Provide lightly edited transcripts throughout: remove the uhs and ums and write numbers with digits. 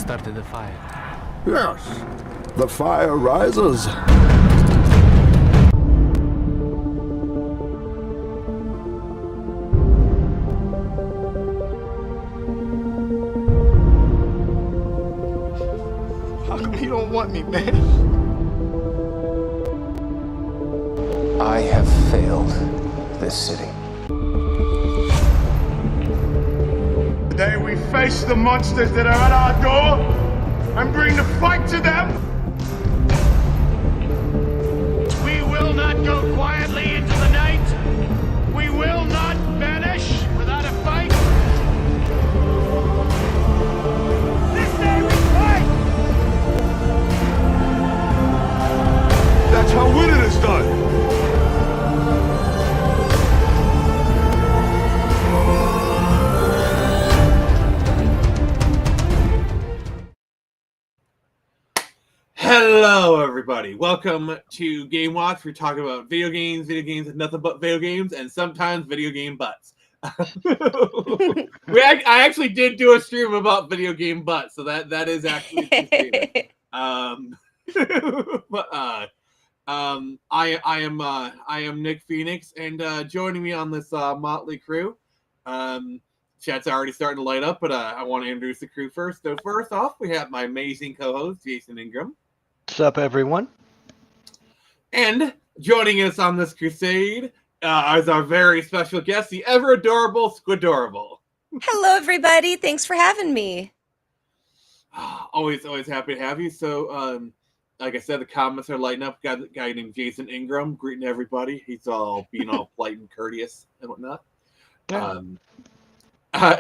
started the fire. Yes, the fire rises. How come you don't want me, man? I have failed this city. Today we face the monsters that are at our door and bring the fight to them. We will not go quietly into the night. We will not vanish without a fight. This day we fight! That's how winning is done. Hello, everybody. Welcome to GameWatch. We're talking about video games, and nothing but video games, and sometimes video game butts. I actually did do a stream about video game butts, so that is actually but I am Nick Phoenix, and joining me on this motley crew. Chat's already starting to light up, but I want to introduce the crew first. So first off, we have my amazing co-host Jason Ingram. What's up, everyone? And joining us on this crusade is our very special guest, the ever adorable Squidorable. Hello, everybody. Thanks for having me. Always happy to have you. So, like I said, the comments are lighting up. Got a guy named Jason Ingram greeting everybody. He's all being all polite and courteous and whatnot. Yeah.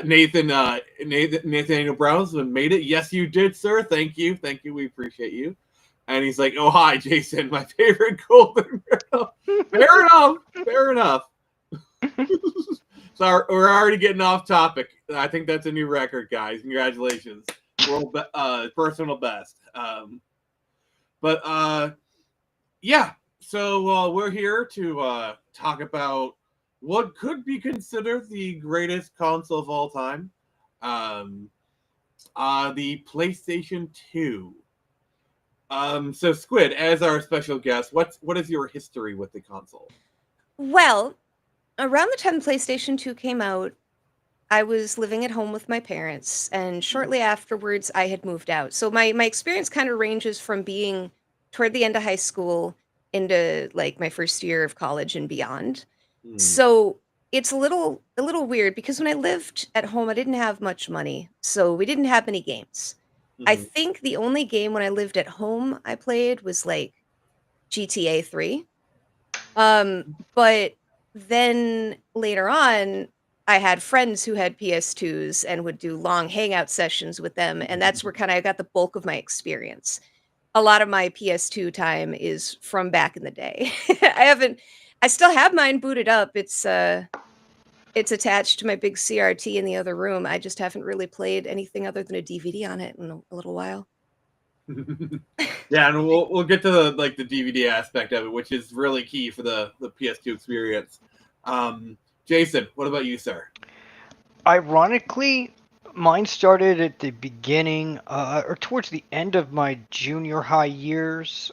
Nathaniel Brown's made it. Yes, you did, sir. Thank you. We appreciate you. And he's like, "Oh, hi, Jason, my favorite golden girl." Fair enough. So we're already getting off topic. I think that's a new record, guys. Congratulations, personal best. Yeah. So we're here to talk about what could be considered the greatest console of all time, the PlayStation 2. So Squid, as our special guest, what is your history with the console? Well, around the time PlayStation 2 came out, I was living at home with my parents, and shortly afterwards, I had moved out. So my experience kind of ranges from being toward the end of high school into like my first year of college and beyond. So it's a little weird because when I lived at home, I didn't have much money, so we didn't have many games. I think the only game when I lived at home I played was like GTA 3. But then later on, I had friends who had PS2s and would do long hangout sessions with them, and that's where kind of I got the bulk of my experience. A lot of my PS2 time is from back in the day. I still have mine booted up. It's attached to my big CRT in the other room. I just haven't really played anything other than a DVD on it in a little while. Yeah, and we'll get to the DVD aspect of it, which is really key for the PS2 experience. Jason, what about you, sir? Ironically, mine started at the beginning or towards the end of my junior high years,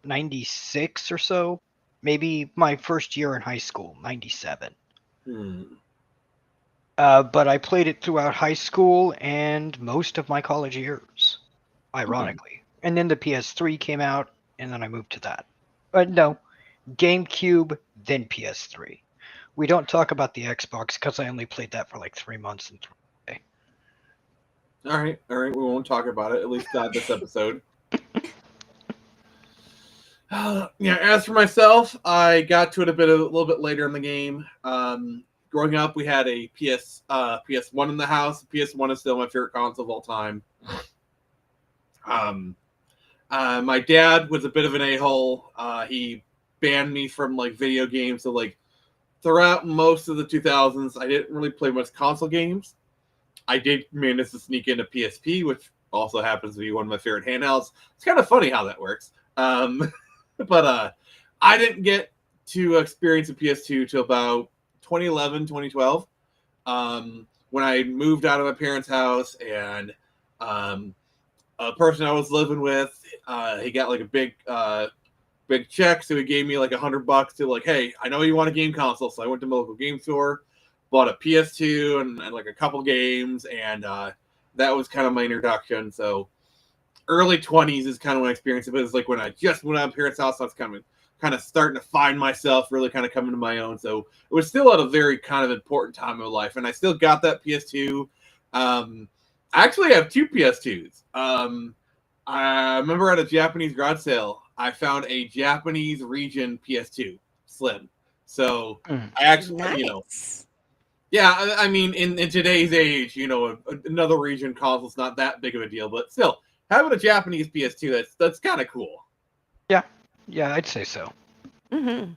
96 or so. Maybe my first year in high school, 97. But I played it throughout high school and most of my college years, ironically. And then the PS3 came out, and then I moved to that. No, GameCube, then PS3. We don't talk about the Xbox because I only played that for like 3 months. All right. We won't talk about it, at least not this episode. Yeah, as for myself, I got to it a little bit later in the game. Growing up, we had a PS1 in the house. PS1 is still my favorite console of all time. My dad was a bit of an a-hole. He banned me from like video games. So like throughout most of the 2000s, I didn't really play much console games. I did manage to sneak into PSP, which also happens to be one of my favorite handhelds. It's kind of funny how that works. But I didn't get to experience a PS2 till about 2011, 2012, when I moved out of my parents' house and A person I was living with, he got like a big check, so he gave me like $100 to like, hey, I know you want a game console, so I went to my local game store, bought a PS2 and like a couple games, and that was kind of my introduction. So early 20s is kind of when I experienced it, but it's like when I just went out of my parents' house, I was kind of starting to find myself, really kind of coming to my own. So it was still at a very kind of important time in my life, and I still got that PS2. I actually have two PS2s. I remember at a Japanese garage sale, I found a Japanese region PS2 Slim. So I actually, Nice. yeah, I mean, in today's age, another region console's not that big of a deal, but still, having a Japanese PS2, that's kind of cool. Yeah, I'd say so. Mm-hmm.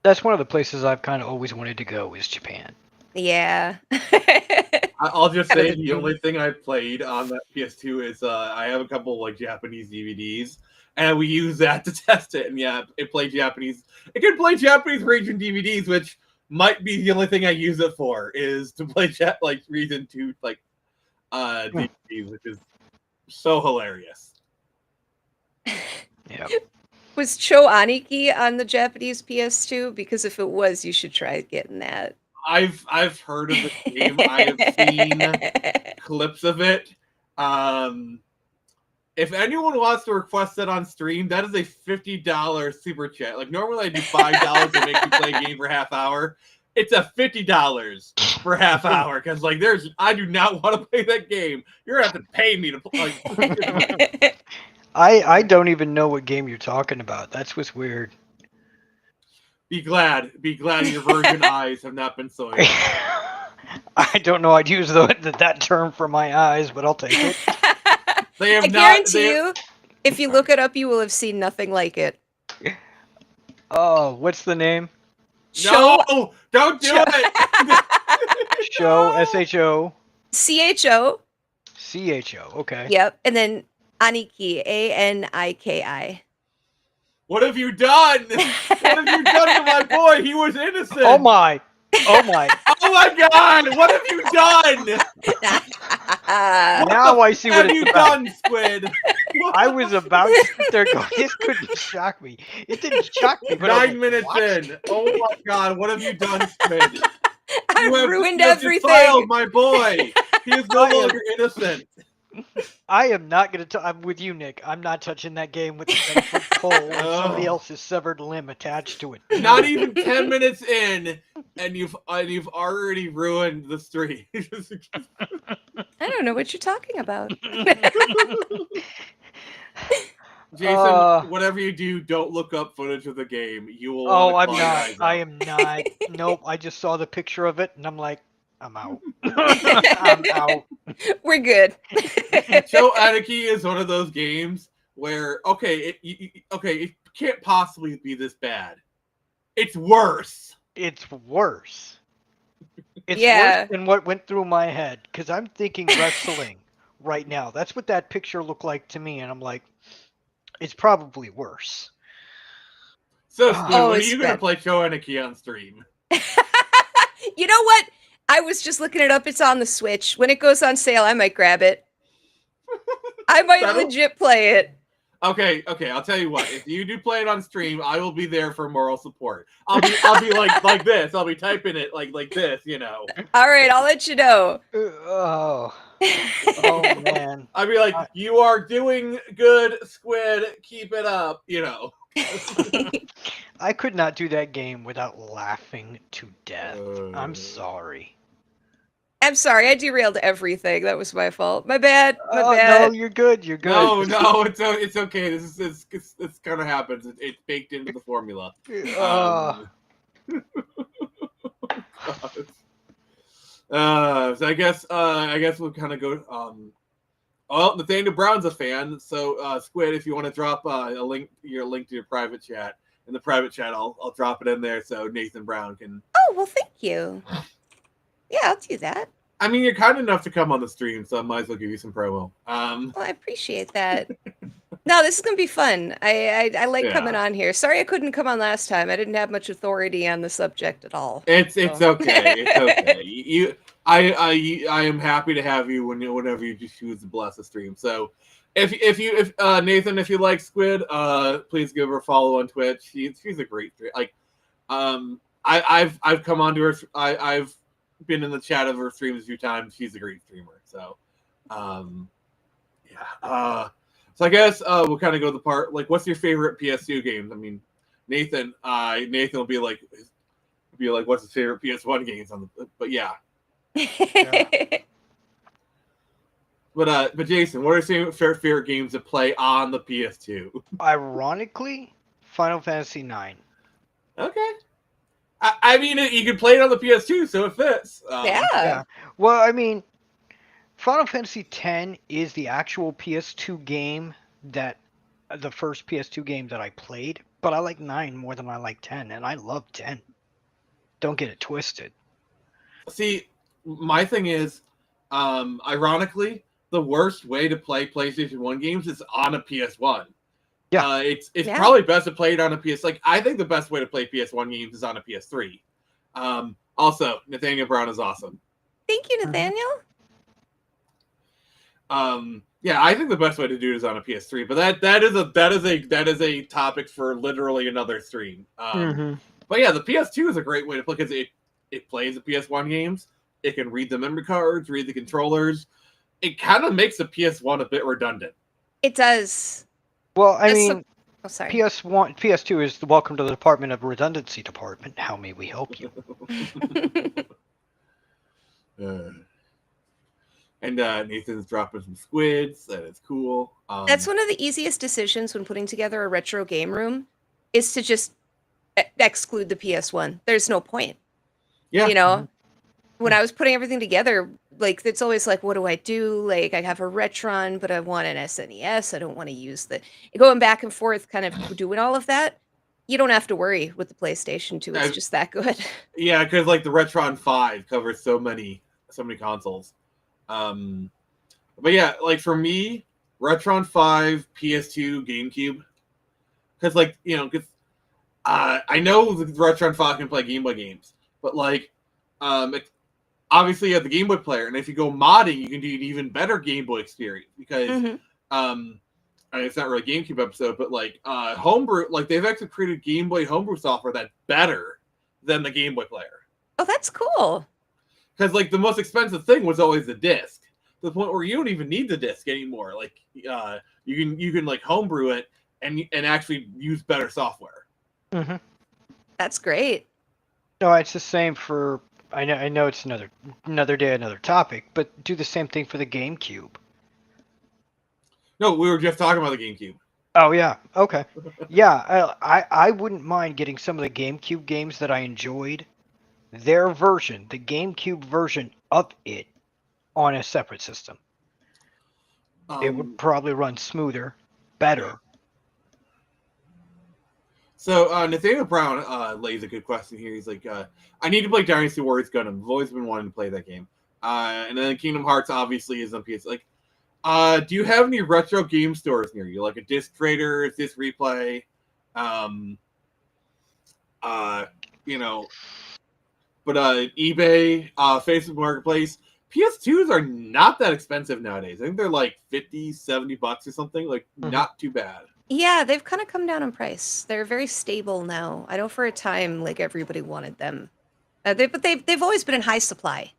That's one of the places I've kind of always wanted to go is Japan. Yeah. I'll just say the only thing I played on that PS2 is I have a couple like Japanese DVDs, and we use that to test it. And yeah, it played Japanese. It can play Japanese region DVDs, which might be the only thing I use it for, is to play region 2 DVDs, which is so hilarious. Yeah. Was Cho Aniki on the Japanese PS2? Because if it was, you should try getting that. I've heard of the game. I have seen clips of it. If anyone wants to request that on stream, that is a $50 super chat. Like normally I do $5 to make you play a game for half hour. It's a $50 for half hour because like I do not want to play that game. You're gonna have to pay me to play. I don't even know what game you're talking about. That's what's weird. Be glad your virgin eyes have not been soiled. I don't know. I'd use that term for my eyes, but I'll take it. I guarantee you, if you look it up, you will have seen nothing like it. Oh, what's the name? No, don't do it. Show SHO CHO. CHO. Okay. Yep, and then Aniki, ANIKI. What have you done? What have you done to my boy? He was innocent. Oh my. Oh my. Oh my God! What have you done? Now I see what have it's you about. done, Squid? I was about to sit there going, this couldn't shock me. It didn't shock me. But 9 minutes in. Oh my God! What have you done, Squid? I've ruined you have everything. defiled my boy. He is no longer innocent. I am not going to. I'm with you, Nick. I'm not touching that game with the 10-foot pole and somebody else's severed limb attached to it. Not even 10 minutes in, and you've already ruined the stream. I don't know what you're talking about. Jason, whatever you do, don't look up footage of the game. You will. Oh, I'm not. I am not. Nope. I just saw the picture of it, and I'm like, I'm out. I'm out. We're good. Show Anarchy is one of those games where it can't possibly be this bad. It's worse. It's worse. It's Yeah. worse than what went through my head because I'm thinking wrestling right now. That's what that picture looked like to me, and I'm like, it's probably worse. So, Spoon, when are you going to play Show Anarchy on stream? You know what? I was just looking it up. It's on the Switch. When it goes on sale, I might grab it. I might legit play it. Okay. I'll tell you what. If you do play it on stream, I will be there for moral support. I'll be like this. I'll be typing it like this. All right, I'll let you know. Oh man. I'll be like, you are doing good, Squid. Keep it up. I could not do that game without laughing to death. I'm sorry. I'm sorry, I derailed everything. That was my fault. My bad. No, you're good. You're good. No, it's okay. This kind of happens. It's baked into the formula. So I guess we'll kind of go. Well, Nathaniel Brown's a fan, so Squid, if you want to drop your link to your private chat in the private chat, I'll drop it in there so Nathan Brown can. Oh well, thank you. Yeah, I'll do that. I mean, you're kind enough to come on the stream, so I might as well give you some promo. Well, I appreciate that. No, this is gonna be fun. I like coming on here. Sorry I couldn't come on last time. I didn't have much authority on the subject at all. It's okay. It's okay. I am happy to have you whenever you just choose to bless the stream. So if Nathan, if you like Squid, please give her a follow on Twitch. She's a great streamer. Like I've come onto her. I've been in the chat of her streams a few times. She's a great streamer. So yeah. So I guess we'll kind of go to the part like, what's your favorite PS2 games? I mean, Nathan will be like, what's his favorite PS1 games on the? But yeah. Yeah. But Jason, what are your favorite games to play on the PS2? Ironically, Final Fantasy IX. Okay. I mean, you can play it on the PS2, so it fits. Yeah. Well, I mean, Final Fantasy X is the actual PS2 game the first PS2 game that I played, but I like 9 more than I like 10, and I love 10. Don't get it twisted. See, my thing is, ironically, the worst way to play PlayStation 1 games is on a PS1. Yeah. It's probably best to play it on a PS. Like, I think the best way to play PS1 games is on a PS3. Also, Nathaniel Brown is awesome. Thank you, Nathaniel. Yeah, I think the best way to do it is on a PS3, but that is a topic for literally another stream. But yeah, the PS2 is a great way to play because it plays the PS1 games. It can read the memory cards, read the controllers. It kind of makes the PS1 a bit redundant. It does. Well, I mean, sorry. PS2 is the welcome to the Department of Redundancy Department. How may we help you? And Nathan's dropping some squids. That is cool. That's one of the easiest decisions when putting together a retro game room, is to just exclude the PS1. There's no point. Yeah. You know, when I was putting everything together, like, it's always like, what do I do? Like, I have a Retron, but I want an SNES. I don't want to use going back and forth, kind of doing all of that. You don't have to worry with the PlayStation 2. It's just that good. Yeah, because like the Retron 5 covers so many consoles. But yeah, like for me, Retron 5, PS2, GameCube, because like, you know, because I know the Retron 5 can play Game Boy games, but like, obviously you have the Game Boy player, and if you go modding, you can do an even better Game Boy experience because, it's not really a GameCube episode, but like homebrew, like they've actually created Game Boy homebrew software that's better than the Game Boy player. Oh, that's cool. Because like the most expensive thing was always the disc, to the point where you don't even need the disc anymore. Like you can like homebrew it and actually use better software. That's great. No, it's the same for. I know it's another day, another topic, but do the same thing for the GameCube. No, we were just talking about the GameCube. Oh yeah, okay, yeah. I wouldn't mind getting some of the GameCube games that I enjoyed. Their version, the GameCube version of it, on a separate system. It would probably run smoother, better. So Nathaniel Brown lays a good question here. He's like, I need to play Dynasty Warriors Gundam. I've always been wanting to play that game. And then Kingdom Hearts obviously is on PS. Like, do you have any retro game stores near you, like a Disc Trader, Disc Replay, you know? But eBay, Facebook Marketplace, PS2s are not that expensive nowadays. I think they're like $50-$70 or something. Like, not too bad. Yeah, they've kind of come down in price. They're very stable now. I know for a time, like, everybody wanted them, but they've always been in high supply.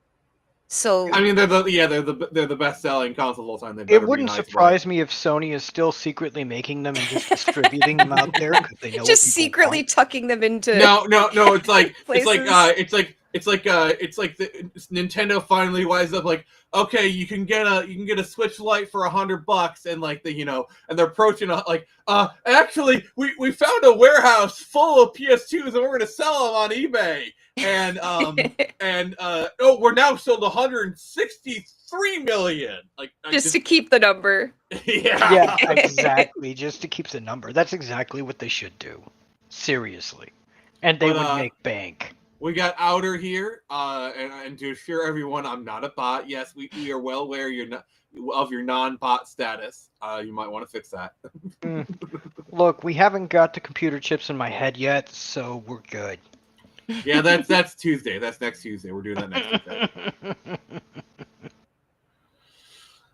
So I mean, they're the best selling console of all time. It wouldn't surprise me if Sony is still secretly making them and just distributing them out there because they know just secretly tucking them into. No. It's like places. it's like the Nintendo finally wised up. Like, okay, you can get a Switch Lite for $100, and like and they're approaching like, actually, we found a warehouse full of PS2s, and we're gonna sell them on eBay. And we're now sold 163 million. Like, just to keep the number. Yeah, exactly. Just to keep the number. That's exactly what they should do. Seriously, and they would make bank. We got Outer here, and to assure everyone, I'm not a bot. Yes, we are well aware of your non-bot status. You might want to fix that. Look, we haven't got the computer chips in my head yet, so we're good. Yeah, that's Tuesday. That's next Tuesday. We're doing that next Tuesday.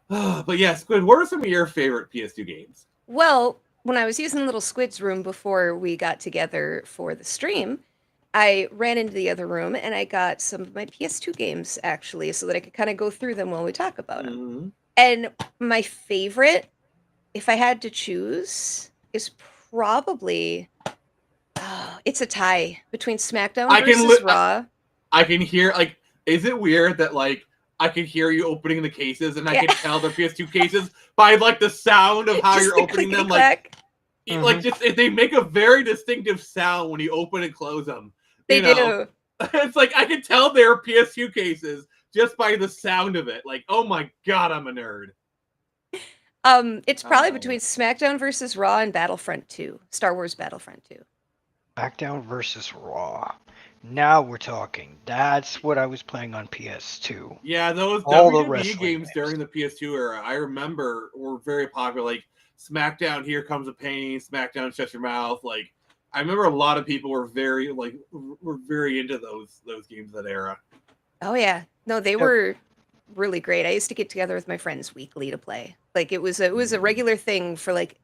But yeah, Squid, what are some of your favorite PS2 games? Well, when I was using Little Squid's room before we got together for the stream, I ran into the other room and I got some of my PS2 games actually, so that I could kind of go through them while we talk about them. Mhm. And my favorite, if I had to choose, is probably it's a tie between SmackDown I can versus li- Raw. I can hear, like, is it weird that, like, I can hear you opening the cases and I Yeah. can tell they're PS2 cases by, like, the sound of how Just you're the opening them? clickety-clack. Like, just they make a very distinctive sound when you open and close them. They You know? do. It's like I can tell they're PS2 cases just by the sound of it. Like, oh my god, I'm a nerd. It's probably Oh. between SmackDown versus Raw and Battlefront 2. Star Wars Battlefront 2. SmackDown versus Raw. Now we're talking. That's what I was playing on PS2. Yeah, those All the WWE wrestling games games. during the PS2 era, I remember were very popular. Like SmackDown, Here Comes the Pain, SmackDown, Shut Your Mouth. Like I remember a lot of people were very into those games that era. Oh yeah. No, they Yep. were really great. I used to get together with my friends weekly to play. Like it was a regular thing for like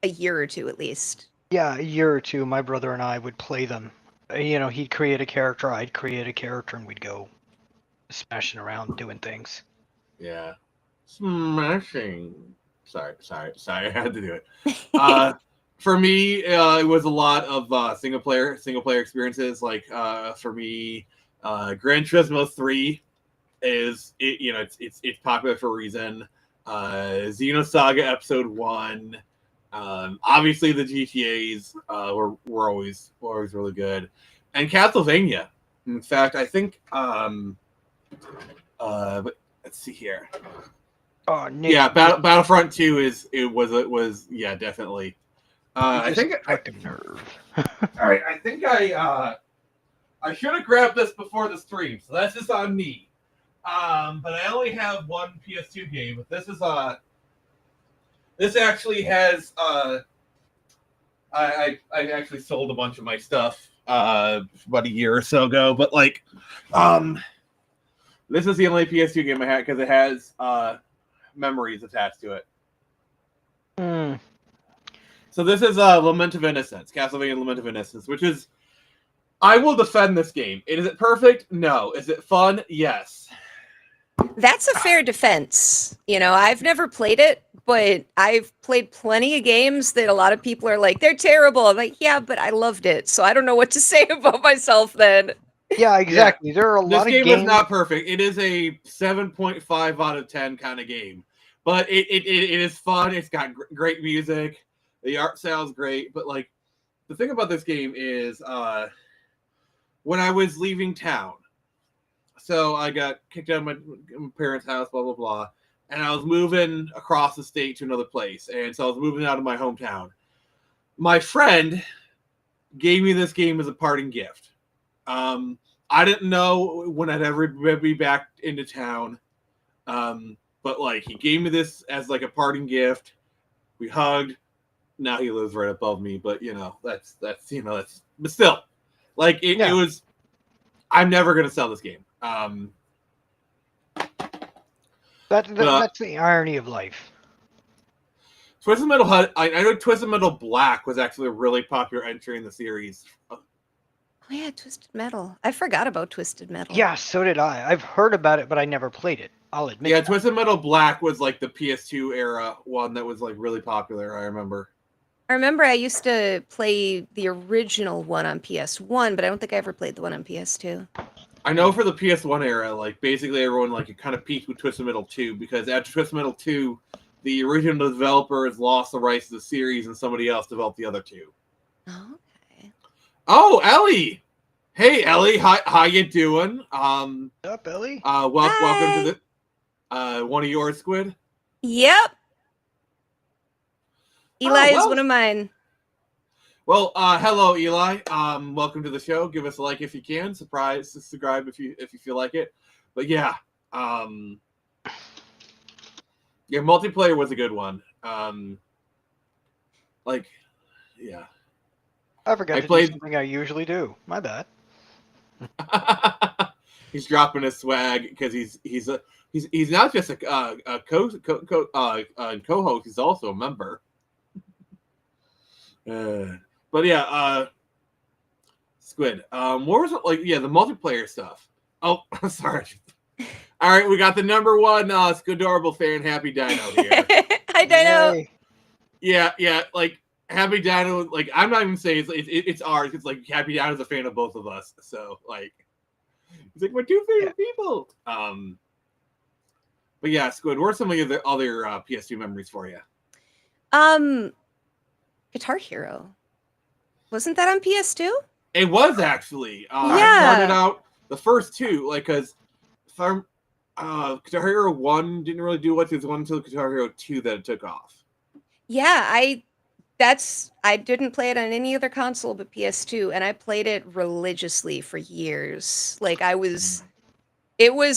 a year or two at least. Yeah, a year or two, my brother and I would play them. He'd create a character, I'd create a character, and we'd go smashing around doing things. Yeah, smashing. Sorry, I had to do it. For me, it was a lot of single player experiences. Like for me, Gran Turismo 3 is it's popular for a reason. Xenosaga Episode 1. Obviously, the GTAs were always really good, and Castlevania. In fact, I think. But let's see here. Oh, Nick, Yeah, Battlefront 2 was definitely. I think struck a nerve. all right. I think I should have grabbed this before the stream, so that's just on me. But I only have one PS2 game. But this actually has I actually sold a bunch of my stuff about a year or so ago. But like this is the only PS2 game I had because it has memories attached to it. Mm. So this is Lament of Innocence, Castlevania Lament of Innocence, which is I will defend this game. Is it perfect? No. Is it fun? Yes. That's a fair defense. I've never played it, but I've played plenty of games that a lot of people are like, they're terrible. I'm like, yeah, but I loved it. So I don't know what to say about myself then. Yeah, exactly. There are a lot of This game games. is not perfect. It is a 7.5 out of 10 kind of game. But it is fun. It's got great music. The art sounds great. But like the thing about this game is when I was leaving town, so I got kicked out of my parents' house, blah, blah, blah. And I was moving across the state to another place. And so I was moving out of my hometown. My friend gave me this game as a parting gift. I didn't know when I'd ever be back into town. But like he gave me this as like a parting gift. We hugged. Now he lives right above me, but that's but still, like it was. I'm never gonna sell this game. That's the irony of life. Twisted Metal HUD. I know Twisted Metal Black was actually a really popular entry in the series. Oh yeah, Twisted Metal. I forgot about Twisted Metal. Yeah, so did I. I've heard about it, but I never played it. I'll admit. Yeah, that. Twisted Metal Black was like the PS2 era one that was like really popular. I remember. I used to play the original one on PS1, but I don't think I ever played the one on PS2. I know for the PS1 era, like basically everyone like it kind of peaked with Twisted Metal 2 because after Twisted Metal 2, the original developers lost the rights to the series and somebody else developed the other two. Okay. Oh, Ellie! Hey, Ellie, how you doing? What's up, Ellie? Welcome to the one of yours, Squid. Yep. Eli is well. one of mine. Well, hello, Eli. Welcome to the show. Give us a like if you can. Subscribe if you feel like it. But yeah, multiplayer was a good one. I forgot to do something I usually do. My bad. He's dropping his swag because he's not just a co-host. He's also a member. But yeah, Squid. What was it like? Yeah, the multiplayer stuff. Oh, sorry. All right, we got the number one Skidorable fan, Happy Dino here. Hi, Dino. Yay. Yeah, like Happy Dino. Like I'm not even saying it's ours. It's like Happy Dino's a fan of both of us. So like, it's like my two favorite people. But yeah, Squid. What are some of the other PS2 memories for you? Guitar Hero. Wasn't that on PS2? It was actually. I Yeah. started out the first two, like, because Guitar Hero 1 didn't really do much. It was one until Guitar Hero 2 that it took off. Yeah, I didn't play it on any other console but PS2, and I played it religiously for years. Like it was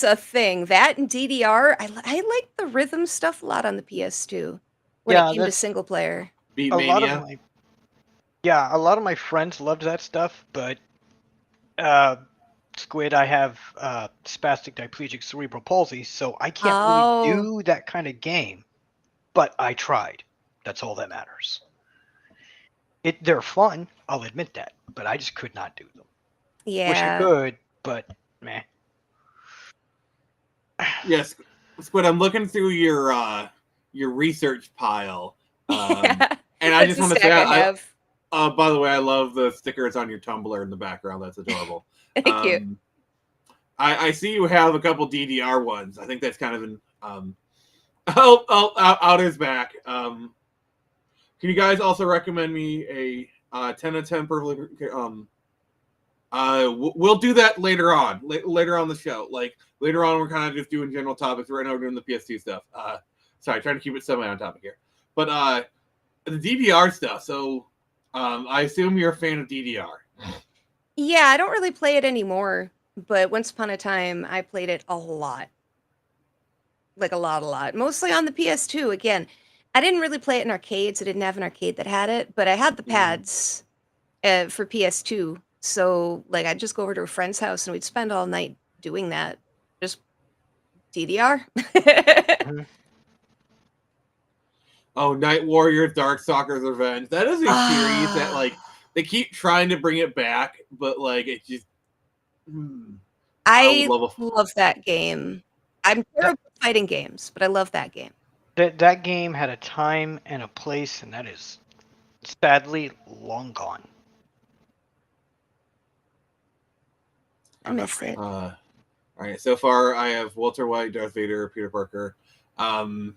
a thing. That and DDR, I liked the rhythm stuff a lot on the PS2 when it came to single player. Beat A lot Mania. of my friends loved that stuff, but Squid, I have spastic diplegic cerebral palsy, so I can't really do that kind of game. But I tried. That's all that matters. They're fun, I'll admit that, but I just could not do them. Yeah. Wish I could, but meh. Yes, Squid. I'm looking through your research pile, and I just want to say, by the way, I love the stickers on your Tumblr in the background. That's adorable. Thank you. I see you have a couple DDR ones. I think that's kind of an out his back. Can you guys also recommend me a 10 of 10 perfectly? We'll do that later on. Later on the show. Like later on, we're kind of just doing general topics. Right now, we're doing the PS2 stuff. Sorry, trying to keep it semi on topic here. But the DDR stuff. So I assume you're a fan of DDR. Yeah, I don't really play it anymore, but once upon a time, I played it a lot. Like a lot. Mostly on the PS2. Again, I didn't really play it in arcades. I didn't have an arcade that had it, but I had the pads for PS2. So, like, I'd just go over to a friend's house and we'd spend all night doing that. Just DDR. Oh, Night Warrior, Darkstalker's Revenge. That is a series that, like, they keep trying to bring it back, but, like, it just... I love that game. I'm terrible at fighting games, but I love that game. That game had a time and a place, and that is sadly long gone. I miss it. All right, so far I have Walter White, Darth Vader, Peter Parker. Outer,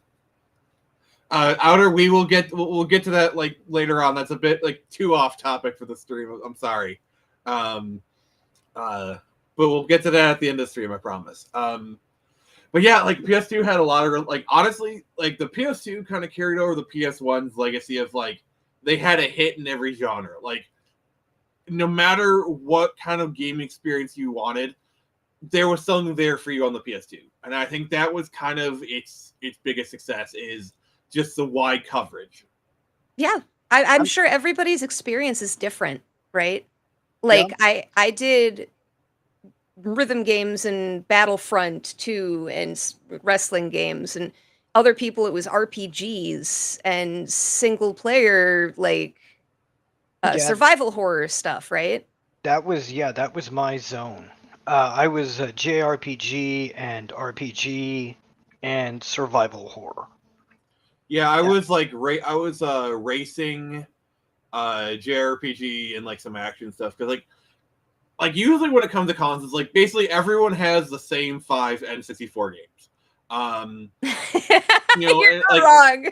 we'll get to that like later on. That's a bit like too off topic for the stream. I'm sorry. But we'll get to that at the end of the stream, I promise. But yeah, like PS2 had a lot of like honestly, like the PS2 kind of carried over the PS1's legacy of like they had a hit in every genre. Like no matter what kind of game experience you wanted, there was something there for you on the PS2. And I think that was kind of its biggest success is just the wide coverage. Yeah. I'm sure everybody's experience is different, right? Like I did rhythm games and Battlefront 2 and wrestling games, and other people it was RPGs and single player like survival horror stuff, right? That was my zone. I was JRPG and RPG and survival horror. Yeah, I was like racing, JRPG and like some action stuff because like usually when it comes to consoles, like basically everyone has the same 5 N64 games. You know, You're not like, wrong.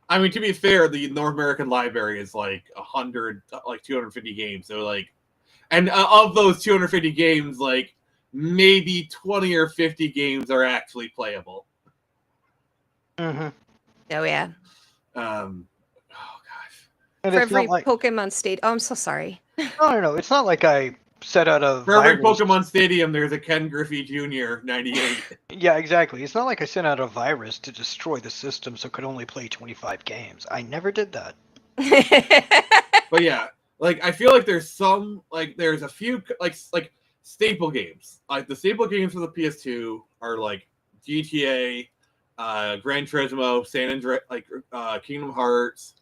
I mean, to be fair, the North American library is like 250 games. So like, and of those 250 games, like maybe 20 or 50 games are actually playable. Mm-hmm. Oh yeah. Oh gosh. And For it's every not like, Pokemon state. Oh, I'm so sorry. no. It's not like I set out a For every virus. Pokemon Stadium, there's a Ken Griffey Jr. 98. Yeah, exactly. It's not like I sent out a virus to destroy the system so it could only play 25 games. I never did that. But yeah, like I feel like there's a few like staple games. Like the staple games for the PS2 are like GTA, Gran Turismo, San Andreas, like Kingdom Hearts,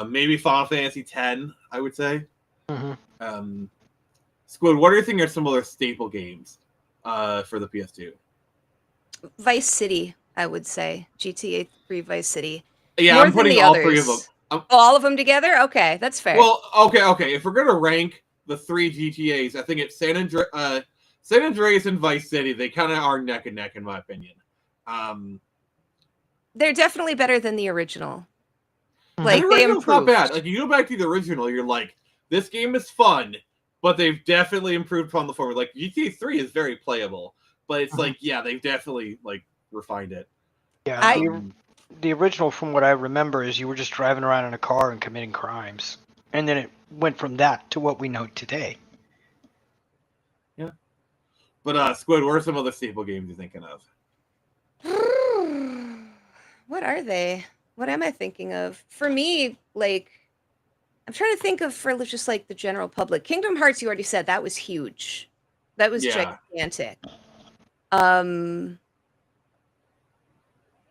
maybe Final Fantasy X. I would say. Mm-hmm. Squid, what do you think are some other staple games for the PS2? Vice City, I would say. GTA 3 Vice City. Yeah, More I'm than putting the all three of them. others. Oh, all of them together? Okay, that's fair. Well, okay. If we're gonna rank the 3 GTAs, I think it's San Andreas and Vice City. They kind of are neck and neck, in my opinion. They're definitely better than the original. Mhm. Like, The they original's improved. not bad. Like, you go back to the original, you're like, this game is fun, but they've definitely improved upon the formula. Like, GTA 3 is very playable, but it's like, yeah, they've definitely like refined it. Yeah, the original, from what I remember, is you were just driving around in a car and committing crimes, and then it went from that to what we know today. Yeah. But Squid, what are some other staple games you're thinking of? What are they? What am I thinking of? For me, like, I'm trying to think of for just like the general public. Kingdom Hearts, you already said that was huge. That was Yeah. gigantic.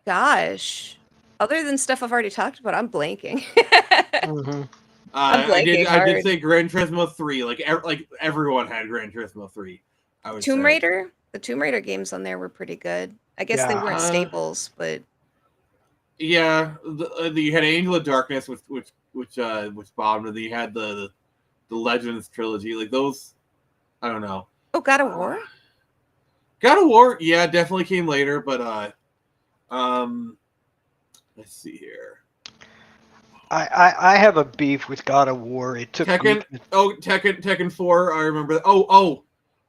Gosh, other than stuff I've already talked about, I'm blanking. Mm-hmm. I'm I did hard. say Gran Turismo 3. Like everyone had Gran Turismo 3. I would Tomb say. Raider. The Tomb Raider games on there were pretty good. I guess they Yeah. weren't staples, but Yeah, you had Angel of Darkness, which bombed, and then you had the Legends trilogy. Like those, I don't know. oh, God of War. God of War, yeah, definitely came later, but let's see here. I have a beef with God of War. It took Tekken. Tekken 4. I remember.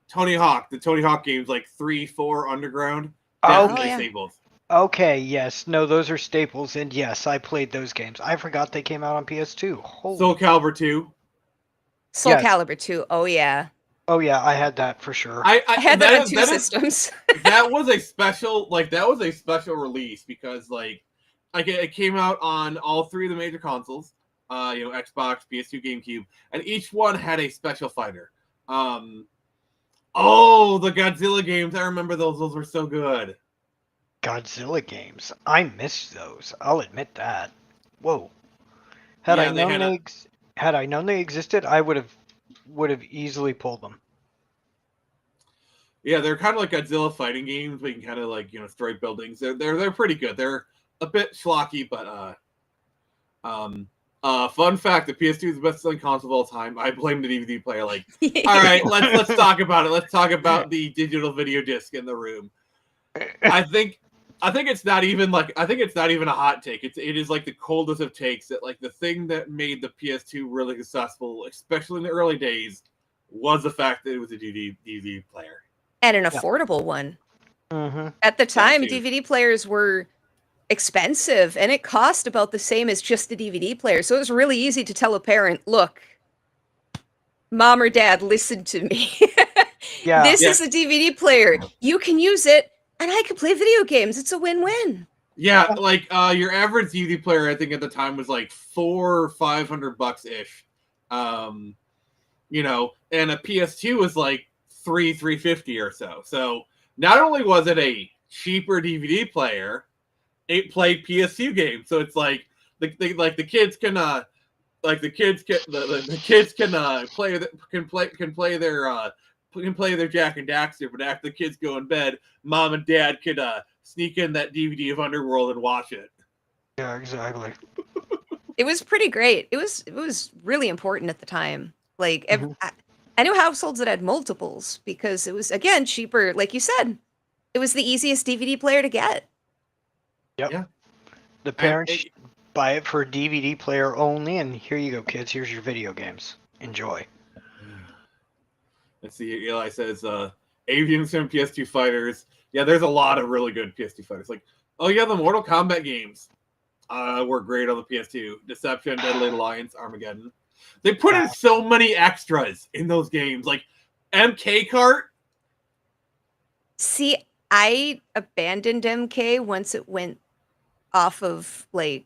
Tony Hawk. The Tony Hawk games, like 3, 4, Underground. Definitely yeah. staples. Okay, yes, no, those are staples, and yes, I played those games. I forgot they came out on PS2. Holy. Soul Calibur 2. Soul Yes. Calibur 2. Oh yeah. Oh yeah, I had that for sure. I had that on 2 systems. That was a special release because like it came out on all 3 of the major consoles, Xbox, PS2, GameCube, and each one had a special fighter. The Godzilla games, I remember those. Those were so good. Godzilla games, I missed those. I'll admit that. Whoa. Had I known they existed, I would have easily pulled them. Yeah, they're kind of like Godzilla fighting games, but you can kind of like destroy buildings. They're pretty good. They're a bit schlocky, but fun fact: the PS2 is the best-selling console of all time. I blame the DVD player. Like, all right, let's talk about it. Let's talk about the digital video disc in the room. I think it's not even a hot take. It is like the coldest of takes that like the thing that made the PS2 really successful, especially in the early days, was the fact that it was a DVD player. And an affordable one. Mm-hmm. At the time, Too. DVD players were expensive, and it cost about the same as just a DVD player. So it was really easy to tell a parent, look, Mom or Dad, listen to me. Yeah. This is a DVD player. You can use it, and I can play video games. It's a win-win. Yeah, like your average DVD player, I think at the time was like $400 or $500 ish, and a PS2 was like $350 or so. So not only was it a cheaper DVD player, it played PS2 games. So it's like the kids can play their Jack and Daxter, but after the kids go in bed, Mom and Dad could sneak in that DVD of Underworld and watch it. Yeah, exactly. It was pretty great. It was really important at the time. Like I knew households that had multiples because it was, again, cheaper. Like you said, it was the easiest DVD player to get. Yep. Yeah. The parents buy it for a DVD player only, and here you go, kids. Here's your video games. Enjoy. Let's see. Eli says, Avian Sim PS2 fighters. Yeah, there's a lot of really good PS2 fighters. Like, the Mortal Kombat games were great on the PS2. Deception, Deadly Alliance, Armageddon. They put in so many extras in those games, like MK Kart. See, I abandoned MK once it went off of like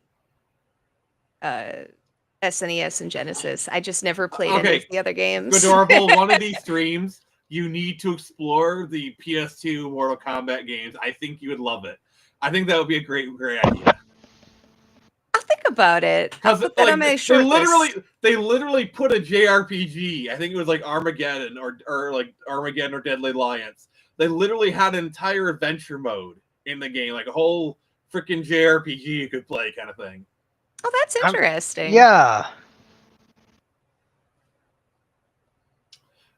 SNES and Genesis. I just never played any of the other games. Adorable. One of these streams, you need to explore the PS2 Mortal Kombat games. I think you would love it. I think that would be a great idea. I'll think about it. I'll Because put that on my short list. they literally put a JRPG. I think it was like Armageddon or like Armageddon or Deadly Alliance. They literally had an entire adventure mode in the game, like a whole freaking JRPG you could play, kind of thing. Oh, that's interesting. Yeah.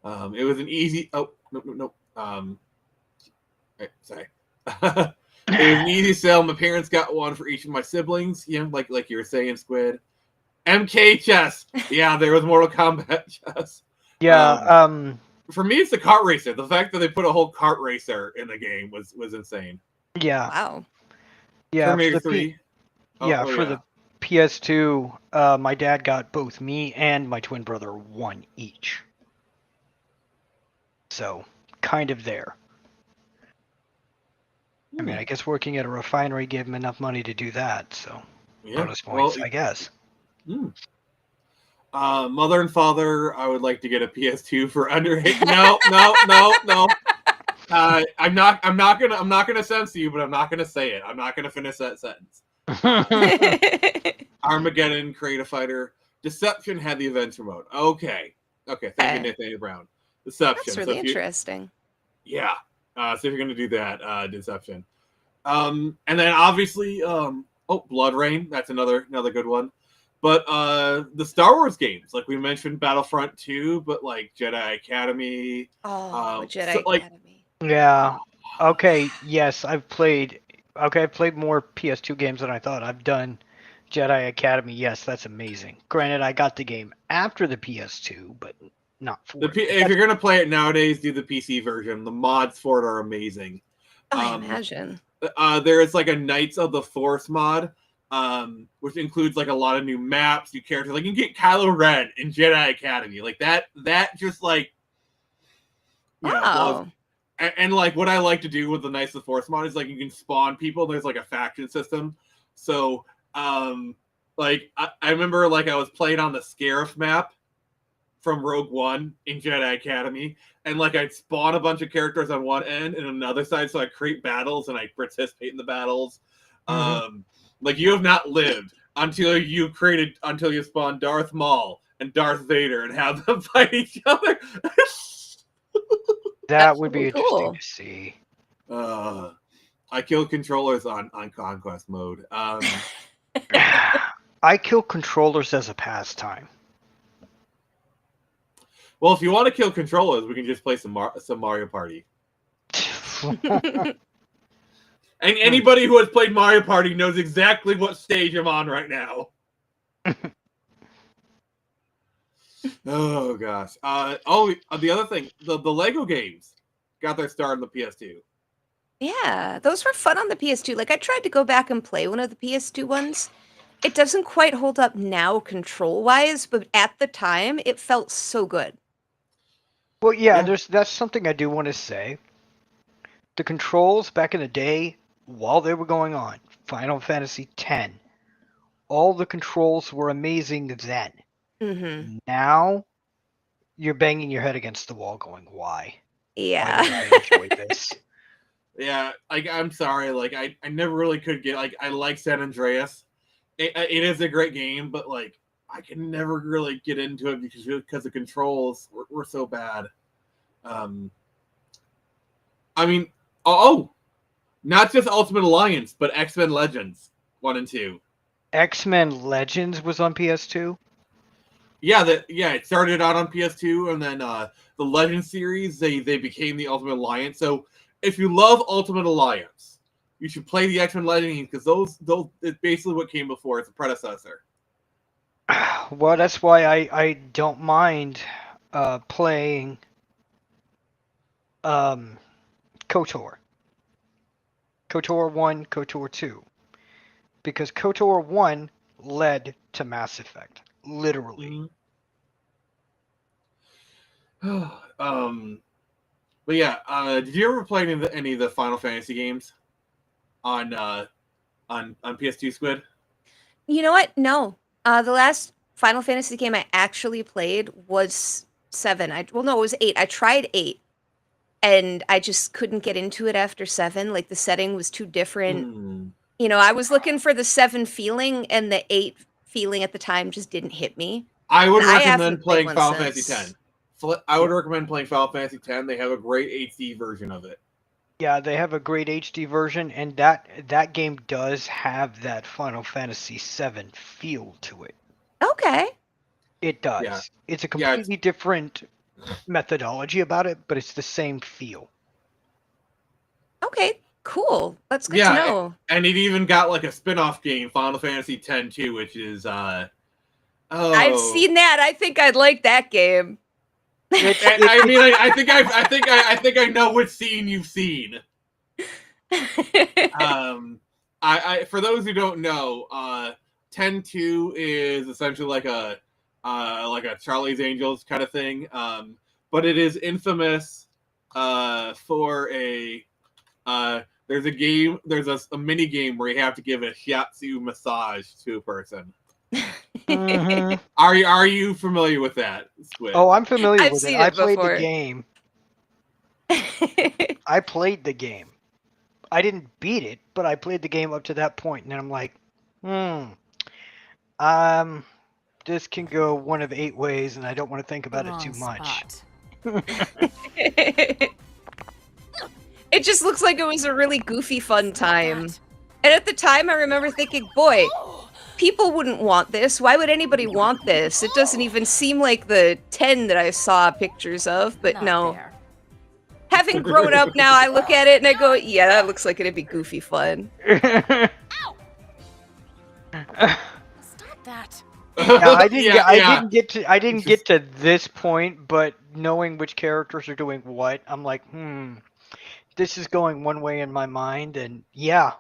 It was an easy. Oh no. Sorry. It was an easy sell. My parents got one for each of my siblings. You know, like you were saying, Squid. MK chess. Yeah, there was Mortal Kombat chess. Yeah. For me, it's the kart racer. The fact that they put a whole kart racer in the game was insane. Yeah. Wow. Yeah. Terminator 3. For the PS2, my dad got both me and my twin brother one each. So, kind of there. I mean, I guess working at a refinery gave him enough money to do that, so bonus points, I guess. Mother and father, I would like to get a PS2 for under 8. No. I'm not gonna censor you, but I'm not gonna say it. I'm not gonna finish that sentence. Armageddon, Creative Fighter, Deception had the adventure mode. Okay. Thank you, Nathaniel Brown. Deception. That's really interesting. Yeah. So if you're gonna do that, Deception. And then obviously, Blood Rain. That's another good one. But the Star Wars games, like we mentioned, Battlefront 2, but like Jedi Academy. Jedi Academy. Yeah. Okay. Yes, I've played more PS2 games than I thought. I've done Jedi Academy. Yes, that's amazing. Granted, I got the game after the PS2, but not for it. If you're gonna play it nowadays, do the PC version. The mods for it are amazing. I imagine. There is like a Knights of the Force mod, which includes like a lot of new maps, new characters. Like you can get Kylo Ren in Jedi Academy, like that just like. And like what I like to do with the Knights of the Force mod is like you can spawn people. There's like a faction system, so like I remember like I was playing on the Scarif map from Rogue One in Jedi Academy, and like I'd spawn a bunch of characters on one end and another side, so I create battles and I participate in the battles. Like you have not lived until you spawn Darth Maul and Darth Vader and have them fight each other. That would be interesting to see. I kill controllers on Conquest mode. I kill controllers as a pastime. Well, if you want to kill controllers, we can just play some Mario Party. And anybody who has played Mario Party knows exactly what stage I'm on right now. Oh gosh. The other thing, the Lego games got their start on the PS2. Yeah, those were fun on the PS2. Like I tried to go back and play one of the PS2 ones. It doesn't quite hold up now control-wise, but at the time it felt so good. Well, yeah, that's something I do want to say. The controls back in the day, while they were going on, Final Fantasy X, all the controls were amazing then. Mm-hmm. Now, you're banging your head against the wall going, why? Yeah. Why did I enjoy this? Yeah, I'm sorry. Like, I never really could get, like, I like San Andreas. It is a great game, but, like, I can never really get into it because the controls were so bad. I mean, not just Ultimate Alliance, but X-Men Legends 1 and 2. X-Men Legends was on PS2? Yeah, it started out on PS2, and then the Legends series, they became the Ultimate Alliance. So if you love Ultimate Alliance, you should play the X-Men Legends because those it's basically what came before. It's a predecessor. Well, that's why I don't mind playing KOTOR. KOTOR 1, KOTOR 2. Because KOTOR 1 led to Mass Effect. Literally. But yeah, did you ever play any of the Final Fantasy games on PS2, Squid? You know what? No. The last Final Fantasy game I actually played was 7. It was 8. I tried 8. and I just couldn't get into it after 7. Like the setting was too different. Hmm. You know, I was looking for the 7 feeling, and the 8 feeling at the time just didn't hit me. I would And I recommend haven't played playing one Final since. Fantasy X. I would recommend playing Final Fantasy X. They have a great HD version of it. Yeah, they have a great HD version, and that game does have that Final Fantasy VII feel to it. Okay. It does. Yeah. It's a Yeah, completely different methodology about it, but it's the same feel. Okay. Cool. That's good to Yeah, know. and it even got like a spin-off game, Final Fantasy X too, which is I've seen that. I think I'd like that game. I think I know which scene you've seen. I for those who don't know, 10-2 is essentially like a Charlie's Angels kind of thing. But it is infamous for a there's a game, there's a mini game where you have to give a shiatsu massage to a person. Mhm. Are you familiar with that, Squid? Oh, I'm familiar I've with seen it. I it played before. the game. I played the game. I didn't beat it, but I played the game up to that point, and then I'm like, this can go one of 8 ways, and I don't want to think about it too much. It just looks like it was a really goofy, fun time. And at the time, I remember thinking, boy, people wouldn't want this. Why would anybody want this? It doesn't even seem like the 10 that I saw pictures of, but no. Having grown up now, I look at it and I go, yeah, that looks like it'd be goofy fun. Stop that. Yeah, I didn't. Yeah, I didn't get to this point, but knowing which characters are doing what, I'm like, this is going one way in my mind, and yeah.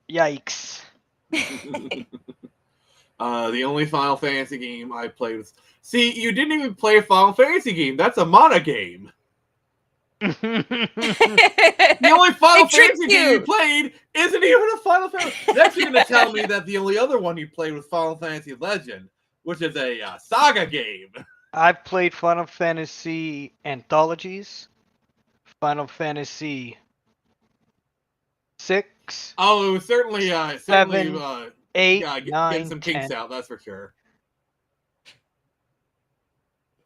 Yikes. The only Final Fantasy game I played was... See, you didn't even play a Final Fantasy game. That's a Mana game. The only Final Fantasy game you played isn't even a Final Fantasy. Next, you're going to tell me that the only other one you played was Final Fantasy Legend, which is a saga game. I've played Final Fantasy anthologies, Final Fantasy 6. Oh, it was certainly 7, 8, getting 9, some 10. kinks out, that's for sure.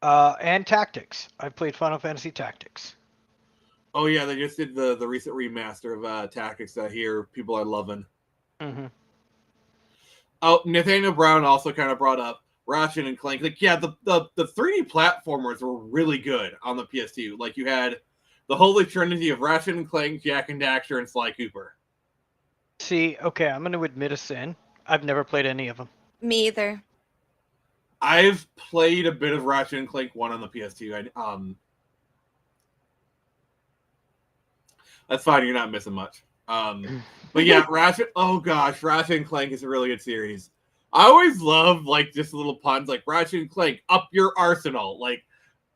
And Tactics. I've played Final Fantasy Tactics. Oh yeah, they just did the recent remaster of Tactics that here people are loving. Mm-hmm. Oh, Nathaniel Brown also kind of brought up Ratchet and Clank. Like, yeah, the 3D platformers were really good on the PS2. Like, you had the holy trinity of Ratchet and Clank, Jak and Daxter, and Sly Cooper. See, okay, I'm going to admit a sin. I've never played any of them. Me either. I've played a bit of Ratchet and Clank 1 on the PS2. That's fine. You're not missing much. But yeah, Ratchet. Oh gosh, Ratchet and Clank is a really good series. I always love like just little puns like Ratchet and Clank up your arsenal, like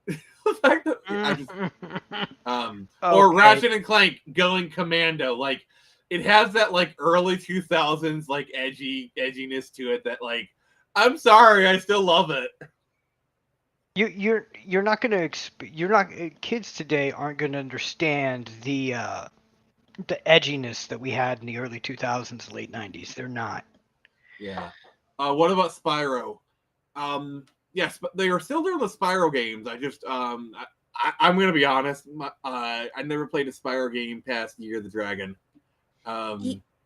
the fact that I just, or Ratchet and Clank going commando. Like it has that like early 2000s like edginess to it that like I'm sorry, I still love it. You're not gonna kids today aren't gonna understand the edginess that we had in the early 2000s, late 90s. They're not. Yeah. What about Spyro? Yes, but they are still doing the Spyro games. I just I'm gonna be honest. I never played a Spyro game past Year of the Dragon.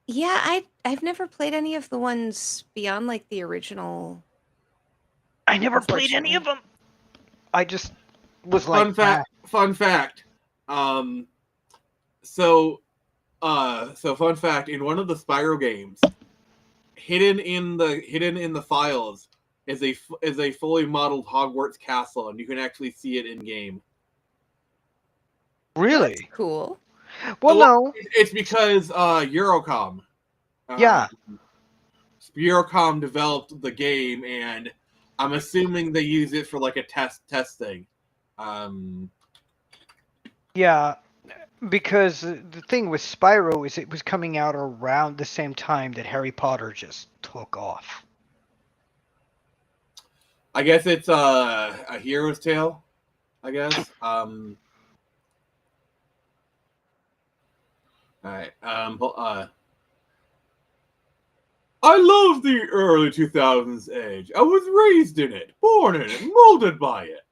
Yeah, I've never played any of the ones beyond like the original. I never played any of them. I just was Fun fact. So fun fact. In one of the Spyro games, hidden in the files is a fully modeled Hogwarts castle, and you can actually see it in game. Really? That's cool. Well, no. It's because Eurocom. Yeah. Eurocom developed the game, and I'm assuming they use it for like a test thing. Yeah, because the thing with Spyro is it was coming out around the same time that Harry Potter just took off. I guess it's a hero's tale. I guess. All right. I love the early 2000s age. I was raised in it, born in it, molded by it.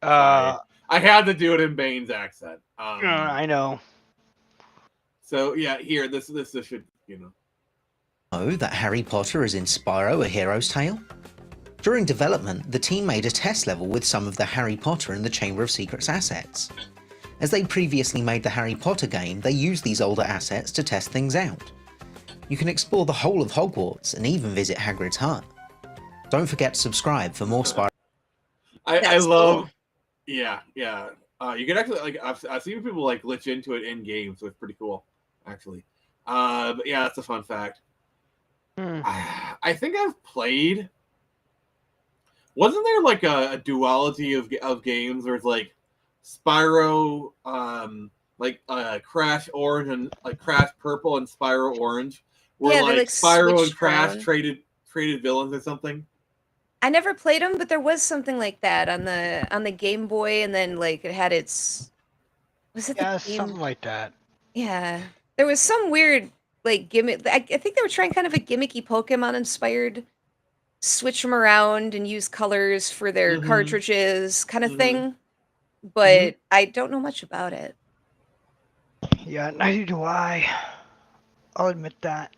I had to do it in Bane's accent. I know. So yeah, here this should Know that Harry Potter is in Spyro: A Hero's Tale? During development, the team made a test level with some of the Harry Potter and the Chamber of Secrets assets. As they previously made the Harry Potter game, they used these older assets to test things out. You can explore the whole of Hogwarts and even visit Hagrid's hut. Don't forget to subscribe for more Spyro. I love, cool. Yeah. You can actually I've seen people glitch into it in games, so it's pretty cool, actually. But yeah, that's a fun fact. I think I've played. Wasn't there a duality of games where it's Spyro, Crash Orange and Crash Purple and Spyro Orange, where Spyro and Crash traded villains or something? I never played them, but there was something like that on the Game Boy, and then it had its. Was it something like that? Yeah, there was some weird gimmick. I think they were trying kind of a gimmicky Pokemon inspired, switch them around and use colors for their cartridges kind of thing. But I don't know much about it. Yeah, neither do I. I'll admit that.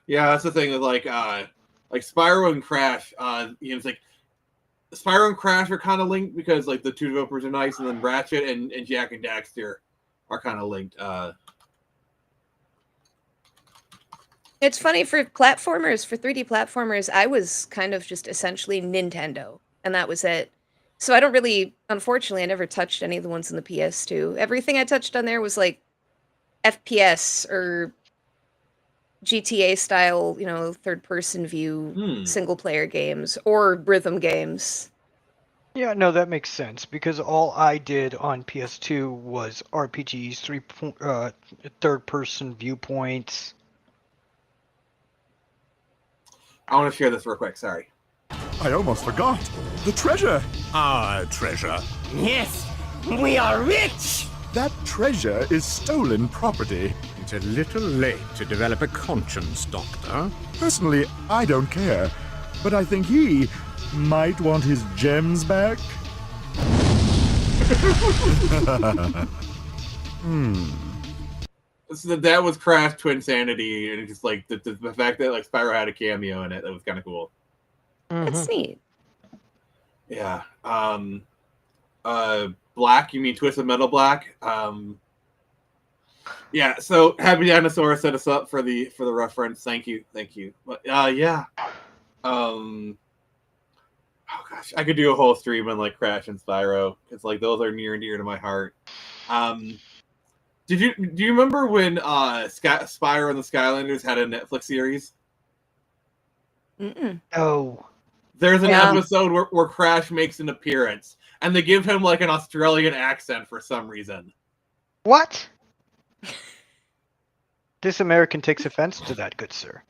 Yeah, that's the thing with Spyro and Crash. It's Spyro and Crash are kind of linked because the two developers are nice, and then Ratchet and Jak and Daxter are kind of linked. It's funny for 3D platformers, I was kind of just essentially Nintendo, and that was it. So I don't really, unfortunately, I never touched any of the ones in the PS2. Everything I touched on there was FPS or GTA style, third-person view single-player games or rhythm games. Yeah, no, that makes sense because all I did on PS2 was RPGs, third-person viewpoints. I want to share this real quick. Sorry. I almost forgot. The treasure. Our treasure. Yes, we are rich! That treasure is stolen property. It's a little late to develop a conscience, Doctor. Personally, I don't care. But I think he might want his gems back. So that was Crash Twinsanity, and it's just the fact that Spyro had a cameo in it, that was kind of cool. That's neat. Yeah. Black, you mean Twisted Metal Black? Yeah, so Happy Dinosaur set us up for the reference. Thank you. But yeah. Oh gosh, I could do a whole stream on Crash and Spyro. It's those are near and dear to my heart. Do you remember when Spyro and the Skylanders had a Netflix series? Oh. There's an episode where Crash makes an appearance, and they give him an Australian accent for some reason. What? This American takes offense to that, good sir.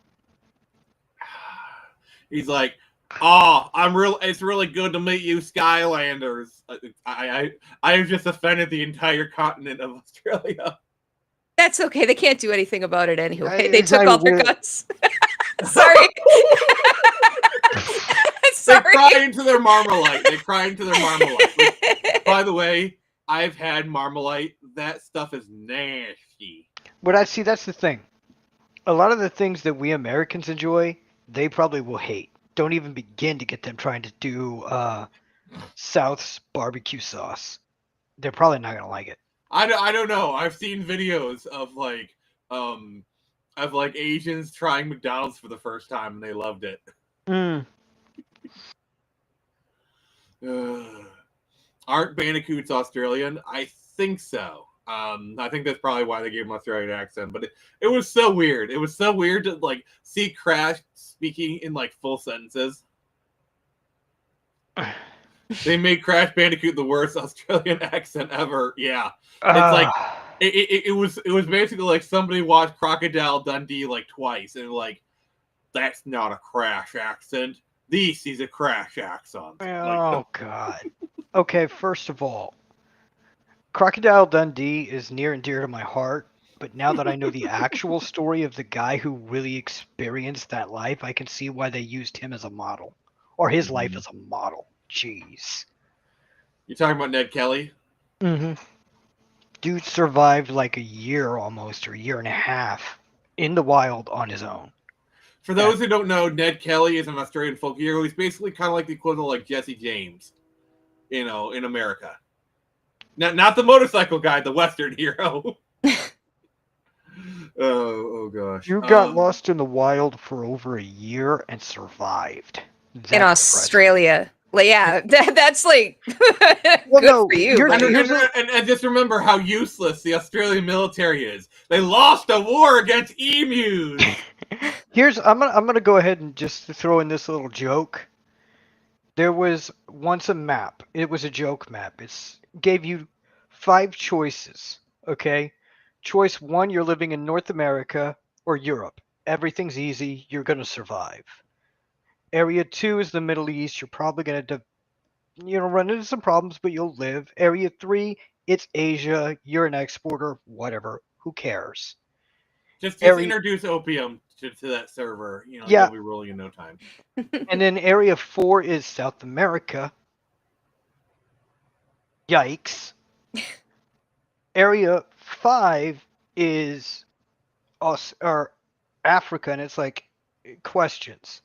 He's it's really good to meet you, Skylanders. I have just offended the entire continent of Australia. That's okay. They can't do anything about it anyway. They took all their guts. Sorry. They cry into their Marmalite. By the way, I've had Marmalite. That stuff is nasty. But that's the thing. A lot of the things that we Americans enjoy, they probably will hate. Don't even begin to get them trying to do South's barbecue sauce. They're probably not gonna like it. I don't know. I've seen videos of Asians trying McDonald's for the first time, and they loved it. Aren't Bandicoots Australian? I think so. I think that's probably why they gave him an Australian accent. But it was so weird. It was so weird to see Crash speaking in full sentences. They made Crash Bandicoot the worst Australian accent ever. Yeah, it's it was basically somebody watched Crocodile Dundee twice and that's not a Crash accent. This is a crash accent. Oh, God. Okay, first of all, Crocodile Dundee is near and dear to my heart, but now that I know the actual story of the guy who really experienced that life, I can see why they used him as a model. Or his life as a model. Jeez. You're talking about Ned Kelly? Mm-hmm. Dude survived like a year almost, or a year and a half, in the wild on his own. For those who don't know, Ned Kelly is an Australian folk hero. He's basically kind of like the equivalent of like Jesse James, in America. Not the motorcycle guy, the Western hero. oh gosh. You got lost in the wild for over a year and survived. In Australia. Like, yeah, that's like well, good no, for you. And just remember how useless the Australian military is. They lost a war against emus. I'm gonna go ahead and just throw in this little joke. There was once a map. It was a joke map. It gave you 5 choices. Okay, choice 1: you're living in North America or Europe. Everything's easy. You're gonna survive. Area 2 is the Middle East. You're probably gonna run into some problems, but you'll live. Area 3, it's Asia. You're an exporter. Whatever. Who cares? Just introduce opium to that server. You'll be rolling in no time. And then Area 4 is South America. Yikes. Area 5 is Africa, and it's like questions.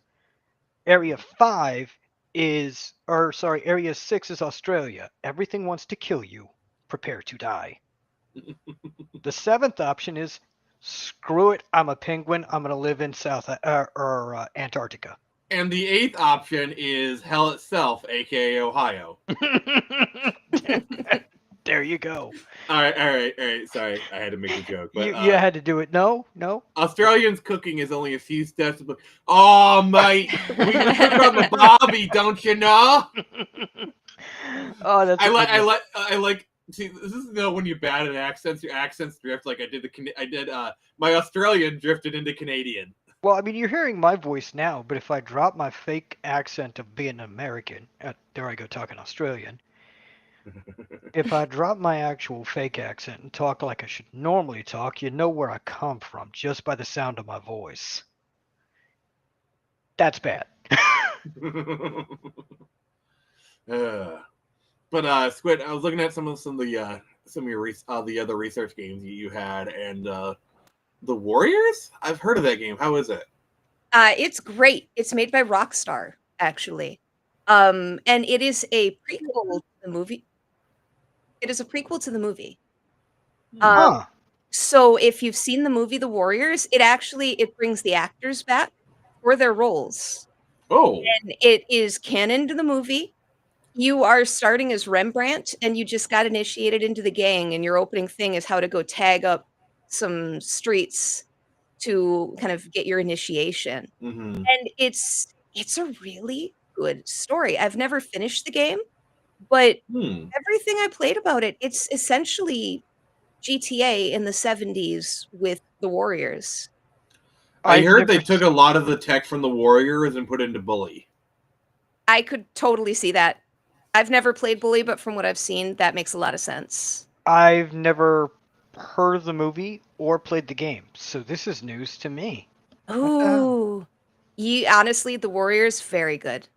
Area 6 is Australia. Everything wants to kill you. Prepare to die. The 7th option is, screw it, I'm a penguin. I'm going to live in Antarctica. And the 8th option is hell itself, aka Ohio. There you go. All right. Sorry, I had to make a joke. But, you had to do it. No. Australians cooking is only a few steps. Oh, mate, we cook on the barbie, don't you know? Oh, that's. I like. See, this is when you're bad at accents. Your accents drift. Like I did. My Australian drifted into Canadian. Well, I mean, you're hearing my voice now, but if I drop my fake accent of being American, there I go talking Australian. If I drop my actual fake accent and talk like I should normally talk, you know where I come from just by the sound of my voice. That's bad. But Squid, I was looking at some of the other research games you had, and the Warriors. I've heard of that game. How is it? It's great. It's made by Rockstar, actually, and it is a prequel to the movie. It is a prequel to the movie. So if you've seen the movie The Warriors, it brings the actors back for their roles. Oh. And it is canon to the movie. You are starting as Rembrandt, and you just got initiated into the gang, and your opening thing is how to go tag up some streets to kind of get your initiation. Mm-hmm. And it's a really good story. I've never finished the game, but everything I played about it, it's essentially GTA in the 70s with the Warriors. I heard they took a lot of the tech from the Warriors and put it into Bully. I could totally see that. I've never played Bully, but from what I've seen, that makes a lot of sense. I've never heard of the movie or played the game, so this is news to me. Ooh. Honestly, the Warriors, very good.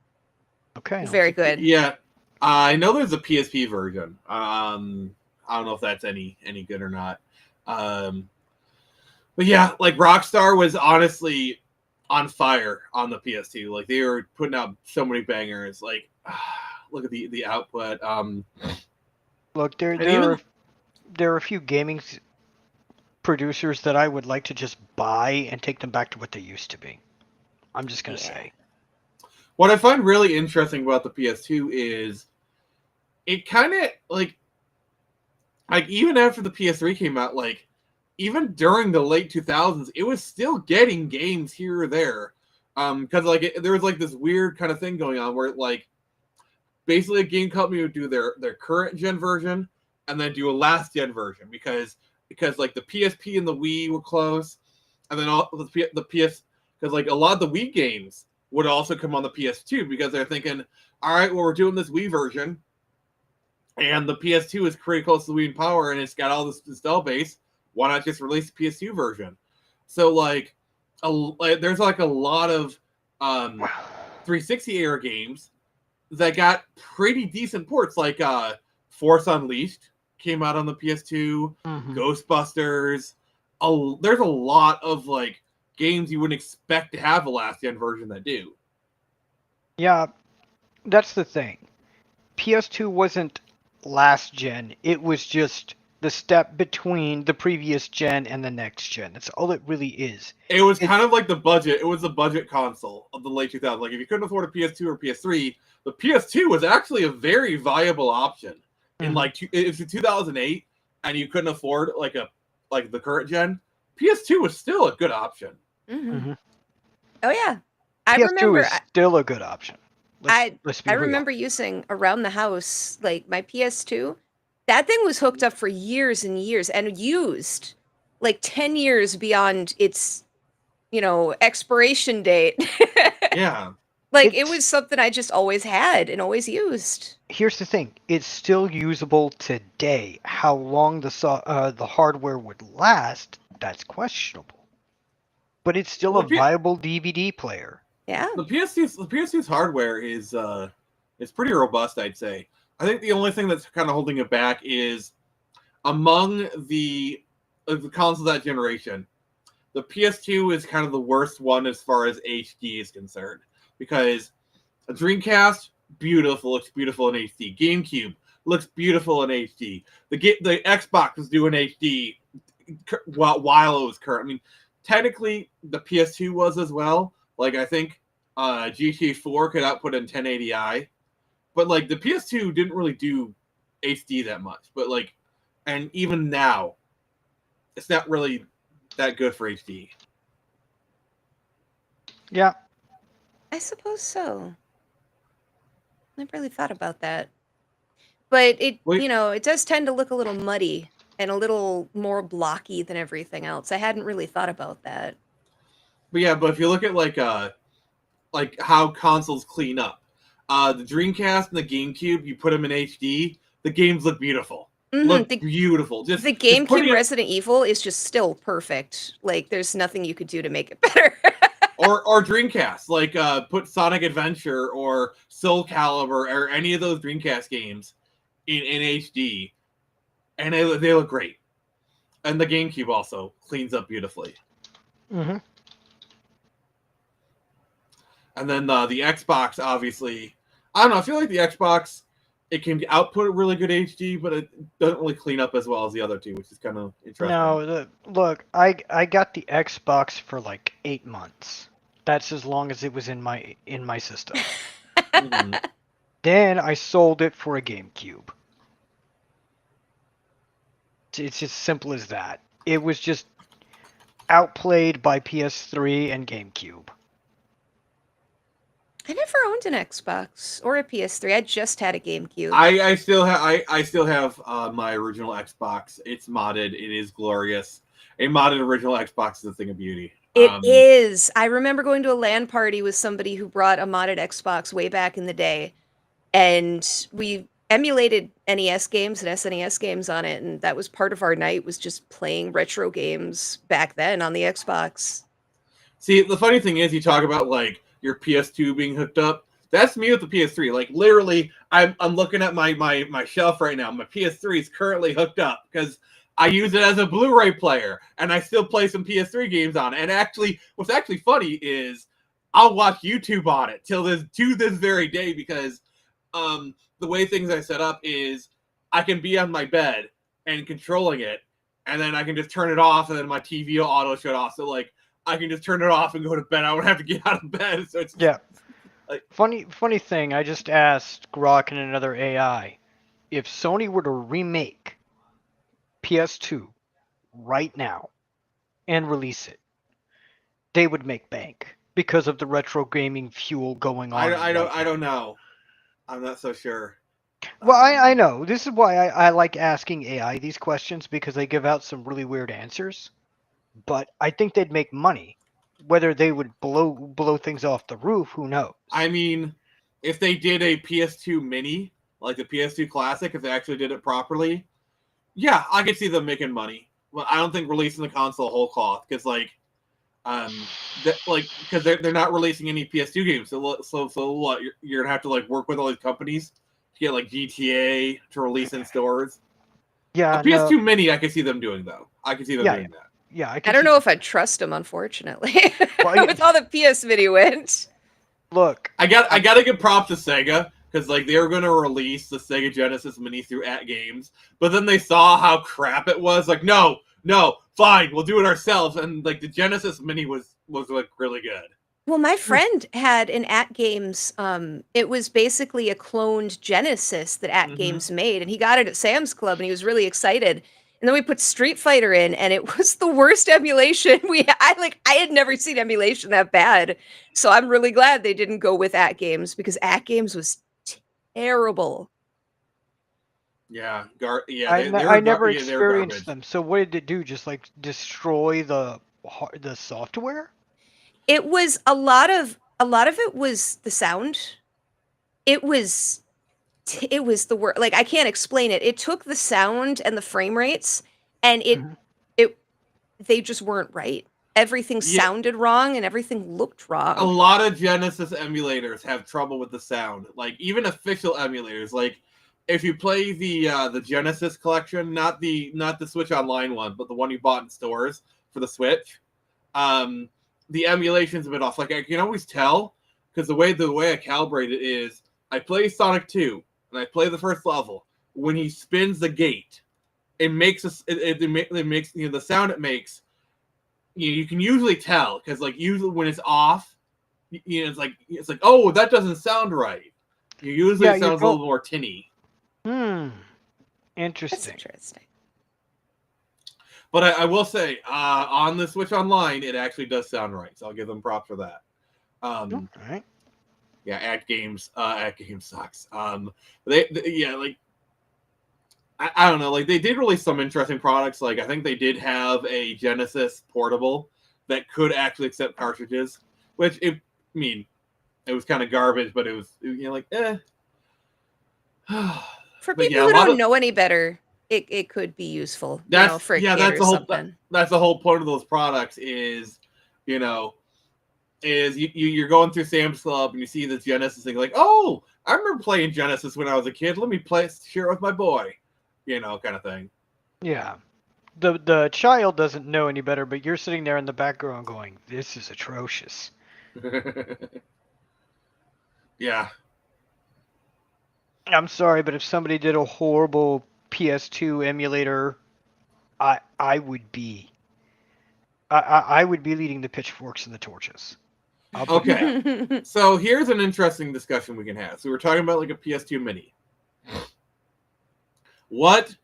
Okay. Very good. Yeah. I know there's a PSP version. I don't know if that's any good or not. But yeah, like Rockstar was honestly on fire on the PS2. Like they were putting out so many bangers. Like look at the output. Look, there are a few gaming producers that I would like to just buy and take them back to what they used to be. I'm just gonna say. What I find really interesting about the PS2 is it kind of like even after the PS3 came out, like even during the late 2000s, it was still getting games here or there. Because like there was like this weird kind of thing going on where like basically a game company would do their current gen version and then do a last gen version because like the PSP and the Wii were close, and then all the PS because like a lot of the Wii games would also come on the PS2 because they're thinking, all right, well, we're doing this Wii version, and the PS2 is pretty close to the Wii in power, and it's got all this install base. Why not just release the PS2 version? So, like, there's like a lot of 360 era games that got pretty decent ports, like Force Unleashed came out on the PS2, Ghostbusters. There's a lot of like games you wouldn't expect to have a last gen version that do. Yeah, that's the thing. PS2 wasn't last gen. It was just the step between the previous gen and the next gen. That's all it really is. It was kind of like the budget. It was the budget console of the late 2000s. Like if you couldn't afford a PS2 or PS3, the PS2 was actually a very viable option. In like if it's 2008 and you couldn't afford like the current gen, PS2 was still a good option. Oh yeah, I PS2 remember. is still a good option. Let's be I real. remember using around the house like my PS2. That thing was hooked up for years and years and used like 10 years beyond its, expiration date. Yeah. Like it was something I just always had and always used. Here's the thing: it's still usable today. How long the hardware would last, that's questionable. But it's still a viable DVD player. Yeah. The PS2's hardware is pretty robust, I'd say. I think the only thing that's kind of holding it back is among the consoles that generation, the PS2 is kind of the worst one as far as HD is concerned. Because a Dreamcast, looks beautiful in HD. GameCube looks beautiful in HD. The Xbox was doing HD while it was current. I mean, technically, the PS2 was as well. Like, I think GTA 4 could output in 1080i. But, like, the PS2 didn't really do HD that much. But, like, and even now, it's not really that good for HD. Yeah. I suppose so. Never really thought about that. But it does tend to look a little muddy and a little more blocky than everything else. I hadn't really thought about that. But yeah, but if you look at like how consoles clean up, the Dreamcast and the GameCube, you put them in HD, the games look beautiful. Look beautiful. The GameCube Resident Evil is just still perfect. Like there's nothing you could do to make it better. or Dreamcast, like put Sonic Adventure or Soul Calibur or any of those Dreamcast games in HD, and they look great. And the GameCube also cleans up beautifully. And then the Xbox, obviously, I don't know. I feel like the Xbox, it can output a really good HD, but it doesn't really clean up as well as the other two, which is kind of interesting. No, look, I got the Xbox for like 8 months. That's as long as it was in my system. Then I sold it for a GameCube. It's as simple as that. It was just outplayed by PS3 and GameCube. I never owned an Xbox or a PS3. I just had a GameCube. I still have my original Xbox. It's modded. It is glorious. A modded original Xbox is a thing of beauty. It is. I remember going to a LAN party with somebody who brought a modded Xbox way back in the day, and we emulated NES games and SNES games on it, and that was part of our night, was just playing retro games back then on the Xbox. See, the funny thing is, you talk about like your PS2 being hooked up. That's me with the PS3. Like literally, I'm looking at my shelf right now. My PS3 is currently hooked up because I use it as a Blu-ray player, and I still play some PS3 games on it. And actually, what's actually funny is I'll watch YouTube on it to this very day because the way things I set up is I can be on my bed and controlling it, and then I can just turn it off, and then my TV will auto shut off. So like I can just turn it off and go to bed. I don't have to get out of bed. So it's like, funny thing. I just asked Grok and another AI if Sony were to remake PS2 right now and release it, they would make bank because of the retro gaming fuel going on. I don't know. I'm not so sure. Well, I know. This is why I like asking AI these questions, because they give out some really weird answers. But I think they'd make money whether they would blow things off the roof, who knows? I mean, if they did a PS2 mini, like the PS2 Classic, if they actually did it properly, yeah, I could see them making money. Well, I don't think releasing the console whole cloth, because because they're not releasing any PS2 games. So what? You're gonna have to like work with all these companies to get like GTA to release in stores. Yeah, A PS2 mini, I could see them doing though. I could see them doing that. Yeah, I don't know if I'd trust them, unfortunately, with all the PS Video went. Look, I gotta give props to Sega, because like they were gonna release the Sega Genesis Mini through @Games, but then they saw how crap it was. Like, no, fine, we'll do it ourselves. And like the Genesis Mini was like really good. Well, my friend had an @Games. It was basically a cloned Genesis that @Games made, and he got it at Sam's Club, and he was really excited. And then we put Street Fighter in, and it was the worst emulation I had never seen emulation that bad. So I'm really glad they didn't go with @Games, because @Games was terrible. Yeah, I never experienced them. So what did it do? Just like destroy the software? It was a lot of it was the sound. It was the word. Like, I can't explain it. It took the sound and the frame rates, and they just weren't right. Everything sounded wrong and everything looked wrong. A lot of Genesis emulators have trouble with the sound. Like even official emulators, like if you play the Genesis collection, not the Switch Online one, but the one you bought in stores for the Switch, the emulation's a bit off. Like I can always tell, because the way I calibrate it is I play Sonic 2 and I play the first level. When he spins the gate, it makes the sound it makes. You can usually tell, because like usually when it's off, it's like oh, that doesn't sound right. Usually it sounds a little more tinny. Interesting. That's interesting. But I will say, on the Switch Online, it actually does sound right. So I'll give them props for that. All right. Yeah, @Games sucks. I don't know. Like they did release some interesting products. Like I think they did have a Genesis portable that could actually accept cartridges, which it was kind of garbage, but it was For people who don't know any better, it could be useful. For a kid or something. That's the whole point of those products is, you're going through Sam's Club and you see this Genesis thing, like, oh, I remember playing Genesis when I was a kid. Let me share it with my boy, kind of thing. Yeah. The child doesn't know any better, but you're sitting there in the background going, this is atrocious. Yeah. I'm sorry, but if somebody did a horrible PS2 emulator, I would be leading the pitchforks and the torches. Okay. So here's an interesting discussion we can have. So we're talking about like a PS2 mini. What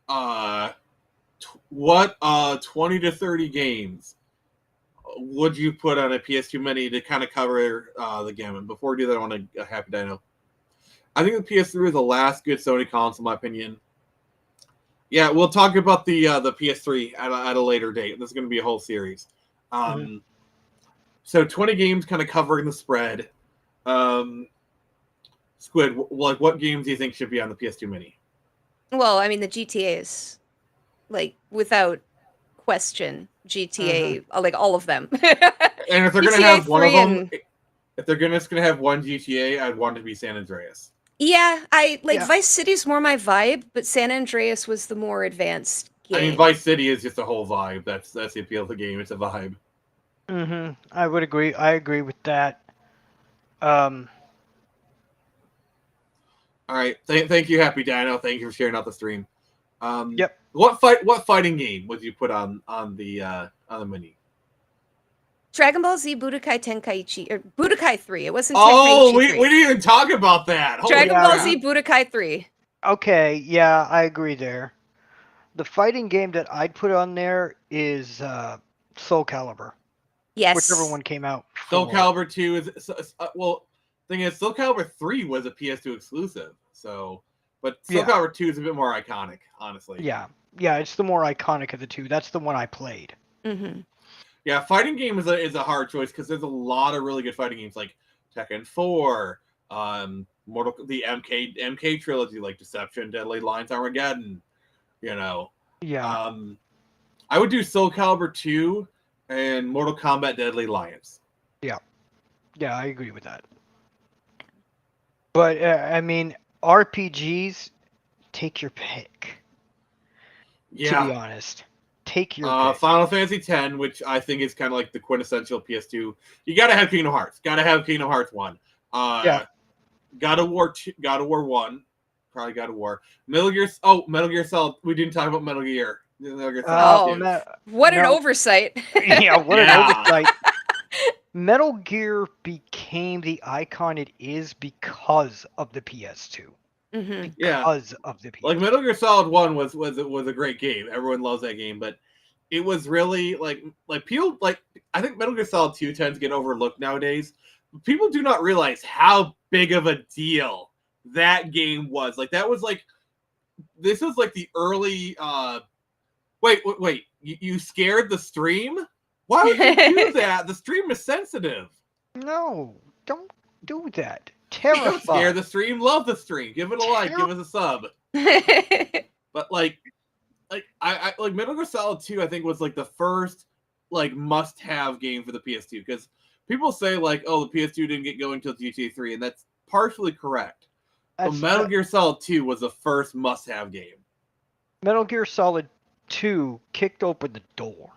20 to 30 games would you put on a PS2 mini to kind of cover the gamut? Before we do that, I want to Happy Dino. I think the PS3 is the last good Sony console, in my opinion. Yeah, we'll talk about the PS3 at a later date. This is going to be a whole series. So 20 games kind of covering the spread. Squid, like what games do you think should be on the PS2 mini? Well, I mean, the GTA is, like, without question, GTA, like all of them. And if they're going to have one of them, if they're just going to have one GTA, I'd want it to be San Andreas. Yeah, Vice City's more my vibe, but San Andreas was the more advanced game. I mean, Vice City is just a whole vibe. That's the appeal of the game. It's a vibe. I would agree. I agree with that. All right. Thank you, Happy Dino. Thank you for sharing out the stream. Yep. What fighting game would you put on the mini? Dragon Ball Z Budokai Tenkaichi, or Budokai 3. It wasn't Tenkaichi 3. we didn't even talk about that. Dragon Ball Z Budokai 3. Okay, yeah, I agree there. The fighting game that I'd put on there is Soul Calibur. Yes. Whichever one came out. Soul Calibur 2 is thing is Soul Calibur 3 was a PS2 exclusive. So, but Soul Calibur 2 is a bit more iconic, honestly. Yeah, it's the more iconic of the two. That's the one I played. Yeah, fighting game is a hard choice because there's a lot of really good fighting games like Tekken 4, the MK trilogy like Deception, Deadly Lines, Armageddon. You know, Yeah. I would do Soul Calibur 2 and Mortal Kombat Deadly Alliance. Yeah. Yeah, I agree with that. But I mean, RPGs, take your pick. Yeah. To be honest, take your pick. Final Fantasy X, which I think is kind of like the quintessential PS2. You gotta have Kingdom Hearts. Gotta have Kingdom Hearts 1. Yeah. God of War 2, God of War 1. Probably God of War. Metal Gear Solid. We didn't talk about Metal Gear. Metal Gear Solid 2. What an oversight. Yeah, what an oversight. Metal Gear became the icon it is because of the PS2. Mm-hmm. Because of the PS2. Like Metal Gear Solid 1 was a great game. Everyone loves that game, but it was really like people like I think Metal Gear Solid 2 tends to get overlooked nowadays. People do not realize how big of a deal that game was. Like that was like this was like the early wait, you scared the stream? Why would you do that? The stream is sensitive. No, don't do that. Don't Terrified. scare the stream, love the stream. Give it a like, give us a sub. But like I like Metal Gear Solid 2, I think was like the first like must-have game for the PS2 because people say like, oh, the PS2 didn't get going until GTA 3, and that's partially correct. But Metal Gear Solid 2 was the first must-have game. Metal Gear Solid 2 kicked open the door.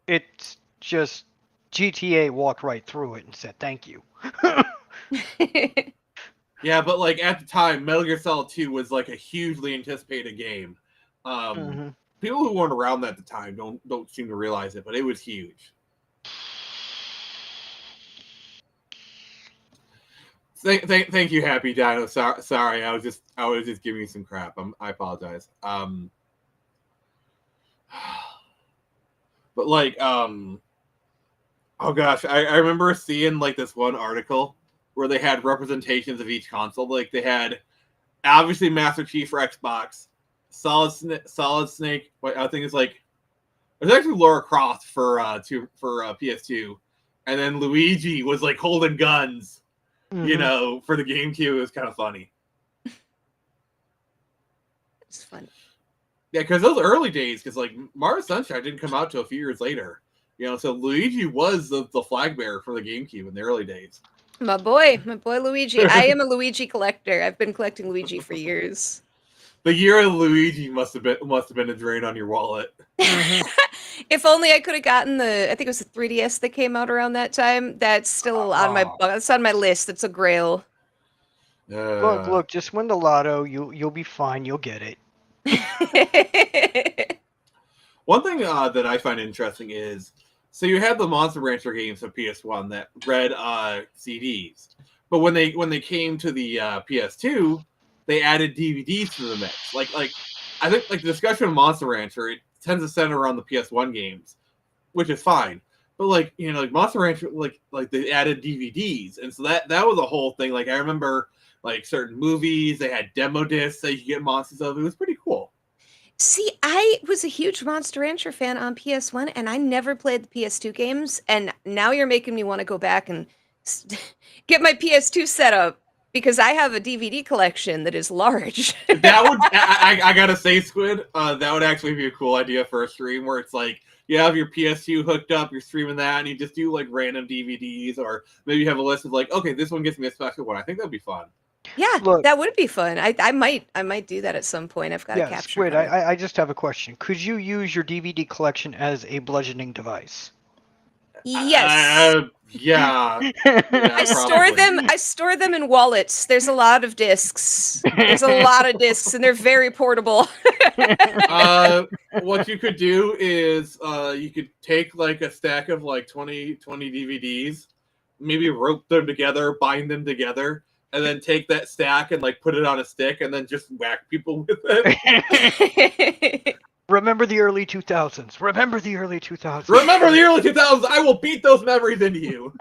It's just GTA walked right through it and said thank you. Yeah, but like at the time, Metal Gear Solid 2 was like a hugely anticipated game. People who weren't around at the time don't seem to realize it, but it was huge. Thank you, Happy Dino. Sorry, I was just giving you some crap. I apologize. But like, oh gosh, I remember seeing like this one article where they had representations of each console. Like they had obviously Master Chief for Xbox, Solid Snake. I think it's like there's actually Lara Croft for PS2, and then Luigi was like holding guns. You know, for the GameCube, it was kind of funny. It's fun. Yeah, because those early days, because like Mario Sunshine didn't come out till a few years later. You know, so Luigi was the flag bearer for the GameCube in the early days. My boy Luigi. I am a Luigi collector. I've been collecting Luigi for years. The year of Luigi must have been a drain on your wallet. If only I could have gotten I think it was the 3DS that came out around that time. That's still on my list. It's a grail. Look, just win the lotto. You'll be fine. You'll get it. One thing that I find interesting is, so you had the Monster Rancher games for PS1 that read CDs, but when they came to the PS2, they added DVDs to the mix. Like I think like the discussion of Monster Rancher, it tends to center around the PS1 games, which is fine. But like, you know, like Monster Rancher, like they added DVDs, and so that was a whole thing. Like I remember like certain movies, they had demo discs that you could get monsters of. It was pretty cool. See, I was a huge Monster Rancher fan on PS1, and I never played the PS2 games. And now you're making me want to go back and get my PS2 set up because I have a DVD collection that is large. That would, I gotta say, Squid, that would actually be a cool idea for a stream where it's like you have your PS2 hooked up, you're streaming that, and you just do like random DVDs, or maybe you have a list of like, okay, this one gets me a special one. I think that'd be fun. Yeah, look, that would be fun. I might do that at some point. I've got to capture. Squid, I just have a question. Could you use your DVD collection as a bludgeoning device? Yes. Yeah. I store them in wallets. There's a lot of discs. There's a lot of discs, and they're very portable. What you could do is you could take like a stack of like 20 DVDs, maybe rope them together, bind them together, and then take that stack and like put it on a stick and then just whack people with it. Remember the early 2000s. Remember the early 2000s. Remember the early 2000s. I will beat those memories into you.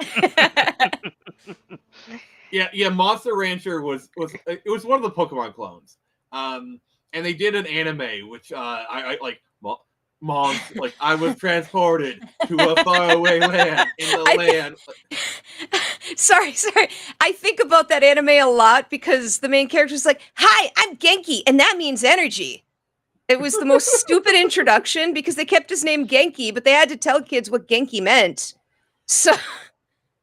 Yeah. Monster Rancher was one of the Pokemon clones. And they did an anime, which I like. Well, Like I was transported to a faraway land in the land. Sorry. I think about that anime a lot because the main character's like, "Hi, I'm Genki, and that means energy." It was the most stupid introduction because they kept his name Genki, but they had to tell kids what Genki meant. So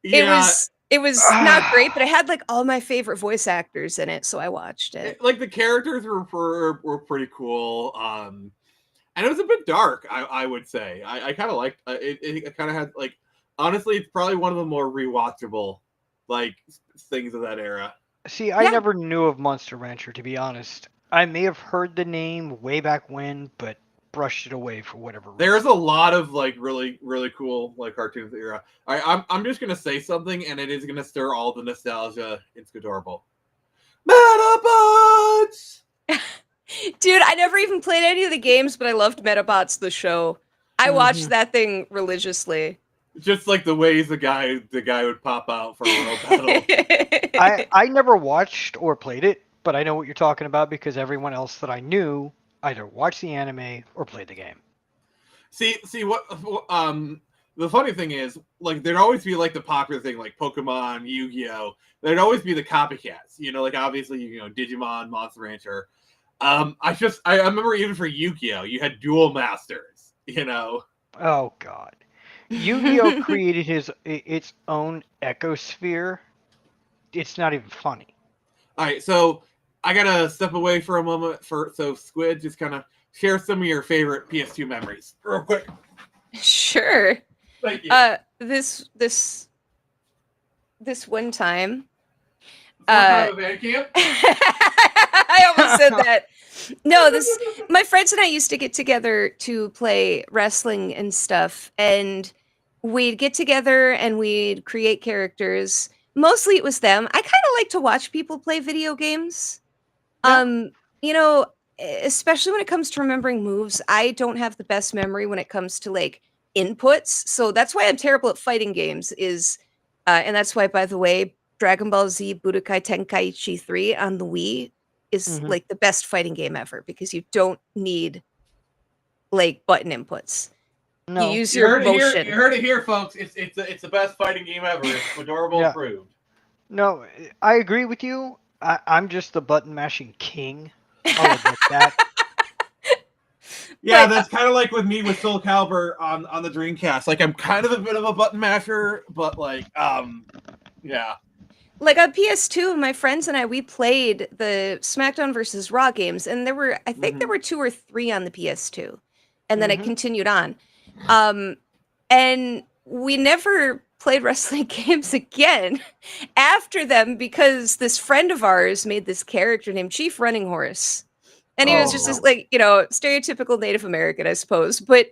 Yeah, it was not great, but I had like all my favorite voice actors in it, so I watched it. like the characters were pretty cool. And it was a bit dark, I would say. I kind of liked it. It kind of had like, honestly, it's probably one of the more rewatchable like things of that era. See, I never knew of Monster Rancher, to be honest. I may have heard the name way back when, but brushed it away for whatever reason. There's a lot of like really cool like cartoons era. I'm just gonna say something, and it is gonna stir all the nostalgia. It's adorable. Metabots. Dude, I never even played any of the games, but I loved Metabots the show. I watched that thing religiously. Just like the ways the guy would pop out for a world battle. I never watched or played it, but I know what you're talking about because everyone else that I knew either watched the anime or played the game. See what the funny thing is, like there'd always be like the popular thing like Pokemon, Yu-Gi-Oh. There'd always be the copycats, you know, like obviously Digimon, Monster Rancher. I remember even for Yu-Gi-Oh, you had Duel Masters, you know. Oh God, Yu-Gi-Oh created its own ecosphere. It's not even funny. All right, so I gotta step away for a moment. So Squid, just kind of share some of your favorite PS2 memories, real quick. Sure. Thank you. This one time. Band camp? I almost said that. No, my friends and I used to get together to play wrestling and stuff, and we'd get together and we'd create characters. Mostly it was them. I kind of like to watch people play video games. Yeah. You know, especially when it comes to remembering moves, I don't have the best memory when it comes to like inputs. So that's why I'm terrible at fighting games and that's why, by the way, Dragon Ball Z Budokai Tenkaichi 3 on the Wii is like the best fighting game ever because you don't need like button inputs. No. You use your motion. You heard it here, folks. It's the best fighting game ever. It's adorable approved. No, I agree with you. I'm just the button mashing king. I'll admit that. Yeah, that's kind of like with me with Soul Calibur on the Dreamcast. Like I'm kind of a bit of a button masher, but like yeah. Like on PS2, my friends and I, we played the SmackDown versus Raw games, and I think there were 2 or 3 on the PS2, and then it continued on. And we never played wrestling games again after them because this friend of ours made this character named Chief Running Horse. And he was just this, like, stereotypical Native American, I suppose. But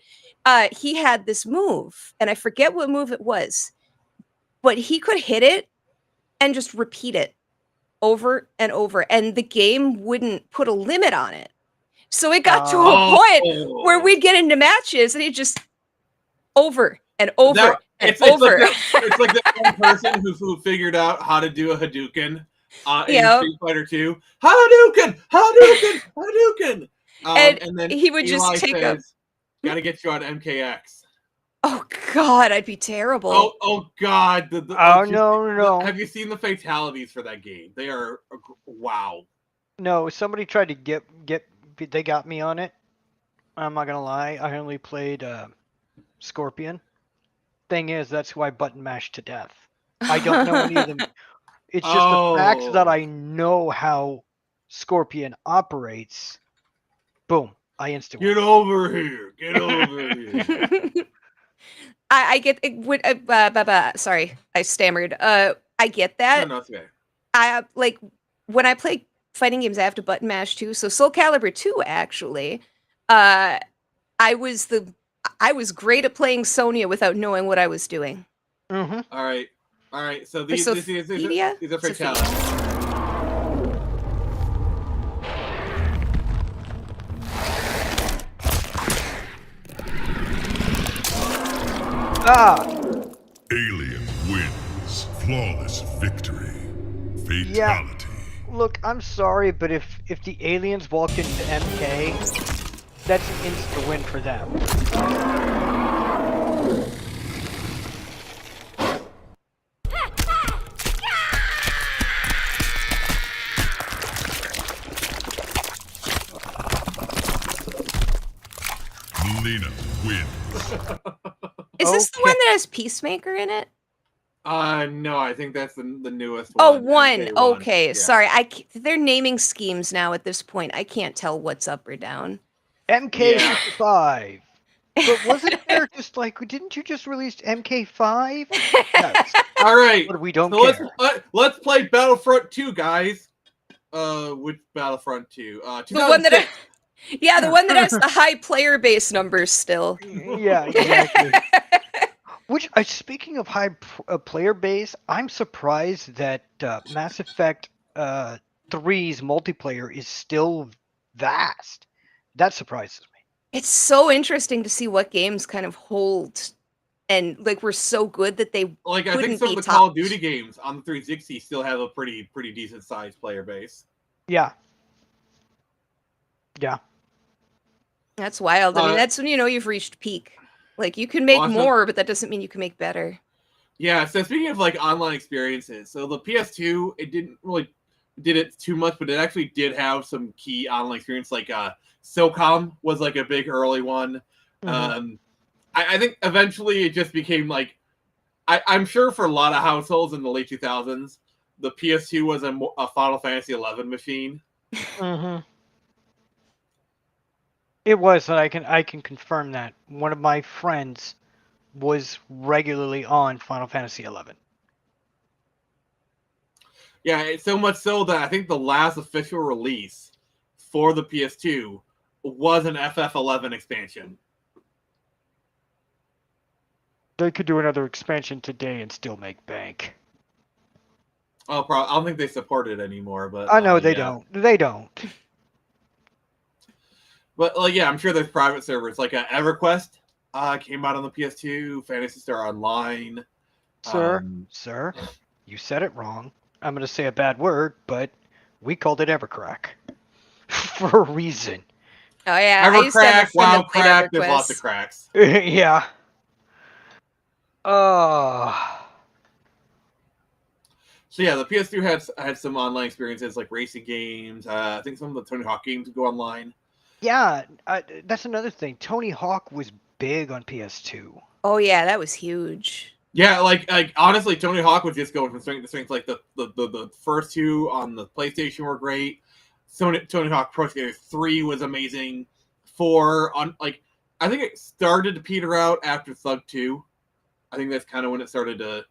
he had this move, and I forget what move it was, but he could hit it and just repeat it over and over, and the game wouldn't put a limit on it. So it got to a point where we'd get into matches, and he'd just over and over it's over. It's like that one person who figured out how to do a Hadouken in Street Fighter 2. Hadouken! And then he would Eli just take says, gotta get you on MKX. Oh God, I'd be terrible. Oh God! No. Have you seen the fatalities for that game? They are wow. No, somebody tried to they got me on it. I'm not gonna lie. I only played Scorpion. Thing is, that's who I button mashed to death. I don't know any of them. It's just the fact that I know how Scorpion operates. Boom! I instantly get over here. Get over here. I get it. Sorry, I stammered. I get that. No, it's okay. I like when I play fighting games, I have to button mash too. So Soul Calibur 2, actually, I was great at playing Sonya without knowing what I was doing. All right. So these are fatalities. Alien wins. Flawless victory. Fatality. Yeah. Look, I'm sorry, but if the aliens walked into MK, That's an insta win for them. Melina wins. Is this the one that has Peacemaker in it? No, I think that's the newest Oh, one. one. MK1. Okay, Yeah. sorry. They're naming schemes now at this point. I can't tell what's up or down. MK55. But wasn't there just like, didn't you just release MK5? Yes. All right. But we don't So care. let's play Battlefront 2, guys. Which Battlefront 2? The one that 2006. yeah, the one that has the high player base numbers still. Yeah, exactly. Which, speaking of high player base, I'm surprised that Mass Effect 3's multiplayer is still vast. That surprises me. It's so interesting to see what games kind of hold and like were so good that they Like I couldn't think some be of the Call of topped. Duty games on the 360 still have a pretty decent sized player base. Yeah. Yeah. That's wild. I mean, that's when you know you've reached peak. Like you can make more, but that doesn't mean you can make better. Yeah, so speaking of like online experiences, so the PS2, it didn't really did it too much, but it actually did have some key online experience. Like SOCOM was like a big early one. Mm-hmm. I think eventually it just became like I'm sure for a lot of households in the late 2000s, the PS2 was a Final Fantasy 11 machine. Mm-hmm. It was, and I can confirm that. One of my friends was regularly on Final Fantasy 11. Yeah, it's so much so that I think the last official release for the PS2 was an FF11 expansion. They could do another expansion today and still make bank. Oh, I don't think they support it anymore, but I know they don't. They don't. But like, yeah, I'm sure there's private servers like EverQuest came out on the PS2, Phantasy Star Online. Sir, you said it wrong. I'm going to say a bad word, but we called it Evercrack for a reason. Oh yeah, Evercrack, WoWcrack, there's lots of cracks. Yeah. So yeah, the PS2 had some online experiences like racing games. I think some of the Tony Hawk games would go online. Yeah, that's another thing. Tony Hawk was big on PS2. Oh yeah, that was huge. Yeah, like honestly, Tony Hawk was just going from strength to strength. Like the first two on the PlayStation were great. Tony Hawk Pro Skater 3 was amazing. 4 on I think it started to peter out after Thug 2. I think that's kind of when it started to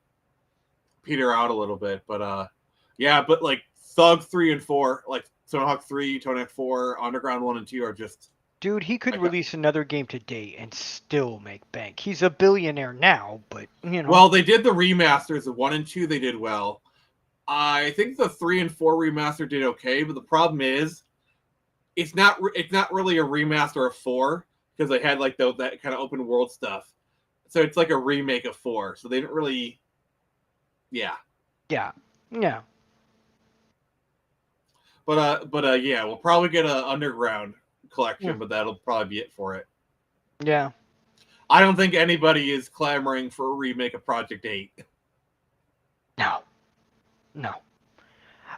peter out a little bit. But yeah, but like Thug 3 and 4, like Tony Hawk 3, Tony Hawk 4, Underground 1 and 2 are just... Dude, he could release another game today and still make bank. He's a billionaire now, but, you know... Well, they did the remasters of 1 and 2, they did well. I think the 3 and 4 remaster did okay, but the problem is it's not really a remaster of 4 because they had like that kind of open world stuff. So it's like a remake of 4. So they didn't really... Yeah. Yeah. Yeah. But yeah, we'll probably get an Underground collection, but that'll probably be it for it. Yeah. I don't think anybody is clamoring for a remake of Project 8. No.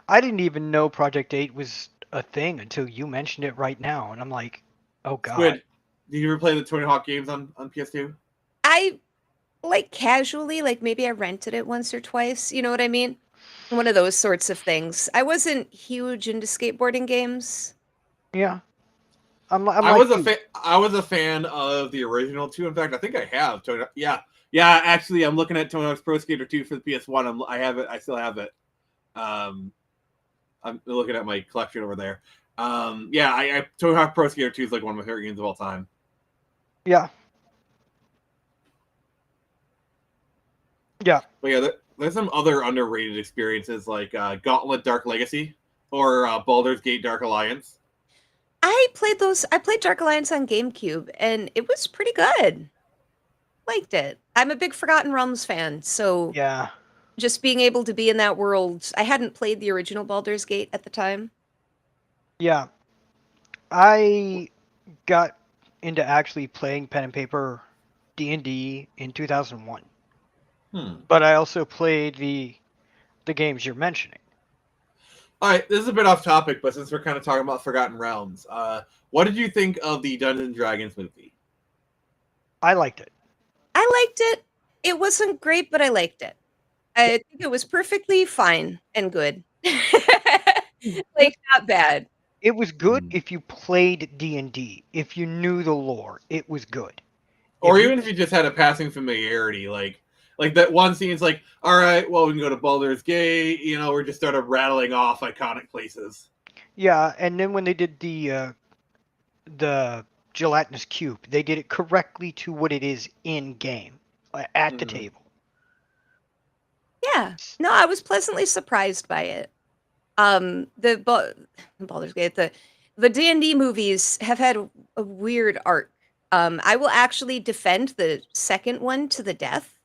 I didn't even know Project 8 was a thing until you mentioned it right now, and I'm like, oh god. Squid, did you ever play the Tony Hawk games on PS2? I casually, maybe I rented it once or twice, you know what I mean? One of those sorts of things. I wasn't huge into skateboarding games. Yeah. I was a fan of the original 2. In fact, I think I have Tony. Yeah. Actually, I'm looking at Tony Hawk's Pro Skater 2 for the PS1. I have it. I still have it. I'm looking at my collection over there. Yeah, Tony Hawk Pro Skater 2 is like one of my favorite games of all time. Yeah. Yeah. But yeah, there's some other underrated experiences like Gauntlet Dark Legacy or Baldur's Gate Dark Alliance. I played Dark Alliance on GameCube, and it was pretty good. Liked it. I'm a big Forgotten Realms fan, so yeah, just being able to be in that world. I hadn't played the original Baldur's Gate at the time. Yeah, I got into actually playing pen and paper D&D in 2001. But I also played the games you're mentioning. All right, this is a bit off topic, but since we're kind of talking about Forgotten Realms, what did you think of the Dungeons and Dragons movie? I liked it. I liked it. It wasn't great, but I liked it. I think it was perfectly fine and good. Like, not bad. It was good if you played D&D. If you knew the lore, it was good. Or even if you just had a passing familiarity, like that one scene is like, all right, well, we can go to Baldur's Gate, we're just started rattling off iconic places. Yeah, and then when they did the gelatinous cube, they did it correctly to what it is in game at the table. Yeah. No, I was pleasantly surprised by it. Baldur's Gate, the D&D movies have had a weird arc. I will actually defend the second one to the death.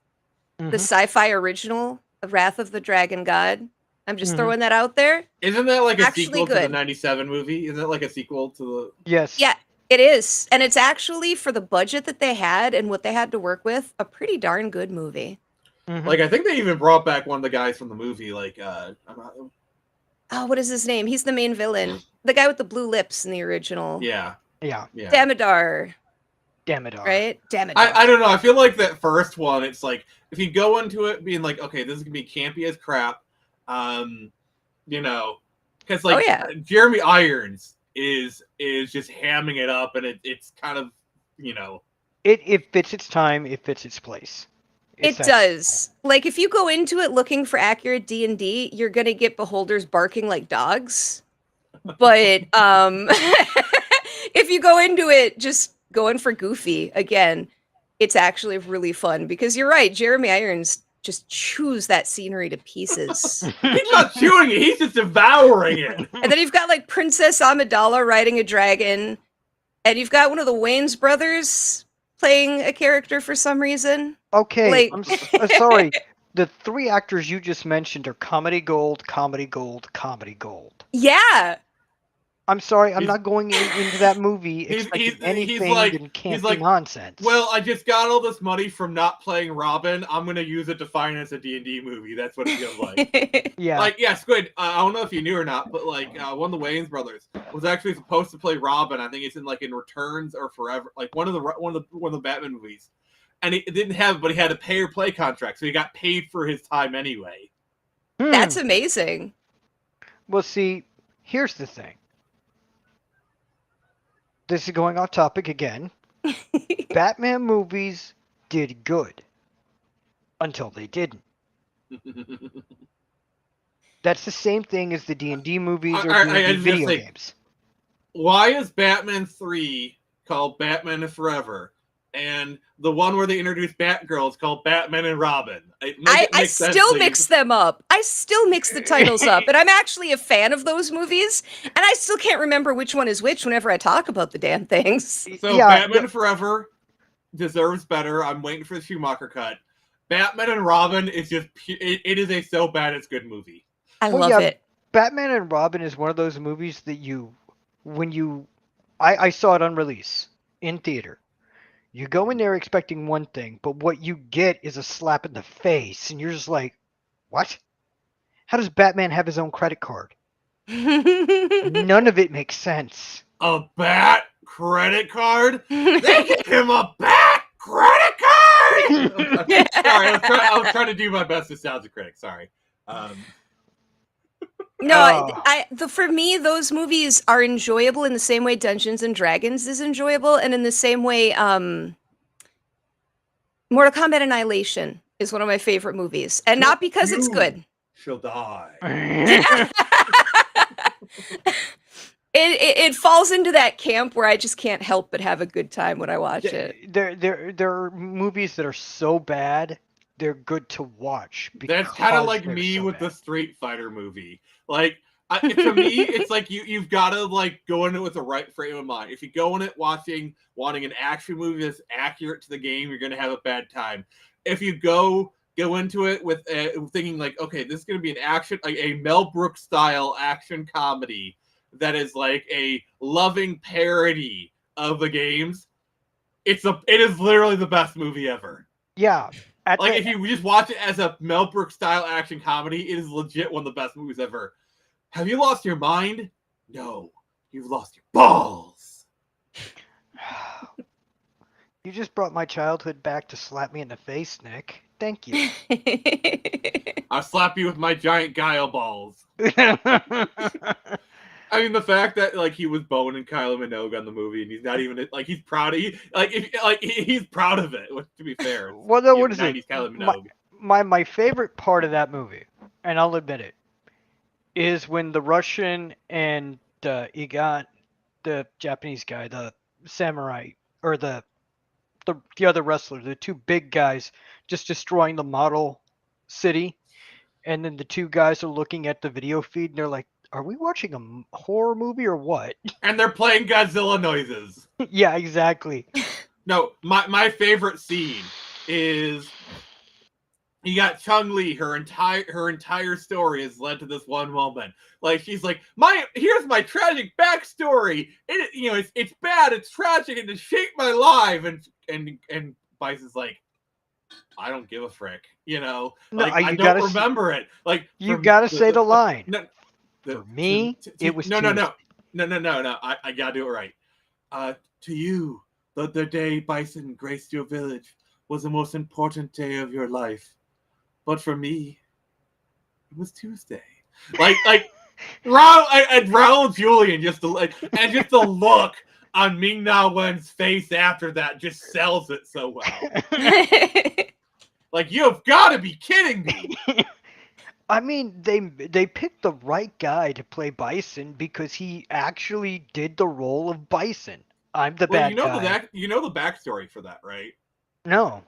The sci-fi original, Wrath of the Dragon God. I'm just throwing that out there. Isn't that like a Actually sequel to good. the 97 movie? Isn't that like a sequel to the... Yes. Yeah, it is. And it's actually, for the budget that they had and what they had to work with, a pretty darn good movie. Like, I think they even brought back one of the guys from the movie, like, Oh, what is his name? He's the main villain. The guy with the blue lips in the original. Yeah. Damodar. Damodar. Right? Damodar. I don't know. I feel like that first one, it's like, if you go into it being like, okay, this is going to be campy as crap, because, like, Jeremy Irons is just hamming it up, and it's kind of, It fits its time, it fits its place. It does. Like, if you go into it looking for accurate D&D, you're going to get beholders barking like dogs. But if you go into it just going for goofy, again, it's actually really fun. Because you're right, Jeremy Irons just chews that scenery to pieces. He's not chewing it, he's just devouring it. And then you've got, like, Princess Amidala riding a dragon. And you've got one of the Wayans brothers playing a character for some reason. Okay, Like... I'm sorry. The three actors you just mentioned are comedy gold, comedy gold, comedy gold. Yeah. I'm sorry, I'm not going into that movie expecting anything than campy nonsense. Well, I just got all this money from not playing Robin. I'm going to use it to finance a D&D movie. That's what it feels like. Yeah. Like, yeah, Squid, I don't know if you knew or not, but, like, one of the Wayans brothers was actually supposed to play Robin. I think it's in Returns or Forever, like one of the Batman movies. And it didn't have, but he had a pay or play contract, so he got paid for his time anyway. That's amazing. Well, see, here's the thing. This is going off topic again. Batman movies did good until they didn't. That's the same thing as the D&D movies or D&D video games. Why is Batman 3 called Batman Forever? And the one where they introduced Batgirl is called Batman and Robin. I still mix them up. I still mix the titles up. And I'm actually a fan of those movies. And I still can't remember which one is which whenever I talk about the damn things. So Batman Forever deserves better. I'm waiting for the Schumacher cut. Batman and Robin is just... It is a so bad it's good movie. I love it. Batman and Robin is one of those movies that I saw it on release in theater. You go in there expecting one thing, but what you get is a slap in the face, and you're just like, what? How does Batman have his own credit card? None of it makes sense. A Bat credit card? They gave him a Bat credit card! Sorry, I was trying to do my best to sound as a critic, sorry. For me, those movies are enjoyable in the same way Dungeons and Dragons is enjoyable, and in the same way, Mortal Kombat Annihilation is one of my favorite movies, and not because it's good. She'll die. It falls into that camp where I just can't help but have a good time when I watch it. There are movies that are so bad they're good to watch. That's kind of like me with the Street Fighter movie. Like, to me, it's like you've got to like go in it with the right frame of mind. If you go in it wanting an action movie that's accurate to the game, you're going to have a bad time. If you go into it with thinking like, okay, this is going to be an action, like a Mel Brooks style action comedy that is like a loving parody of the games, it is literally the best movie ever. Yeah. If you just watch it as a Mel Brooks style action comedy, it is legit one of the best movies ever. Have you lost your mind? No, you've lost your balls. You just brought my childhood back to slap me in the face, Nick. Thank you. I'll slap you with my giant guile balls. I mean, the fact that he was boning Kylie Minogue on the movie, and he's not even he's proud of he's proud of it. To be fair, well, no, what is it? Kylie Minogue. My favorite part of that movie, and I'll admit it, is when the Russian and you got the Japanese guy, the samurai, or the other wrestler, the two big guys, just destroying the model city, and then the two guys are looking at the video feed, and they're like, are we watching a horror movie or what? And they're playing Godzilla noises. Yeah, exactly. No, my favorite scene is you got Chun-Li. Her entire story has led to this one moment. She's like, here's my tragic backstory. It's bad, it's tragic, and it shaped my life. And Bison's like, I don't give a frick. No, I don't remember it. You gotta say the line. No, for me, it was no. I gotta do it right. To you, the day Bison graced your village was the most important day of your life. But for me, it was Tuesday. Raul Julian, just the look on Ming-Na Wen's face after that just sells it so well. You've got to be kidding me. I mean, they picked the right guy to play Bison because he actually did the role of Bison. I'm the bad guy. You know the backstory for that, right? No.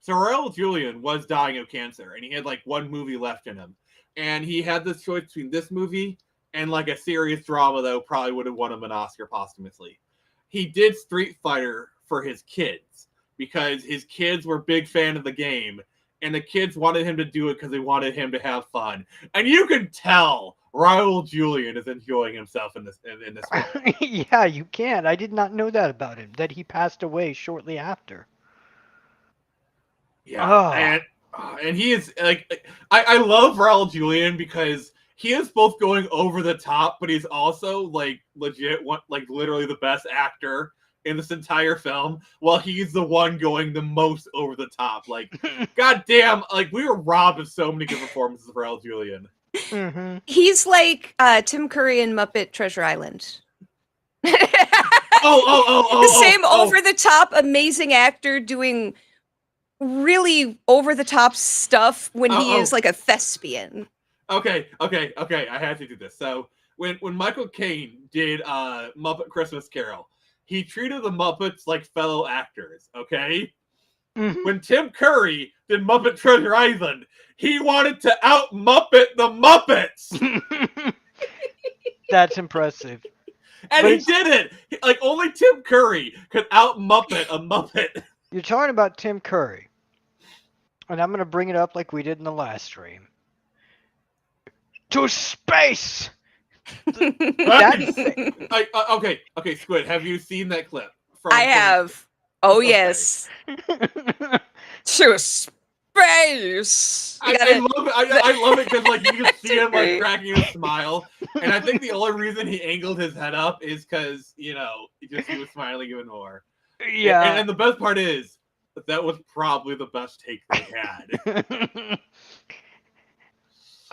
So Raul Julian was dying of cancer, and he had one movie left in him. And he had this choice between this movie and a serious drama that probably would have won him an Oscar posthumously. He did Street Fighter for his kids because his kids were big fan of the game, and the kids wanted him to do it because they wanted him to have fun. And you can tell Raul Julian is enjoying himself in this way. Yeah, you can. I did not know that about him, that he passed away shortly after. Yeah, and he is I love Raul Julian because he is both going over the top, but he's also legit literally the best actor in this entire film, while he's the one going the most over the top. Goddamn, we were robbed of so many good performances of Raul Julian. Mm-hmm. He's like Tim Curry in Muppet Treasure Island. The same over the top, amazing actor doing really over the top stuff when he is like a thespian. Okay. I had to do this. So when Michael Caine did Muppet Christmas Carol, he treated the Muppets like fellow actors. Okay. Mm-hmm. When Tim Curry did Muppet Treasure Island, he wanted to out Muppet the Muppets. That's impressive. And he did it. Only Tim Curry could out Muppet a Muppet. You're talking about Tim Curry. And I'm going to bring it up like we did in the last stream. To space! Okay, Squid, have you seen that clip? I have. Oh, yes. To space! I love it because you just see him cracking a smile. And I think the only reason he angled his head up is because, he was smiling even more. Yeah. And the best part is, that was probably the best take they had.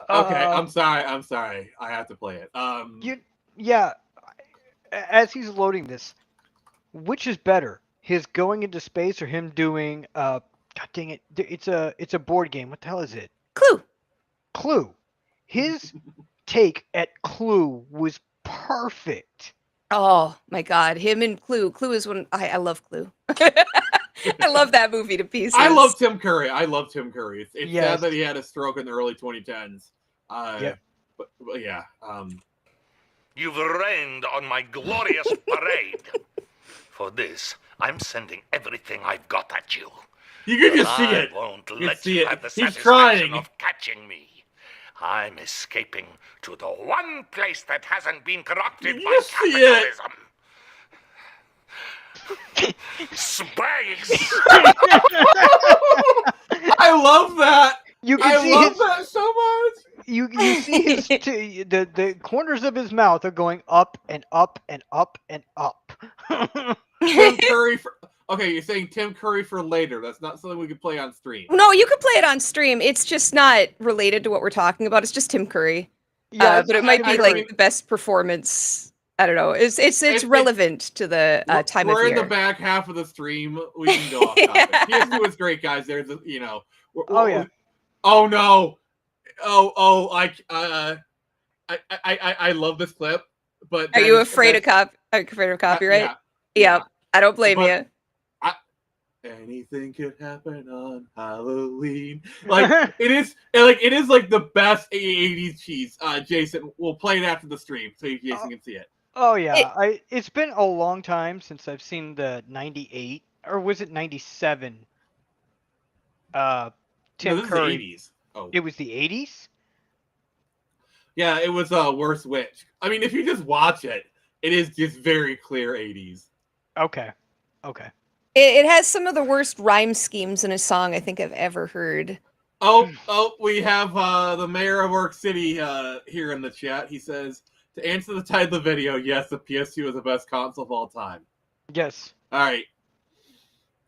Okay, I'm sorry. I have to play it. Yeah. As he's loading this, which is better? His going into space or him doing God dang it. It's a board game. What the hell is it? Clue. His take at Clue was perfect. Oh my God. Him and Clue. Clue is one I love Clue. I love that movie to pieces. I love Tim Curry. It's sad that he had a stroke in the early 2010s. But yeah. You've rained on my glorious parade. For this, I'm sending everything I've got at you. You can just see it. I won't you let see you it. have the He's satisfaction trying. of catching me. I'm escaping to the one place that hasn't been corrupted by see it. capitalism. Space! I love that. You can I see love his, that so much. you see his the corners of his mouth are going up and up and up and up. Tim Curry for okay. You're saying Tim Curry for later. That's not something we could play on stream. No, you could play it on stream. It's just not related to what we're talking about. It's just Tim Curry. Yeah, But it might be I like think- the best performance. I don't know. It's relevant to the time of We're in year. the back half of the stream. We can go off topic. PS2 was great, guys. There's a, you know. Oh yeah. Oh no. Oh I love this clip. But Are you afraid of copyright? Yeah. I don't blame you. Anything could happen on Halloween. Like it is like the best 80s cheese. Jason, we'll play it after the stream so Jason can see it. Oh yeah. It's been a long time since I've seen the 98 or was it 97? Tim No, this Curry. is the 80s. Oh. It was the 80s? Yeah, it was Worst Witch. I mean, if you just watch it, it is just very clear 80s. Okay. It has some of the worst rhyme schemes in a song I think I've ever heard. Oh, we have the mayor of Work City here in the chat. He says, to answer the title of the video, yes, the PS2 is the best console of all time. Yes. All right.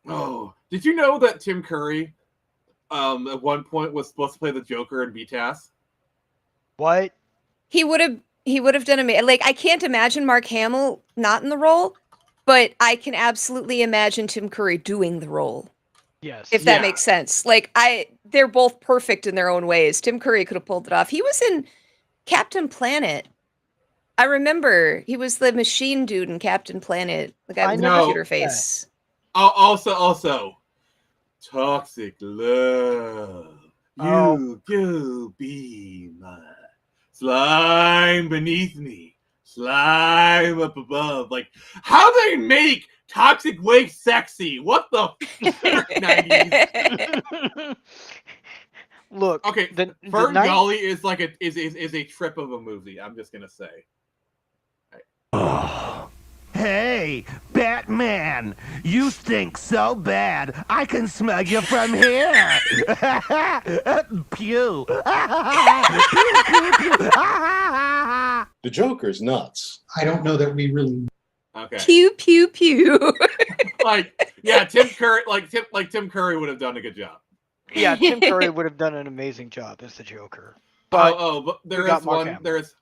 Oh, did you know that Tim Curry at one point was supposed to play the Joker in BTAS? What? He would have done amazing. Like, I can't imagine Mark Hamill not in the role, but I can absolutely imagine Tim Curry doing the role. Yes. If that makes sense. Like, they're both perfect in their own ways. Tim Curry could have pulled it off. He was in Captain Planet. I remember he was the machine dude in Captain Planet, the guy with the computer face. Also, Toxic Love. You go be my slime beneath me, slime up above. Like, how they make Toxic Wake sexy? What the 90s? Look, okay, Fern Gully is like is a trip of a movie. I'm just gonna say. Oh. Hey, Batman! You stink so bad, I can smell you from here! Pew! The Joker's nuts. I don't know that we really. Okay. Pew pew pew. Tim Curry would have done a good job. Yeah, Tim Curry would have done an amazing job as the Joker. But but there is one. There's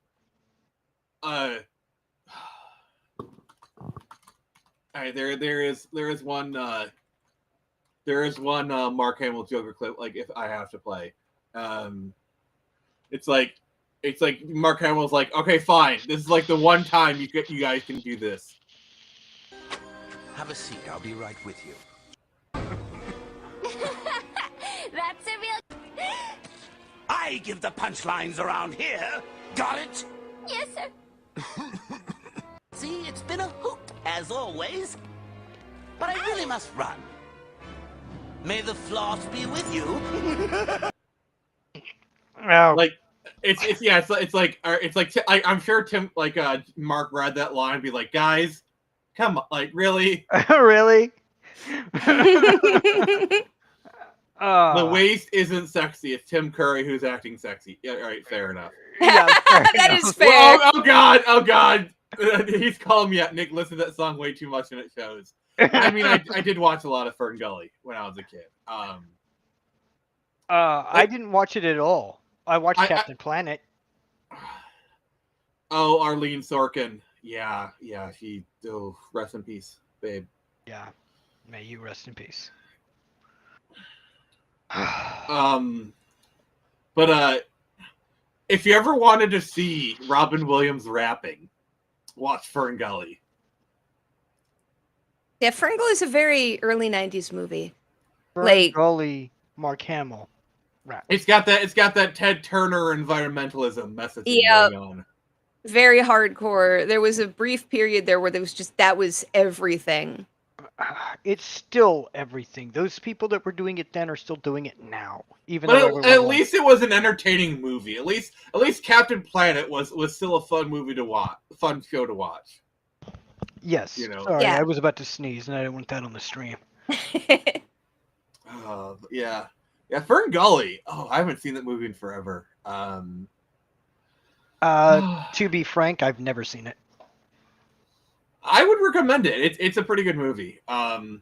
there is one Mark Hamill Joker clip. Like, if I have to play, it's like Mark Hamill's like, okay, fine, this is like the one time you guys can do this. Have a seat. I'll be right with you. That's a real... I give the punchlines around here. Got it? Yes, sir. See, it's been a hoot, as always. But I really must run. May the floss be with you. Like, I'm sure Tim, Mark read that line and be like, guys, come on, like, really? Really? The waist isn't sexy. It's Tim Curry who's acting sexy. Yeah, all right, fair enough. Yeah, that is fair. Well, oh God. He's calling me out. Nick, listen to that song way too much and it shows. I mean, I did watch a lot of Fern Gully when I was a kid. I didn't watch it at all. I watched Captain Planet. Oh, Arlene Sorkin. Yeah, she. Oh, rest in peace, babe. Yeah, may you rest in peace. But if you ever wanted to see Robin Williams rapping, watch Fern Gully. Yeah, Fern Gully is a very early '90s movie. Fern Gully, Mark Hamill, rap. It's got that Ted Turner environmentalism message going on. Very hardcore. There was a brief period there where that was everything. It's still everything. Those people that were doing it then are still doing it now. But at least it was an entertaining movie. At least Captain Planet was still a fun movie to watch, fun show to watch. Yes. You know. Sorry, Yeah. I was about to sneeze, and I didn't want that on the stream. Yeah. Fern Gully. Oh, I haven't seen that movie in forever. To be frank, I've never seen it. I would recommend it. It's a pretty good movie. I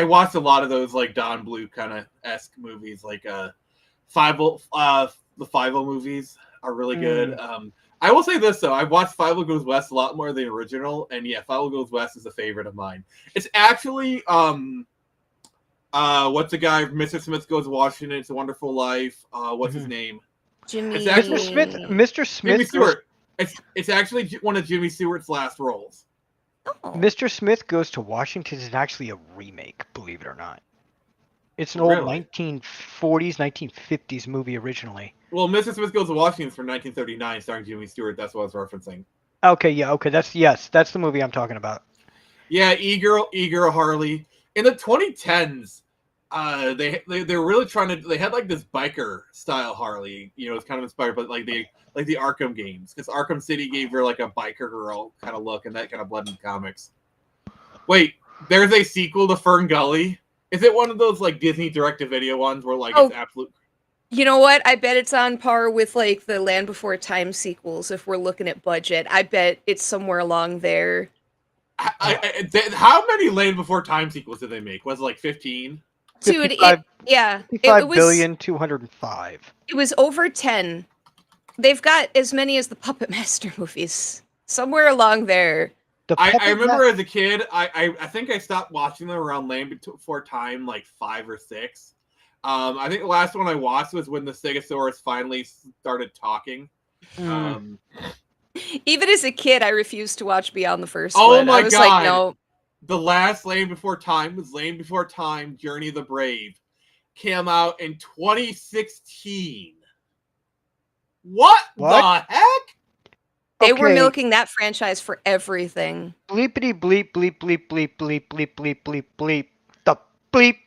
watched a lot of those like Don Bluth kind of esque movies, like the 5-0 movies are really good. I will say this though, I watched 5-0 Goes West a lot more than the original, and yeah, 5-0 Goes West is a favorite of mine. It's actually what's the guy? Mr. Smith Goes to Washington. It's a Wonderful Life. What's his name? Jimmy. It's actually, Mr. Smith. Jimmy Stewart. It's actually one of Jimmy Stewart's last roles. Mr. Smith Goes to Washington is actually a remake, believe it or not. It's an old 1940s, 1950s movie originally. Well, Mr. Smith Goes to Washington is from 1939, starring Jimmy Stewart. That's what I was referencing. Okay, that's the movie I'm talking about. Yeah, E-Girl Harley. In the 2010s, they were really trying to. They had like this biker style Harley. You know, it's kind of inspired by like the Arkham games, because Arkham City gave her like a biker girl kind of look, and that kind of blended in comics. Wait, there's a sequel to Fern Gully. Is it one of those like Disney direct-to-video ones where like it's absolute? You know what? I bet it's on par with like the Land Before Time sequels. If we're looking at budget, I bet it's somewhere along there. How many Land Before Time sequels did they make? Was it like 15? Dude, it was 55,205,000,005. It was over 10. They've got as many as the Puppet Master movies. Somewhere along there. I remember as a kid, I think I stopped watching them around Land Before Time, like 5 or 6. I think the last one I watched was when the Stegosaurus finally started talking. Even as a kid, I refused to watch beyond the first Oh one. my I was god! like, no. The last Land Before Time was Land Before Time: Journey of the Brave. Came out in 2016. What the heck? They were milking that franchise for everything. Bleepity bleep bleep bleep bleep bleep bleep bleep bleep bleep. The bleep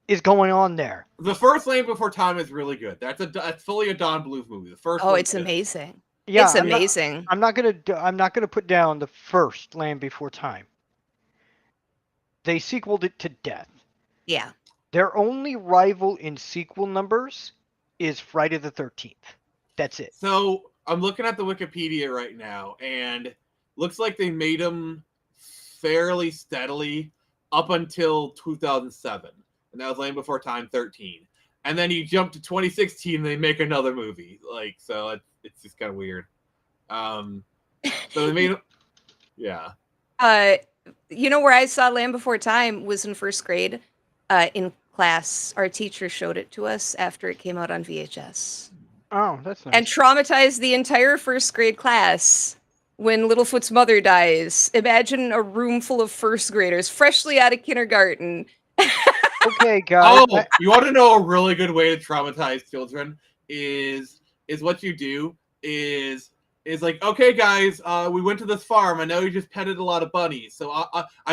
is going on there. The first Land Before Time is really good. That's fully a Don Bluth movie. The first. Oh, one's it's good. amazing. Yeah, it's amazing. I'm not gonna put down the first Land Before Time. They sequeled it to death. Yeah. Their only rival in sequel numbers is Friday the 13th. That's it. So I'm looking at the Wikipedia right now, and looks like they made them fairly steadily up until 2007, and that was Land Before Time 13. And then you jump to 2016, and they make another movie. Like, so it's just kind of weird. So they made, yeah. You know where I saw Land Before Time was in first grade. In class, our teacher showed it to us after it came out on VHS. Oh, that's nice. And traumatized the entire first grade class when Littlefoot's mother dies. Imagine a room full of first graders, freshly out of kindergarten. Okay, guys. Oh, you want to know a really good way to traumatize children is what you do is like, okay, guys, we went to this farm. I know you just petted a lot of bunnies, so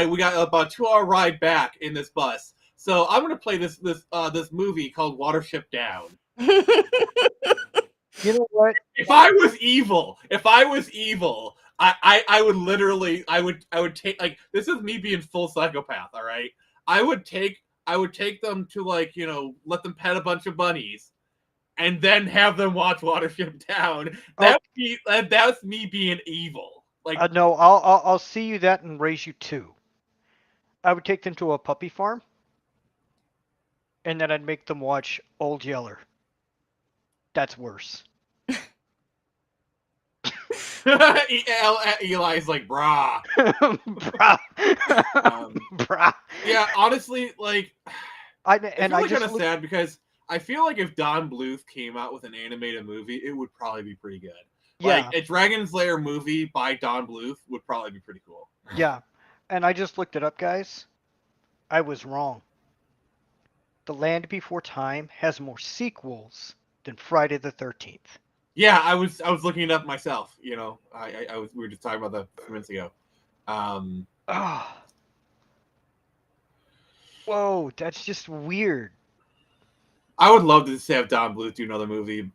we got about a 2-hour ride back in this bus. So I'm gonna play this movie called Watership Down. You know what? If I was evil, I would literally, I would take, like, this is me being full psychopath, all right? I would take them to, like, you know, let them pet a bunch of bunnies, and then have them watch Watership Down. That's me being evil. Like, no, I'll see you that and raise you 2. I would take them to a puppy farm, and then I'd make them watch Old Yeller. That's worse. Eli's like, brah. Brah. Brah. Yeah, honestly, like, I feel like kind of sad because I feel like if Don Bluth came out with an animated movie, it would probably be pretty good. Yeah. Like, a Dragon's Lair movie by Don Bluth would probably be pretty cool. Yeah, and I just looked it up, guys. I was wrong. The Land Before Time has more sequels than Friday the 13th. Yeah, I was looking it up myself. You know, we were just talking about that a few minutes ago. Whoa, that's just weird. I would love to have Don Bluth do another movie.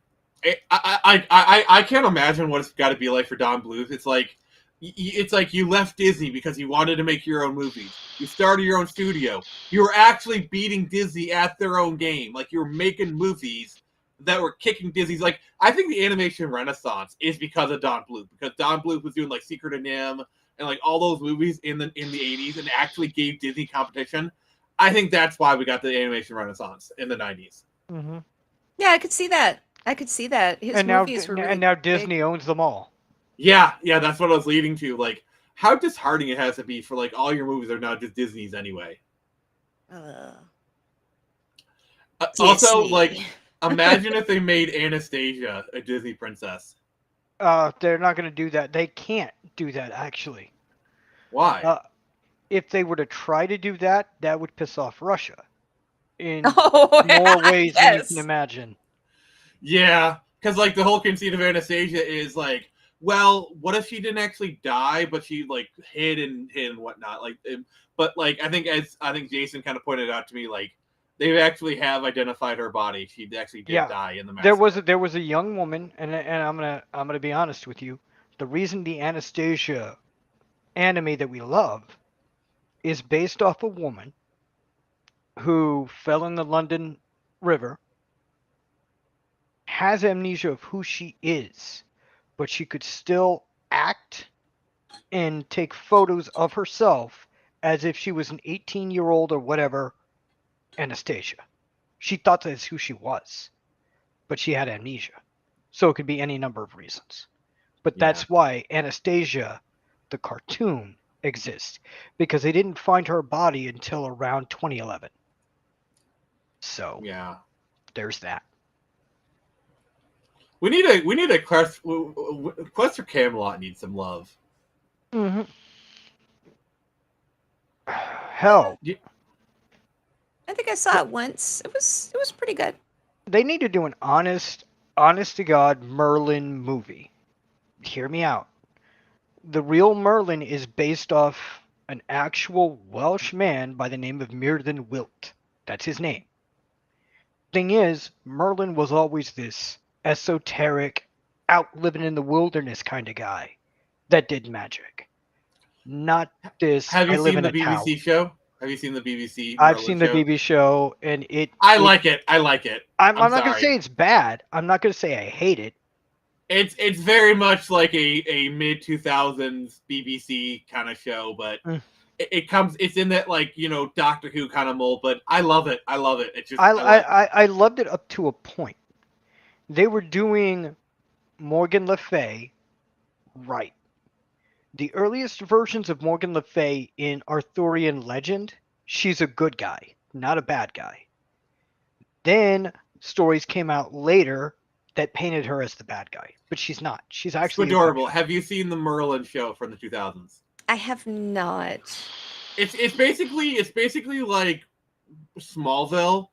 I can't imagine what it's got to be like for Don Bluth. It's like it's like you left Disney because you wanted to make your own movies. You started your own studio. You were actually beating Disney at their own game. Like, you were making movies that were kicking Disney's. Like, I think the animation renaissance is because of Don Bluth. Because Don Bluth was doing, like, Secret of NIMH and, like, all those movies in the 80s and actually gave Disney competition. I think that's why we got the animation renaissance in the 90s. Mm-hmm. Yeah, I could see that. His movies were really now big. Disney owns them all. Yeah, that's what I was leading to. Like, how disheartening it has to be for, like, all your movies are now just Disney's anyway. Also, like, imagine if they made Anastasia a Disney princess. They're not going to do that. They can't do that, actually. Why? If they were to try to do that, that would piss off Russia in yeah, more ways than you can imagine. Yeah, because, like, the whole conceit of Anastasia is, like, well, what if she didn't actually die, but she, like, hid and whatnot? Like, but, like, I think Jason kind of pointed out to me, like, they actually have identified her body. She actually did die in the massacre. There was a young woman, and I'm gonna be honest with you. The reason the Anastasia anime that we love is based off a woman who fell in the London River, has amnesia of who she is, but she could still act and take photos of herself as if she was an 18-year-old or whatever Anastasia. She thought that's who she was, but she had amnesia. So it could be any number of reasons. But that's why Anastasia, the cartoon, exists, because they didn't find her body until around 2011. So there's that. We need a Quest for Camelot needs some love. Mm-hmm. Hell, I think I saw it once. It was pretty good. they need to do an honest to God Merlin movie. Hear me out. The real Merlin is based off an actual Welsh man by the name of Myrddin Wilt. That's his name. Thing is, Merlin was always this esoteric, out living in the wilderness kind of guy that did magic. Not this. Have you I live seen in the a BBC tower. show? Have you seen the BBC? I've seen the BBC show, and I like it. I'm not sorry. going to say it's bad. I'm not going to say I hate it. It's very much like a mid 2000s BBC kind of show, but it's in that, like, you know, Doctor Who kind of mold. But I love it. It's just I loved it up to a point. They were doing Morgan Le Fay right. The earliest versions of Morgan Le Fay in Arthurian legend, she's a good guy, not a bad guy. Then stories came out later that painted her as the bad guy, but she's not. She's actually adorable. Have you seen the Merlin show from the 2000s? I have not. It's basically like Smallville,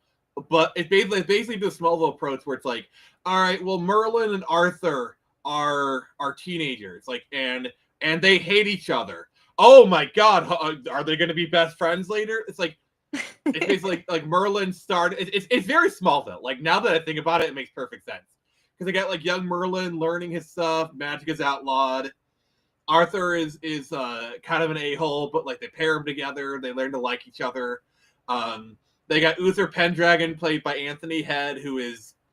but it's basically the Smallville approach where it's like, all right, well, Merlin and Arthur are teenagers, like, and they hate each other. Oh my God, are they going to be best friends later? It's like, it's basically like Merlin started. It's very Smallville. Like, now that I think about it, it makes perfect sense. Because they got, like, young Merlin learning his stuff. Magic is outlawed. Arthur is kind of an a-hole, but, like, they pair them together. They learn to like each other. They got Uther Pendragon, played by Anthony Head, who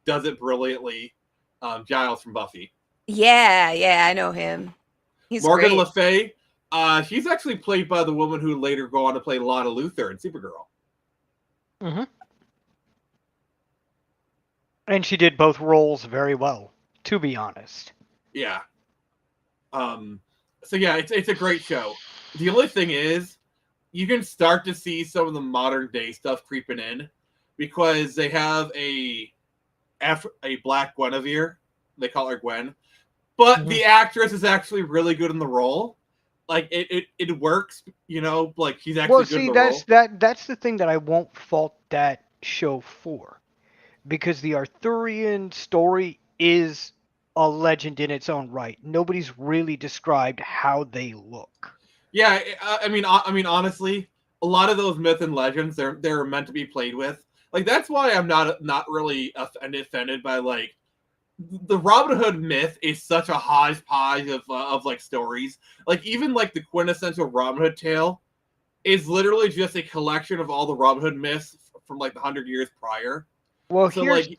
does it brilliantly. Giles from Buffy. Yeah, I know him. He's Morgan great. Le Fay. She's actually played by the woman who later go on to play Lana Luthor in Supergirl. Mm-hmm. And she did both roles very well, to be honest. Yeah. So yeah, it's a great show. The only thing is, you can start to see some of the modern day stuff creeping in, because they have a black Guinevere. They call her Gwen, but the actress is actually really good in the role. Like, it works, you know. Like, she's actually good in the role. That's the thing that I won't fault that show for, because the Arthurian story is a legend in its own right. Nobody's really described how they look. Yeah, I mean, honestly, a lot of those myths and legends, they're meant to be played with. Like, that's why I'm not really offended by, like, the Robin Hood myth is such a hodgepodge of like stories. Like even like the quintessential Robin Hood tale is literally just a collection of all the Robin Hood myths from like the 100 years prior. Well, so here's. like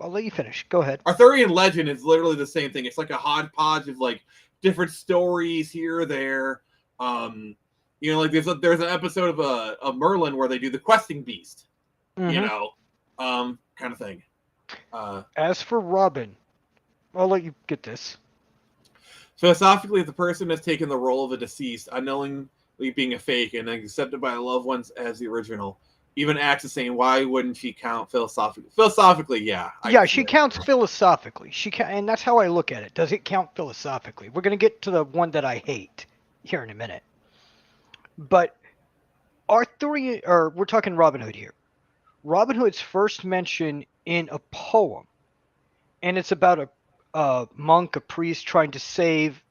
I'll let you finish. Go ahead. Arthurian legend is literally the same thing. It's like a hodgepodge of like different stories here or there. You know, like there's an episode of Merlin where they do the questing beast. Mhm. You know, kind of thing. As for Robin, I'll let you get this. Philosophically, if the person has taken the role of a deceased, unknowingly being a fake and accepted by the loved ones as the original, even acts the same, why wouldn't she count philosophically? Philosophically, yeah. Yeah, she counts philosophically. And that's how I look at it. Does it count philosophically? We're going to get to the one that I hate here in a minute. But we're talking Robin Hood here. Robin Hood's first mention in a poem, and it's about a monk, a priest trying to save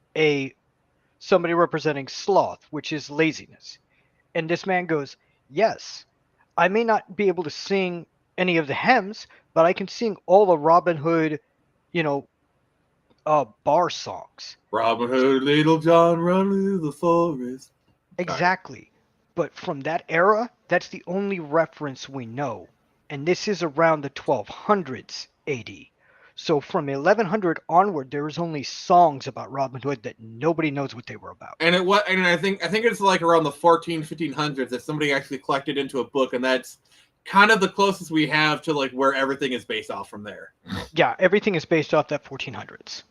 somebody representing sloth, which is laziness. And this man goes, yes, I may not be able to sing any of the hymns, but I can sing all the Robin Hood, bar songs. Robin Hood, Little John, run through the forest. Exactly. But from that era, that's the only reference we know. And this is around the 1200s AD. So from 1100 onward, there was only songs about Robin Hood that nobody knows what they were about. And I think it's like around the 1500s that somebody actually collected into a book, and that's kind of the closest we have to like where everything is based off from there. Yeah, everything is based off that 1400s.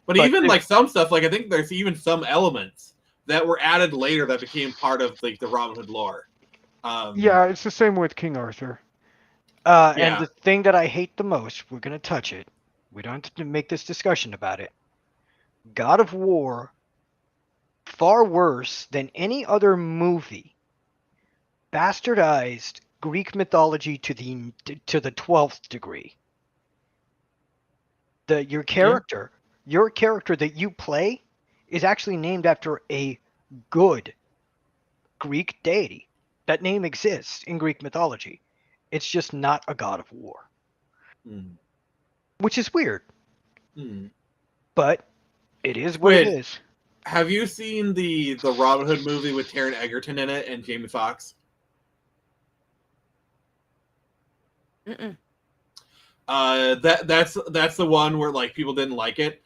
But even like some stuff, like I think there's even some elements that were added later that became part of like the Robin Hood lore. Yeah, it's the same with King Arthur. And the thing that I hate the most, we're going to touch it. We don't have to make this discussion about it. God of War, far worse than any other movie, bastardized Greek mythology to the 12th degree. Your character that you play is actually named after a good Greek deity. That name exists in Greek mythology. It's just not a god of war. Which is weird. But it is what it is. Have you seen the Robin Hood movie with Taron Egerton in it and Jamie Foxx? That's the one where like people didn't like it.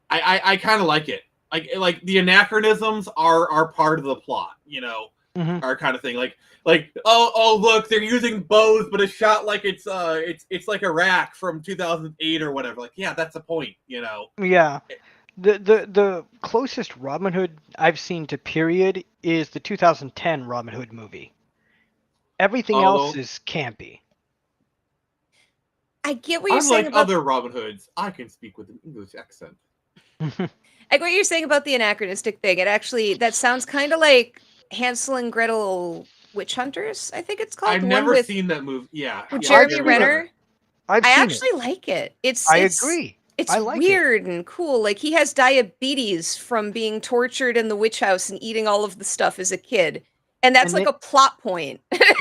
I kind of like it. Like the anachronisms are part of the plot, you know, our kind of thing. Like oh look, they're using bows, but it's shot like it's like Iraq from 2008 or whatever. Like yeah, that's the point, you know. Yeah. The closest Robin Hood I've seen to period is the 2010 Robin Hood movie. Everything else is campy. I get what you're saying Unlike about other Robin Hoods, I can speak with an English accent. I get what you're saying about the anachronistic thing. That sounds kind of like Hansel and Gretel Witch Hunters, I think it's called. I've never seen that movie. Yeah. With Jeremy Renner. I seen actually like it. I agree. It's I like weird and cool. Like he has diabetes from being tortured in the witch house and eating all of the stuff as a kid. And that's like a plot point.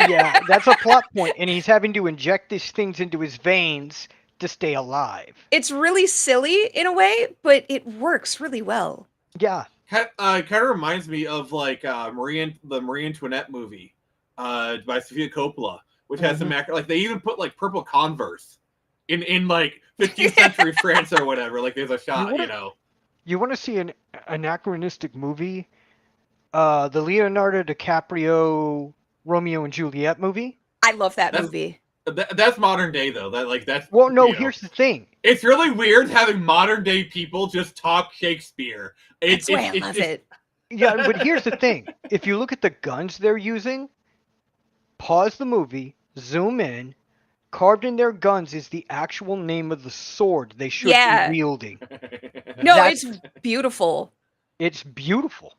Yeah, that's a plot point. And he's having to inject these things into his veins to stay alive. It's really silly in a way, but it works really well. Yeah. Kind of reminds me of like the Marie Antoinette movie by Sofia Coppola, which has some like they even put like purple Converse in like 15th century France or whatever. Like there's a shot, you know. You want to see an anachronistic movie? The Leonardo DiCaprio Romeo and Juliet movie. I love that movie. That's modern day though. That's well, no. Here's the thing. It's really weird having modern day people just talk Shakespeare. That's why I love it. Yeah, but here's the thing. If you look at the guns they're using, pause the movie, zoom in. Carved in their guns is the actual name of the sword they should be wielding. No, it's beautiful. It's beautiful.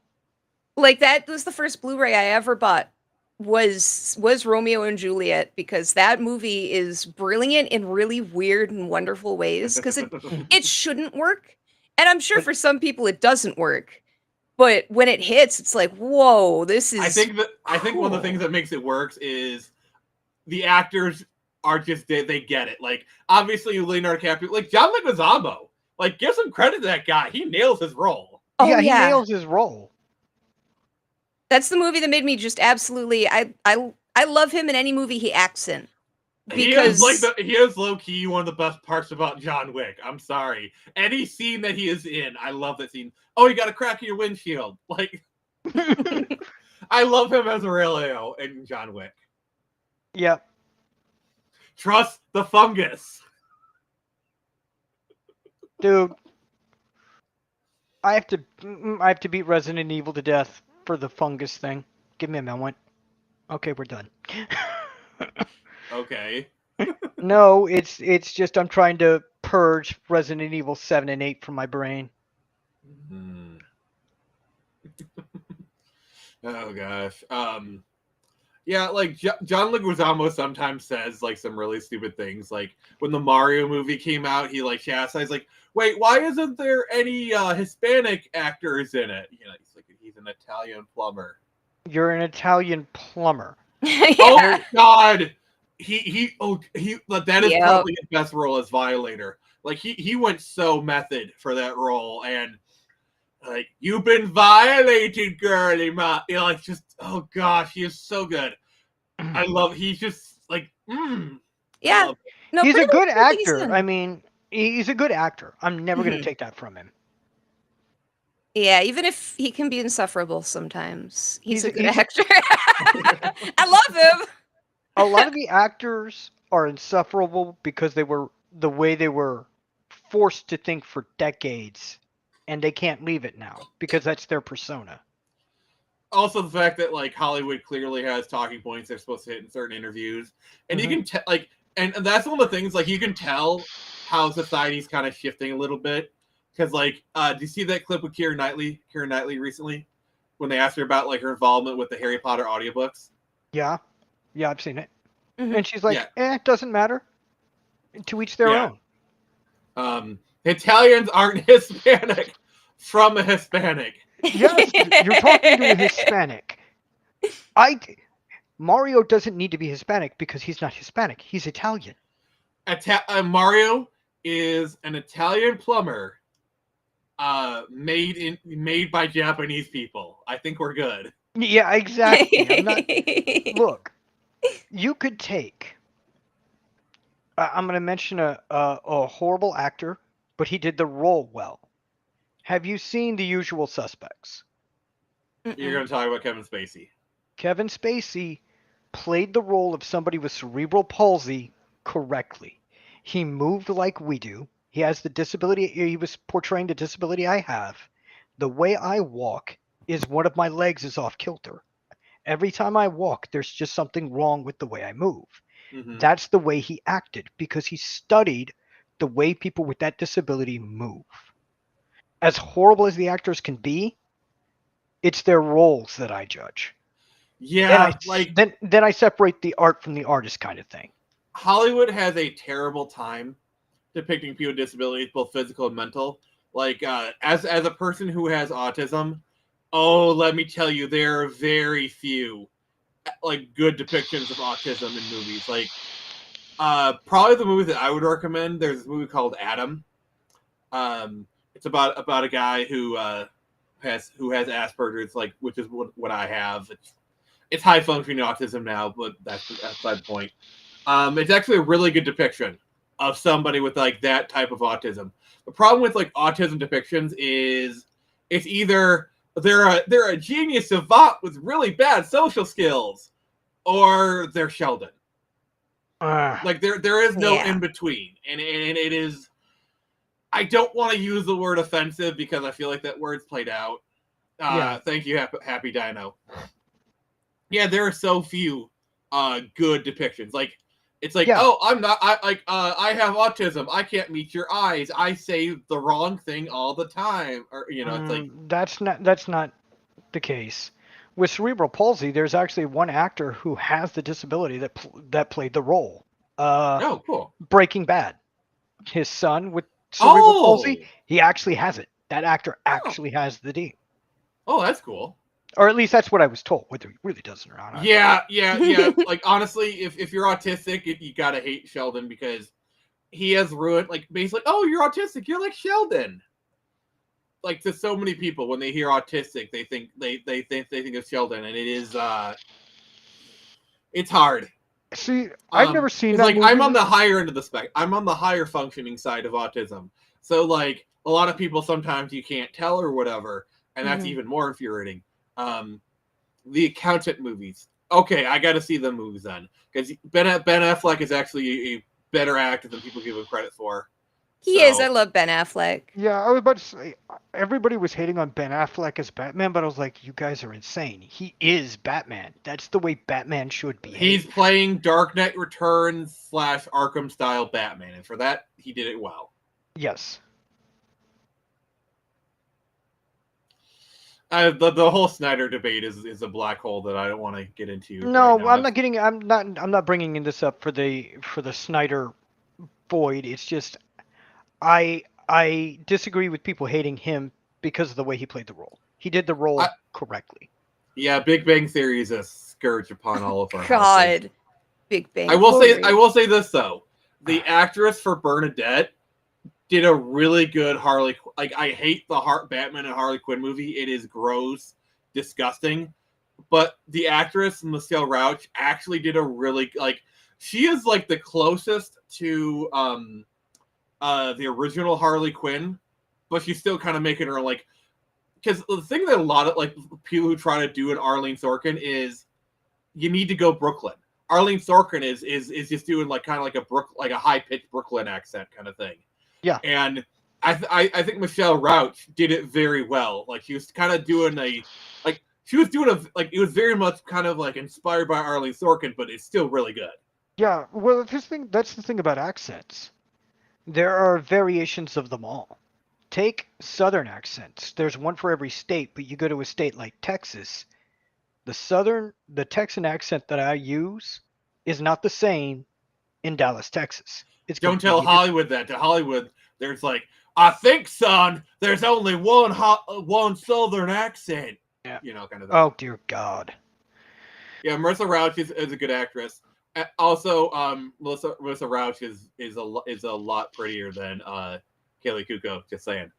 Like that was the first Blu-ray I ever bought was Romeo and Juliet, because that movie is brilliant in really weird and wonderful ways, because it shouldn't work. And I'm sure for some people it doesn't work. But when it hits, it's like, whoa, this is I think one of the things that makes it work is the actors are just they get it. Like obviously Leonardo DiCaprio, like John Leguizamo, like give some credit to that guy. He nails his role. Oh, yeah, he yeah. nails his role. That's the movie that made me just absolutely. I love him in any movie he acts in. Because He is low key one of the best parts about John Wick. I'm sorry. Any scene that he is in, I love that scene. Oh, you got a crack in your windshield. Like, I love him as Aurelio in John Wick. Yep. Trust the fungus. Dude, I have to beat Resident Evil to death for the fungus thing. Give me a moment. Okay, we're done. Okay. No, it's just I'm trying to purge Resident Evil 7 and 8 from my brain. Oh gosh. Yeah, like John Leguizamo sometimes says like some really stupid things. Like when the Mario movie came out, he like chastised like, "Wait, why isn't there any Hispanic actors in it?" You know, he's an Italian plumber. You're an Italian plumber. Oh God. That is probably his best role as Violator. Like he went so method for that role, and like you've been violated, girly ma. You know, like just oh gosh, he is so good. I love. He's just like yeah. No, he's a good actor. He's I mean, he's a good actor. I'm never going to take that from him. Yeah, even if he can be insufferable sometimes, he's a good actor. I love him. A lot of the actors are insufferable because they were the way they were forced to think for decades, and they can't leave it now because that's their persona. Also, the fact that like Hollywood clearly has talking points they're supposed to hit in certain interviews, and you can tell like, and that's one of the things like you can tell how society's kind of shifting a little bit because like, do you see that clip with Keira Knightley recently when they asked her about like her involvement with the Harry Potter audiobooks? Yeah. Yeah, I've seen it. And she's like, it doesn't matter. To each their own. Italians aren't Hispanic from a Hispanic. Yes, you're talking to a Hispanic. Mario doesn't need to be Hispanic because he's not Hispanic. He's Italian. Mario is an Italian plumber made by Japanese people. I think we're good. Yeah, exactly. Look. You could take. I'm going to mention a horrible actor, but he did the role well. Have you seen The Usual Suspects? You're going to talk about Kevin Spacey. Kevin Spacey played the role of somebody with cerebral palsy correctly. He moved like we do. He has the disability. He was portraying the disability I have. The way I walk is one of my legs is off kilter. Every time I walk, there's just something wrong with the way I move. That's the way he acted because he studied the way people with that disability move. As horrible as the actors can be, it's their roles that I judge. Yeah, then I separate the art from the artist kind of thing. Hollywood has a terrible time depicting people with disabilities, both physical and mental. Like as a person who has autism, oh, let me tell you, there are very few like good depictions of autism in movies. Like probably the movie that I would recommend, there's this movie called Adam. It's about a guy who has Asperger's, like, which is what I have. It's high functioning autism now, but that's beside the point. It's actually a really good depiction of somebody with like that type of autism. The problem with like autism depictions is it's either they're a genius savant with really bad social skills, or they're Sheldon. Like there is no in between, and it is. I don't want to use the word offensive because I feel like that word's played out. Thank you, Happy Dino. Yeah, there are so few good depictions. Like it's like, oh, I'm not. I have autism. I can't meet your eyes. I say the wrong thing all the time. Or it's like that's not the case. With cerebral palsy, there's actually one actor who has the disability that played the role. Oh, cool. Breaking Bad. His son with cerebral palsy, he actually has it. That actor actually has the D. Oh, that's cool. Or at least that's what I was told. Whether he really does or not. Yeah. Like, honestly, if you're autistic, you gotta hate Sheldon because he has ruined, like, basically, oh, you're autistic, you're like Sheldon. Like, to so many people, when they hear autistic, they think of Sheldon, and it is it's hard. See, I've never seen that like movie. I'm on the higher end of the spec. I'm on the higher functioning side of autism. So, like, a lot of people sometimes you can't tell or whatever, and that's even more infuriating. The Accountant movies. Okay, I got to see the movies then, because Ben Affleck is actually a better actor than people give him credit for. He is. I love Ben Affleck. Yeah, I was about to say, everybody was hating on Ben Affleck as Batman, but I was like, you guys are insane. He is Batman. That's the way Batman should be. He's playing Dark Knight Returns / Arkham style Batman, and for that, he did it well. Yes. The whole Snyder debate is a black hole that I don't want to get into. No, right now. I'm not bringing this up for the Snyder void. It's just I disagree with people hating him because of the way he played the role. He did the role correctly. Yeah, Big Bang Theory is a scourge upon all of our God, houses. Big Bang. I will say this though: the actress for Bernadette did a really good Harley. Like, I hate the Batman and Harley Quinn movie. It is gross, disgusting. But the actress Michelle Rauch actually did a really, like, she is like the closest to the original Harley Quinn, but she's still kind of making her, like, because the thing that a lot of, like, people who try to do an Arlene Sorkin is you need to go Brooklyn. Arlene Sorkin is just doing, like, kind of like a high pitched Brooklyn accent kind of thing. Yeah. And I think Michelle Rauch did it very well. Like, she was kind of doing it was very much kind of like inspired by Arlene Sorkin, but it's still really good. Yeah, well, that's the thing about accents. There are variations of them all. Take Southern accents. There's one for every state, but you go to a state like Texas, the Texan accent that I use is not the same in Dallas, Texas. Don't tell Hollywood that. To Hollywood, there's like, I think, son, there's only one Southern accent. Yeah. Kind of thing. Oh, dear God. Yeah, Marissa Rauch is a good actress. Also, Marissa Rauch is a lot prettier than Kaylee Cuoco. Just saying.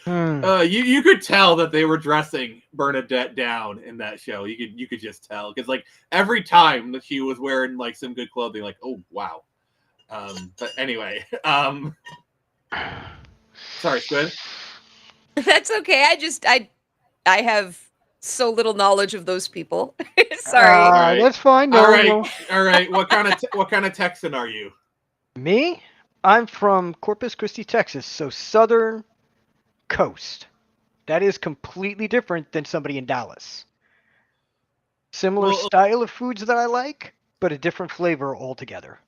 You could tell that they were dressing Bernadette down in that show. You could just tell, because, like, every time that she was wearing, like, some good clothing, like, oh wow. But anyway, sorry, Squid. That's okay. I have so little knowledge of those people. Sorry. That's fine. No, all right. What kind of Texan are you? Me? I'm from Corpus Christi, Texas, so southern coast. That is completely different than somebody in Dallas. Similar style of foods that I like, but a different flavor altogether.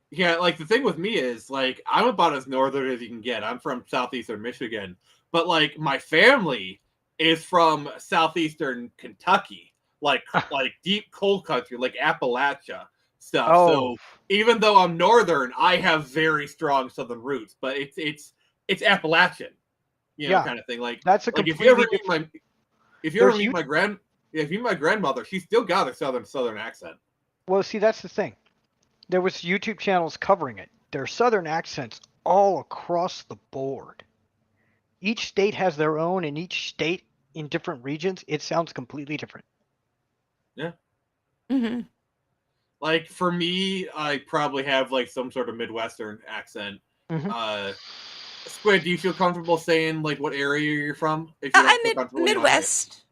Yeah, like, the thing with me is, like, I'm about as northern as you can get. I'm from southeastern Michigan, but, like, my family is from southeastern Kentucky, like deep cold country, like Appalachia stuff. Oh. So even though I'm northern, I have very strong southern roots, but it's Appalachian, kind of thing. Like, that's a like completely if you ever meet my grandmother, she's still got a southern accent. Well, see, that's the thing. There was YouTube channels covering it. There are southern accents all across the board. Each state has their own, and each state in different regions, it sounds completely different. Yeah. Mm-hmm. Like, for me, I probably have, like, some sort of Midwestern accent. Mm-hmm. Squid, do you feel comfortable saying, like, what area you're from? If I'm Midwest.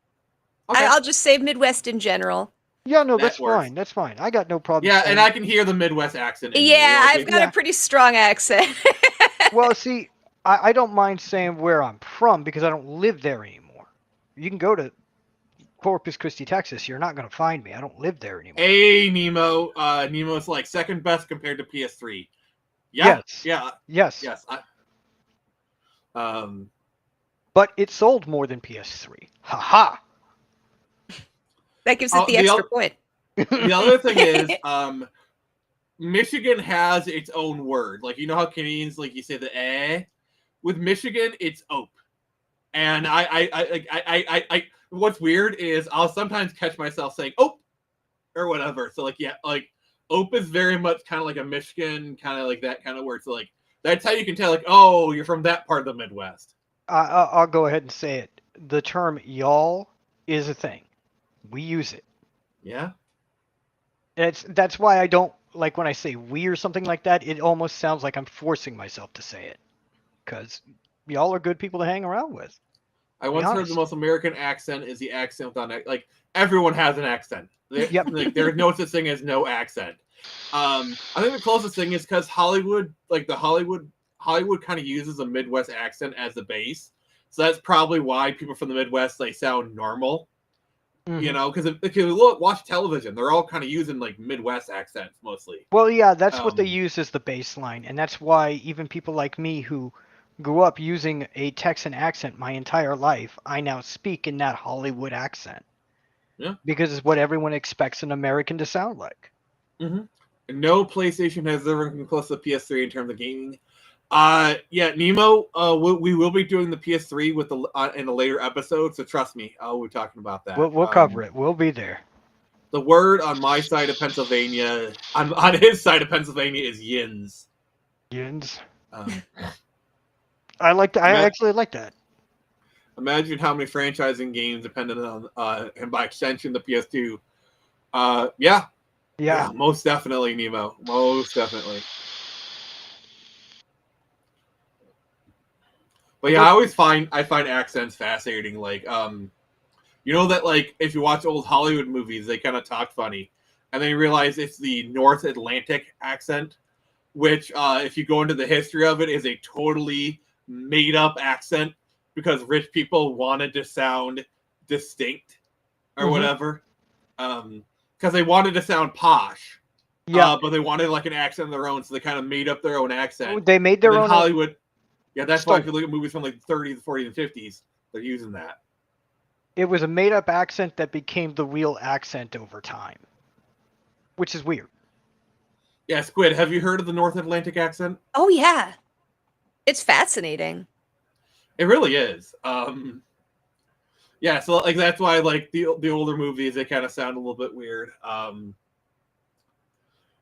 Okay. I'll just say Midwest in general. Yeah, no, that's fine. That's fine. I got no problem. Yeah, and I can hear the Midwest accent. Yeah, I've got a pretty strong accent. Well, see, I don't mind saying where I'm from because I don't live there anymore. You can go to Corpus Christi, Texas. You're not going to find me. I don't live there anymore. Hey, Nemo. Nemo's, like, second best compared to PS3. Yeah. Yes. Yes. But it sold more than PS3. Ha-ha. That gives it the extra point. The other thing is, Michigan has its own word. Like, you know how Canadians, like, you say the eh? With Michigan, it's ope. And I what's weird is I'll sometimes catch myself saying "ope" or whatever. So like, yeah, like "ope" is very much kind of like a Michigan kind of like that kind of word. So like that's how you can tell like, oh, you're from that part of the Midwest. I'll go ahead and say it. The term "y'all" is a thing. We use it. Yeah. That's why I don't like when I say "we" or something like that. It almost sounds like I'm forcing myself to say it, because y'all are good people to hang around with. I once heard the most American accent is the accent without like everyone has an accent. Yep. Like there's no such thing as no accent. I think the closest thing is because Hollywood, like Hollywood kind of uses a Midwest accent as the base, so that's probably why people from the Midwest they sound normal. Mm-hmm. You know, because if you watch television, they're all kind of using like Midwest accents mostly. Well, yeah, that's what they use as the baseline, and that's why even people like me who grew up using a Texan accent my entire life, I now speak in that Hollywood accent. Yeah. Because it's what everyone expects an American to sound like. Mm-hmm. No PlayStation has ever come close to the PS3 in terms of gaming. Yeah, Nemo. We will be doing the PS3 with in a later episode, so trust me, we're talking about that. We'll cover it. We'll be there. The word on my side of Pennsylvania, on his side of Pennsylvania, is yins. Yins. I like that. I actually like that. Imagine how many franchising games depended on, and by extension, the PS2. Yeah, most definitely, Nemo. Most definitely. But yeah, I find accents fascinating. Like, you know that like if you watch old Hollywood movies, they kind of talk funny, and then you realize it's the North Atlantic accent, which if you go into the history of it, is a totally made up accent because rich people wanted to sound distinct or whatever, because they wanted to sound posh. Yeah, but they wanted like an accent of their own, so they kind of made up their own accent. They made their own Hollywood. Yeah, that's why if you look at movies from like the 30s, 40s, and 50s, they're using that. It was a made-up accent that became the real accent over time, which is weird. Yeah, Squid, have you heard of the North Atlantic accent? Oh, yeah. It's fascinating. It really is. Yeah, so like that's why like the older movies, they kind of sound a little bit weird.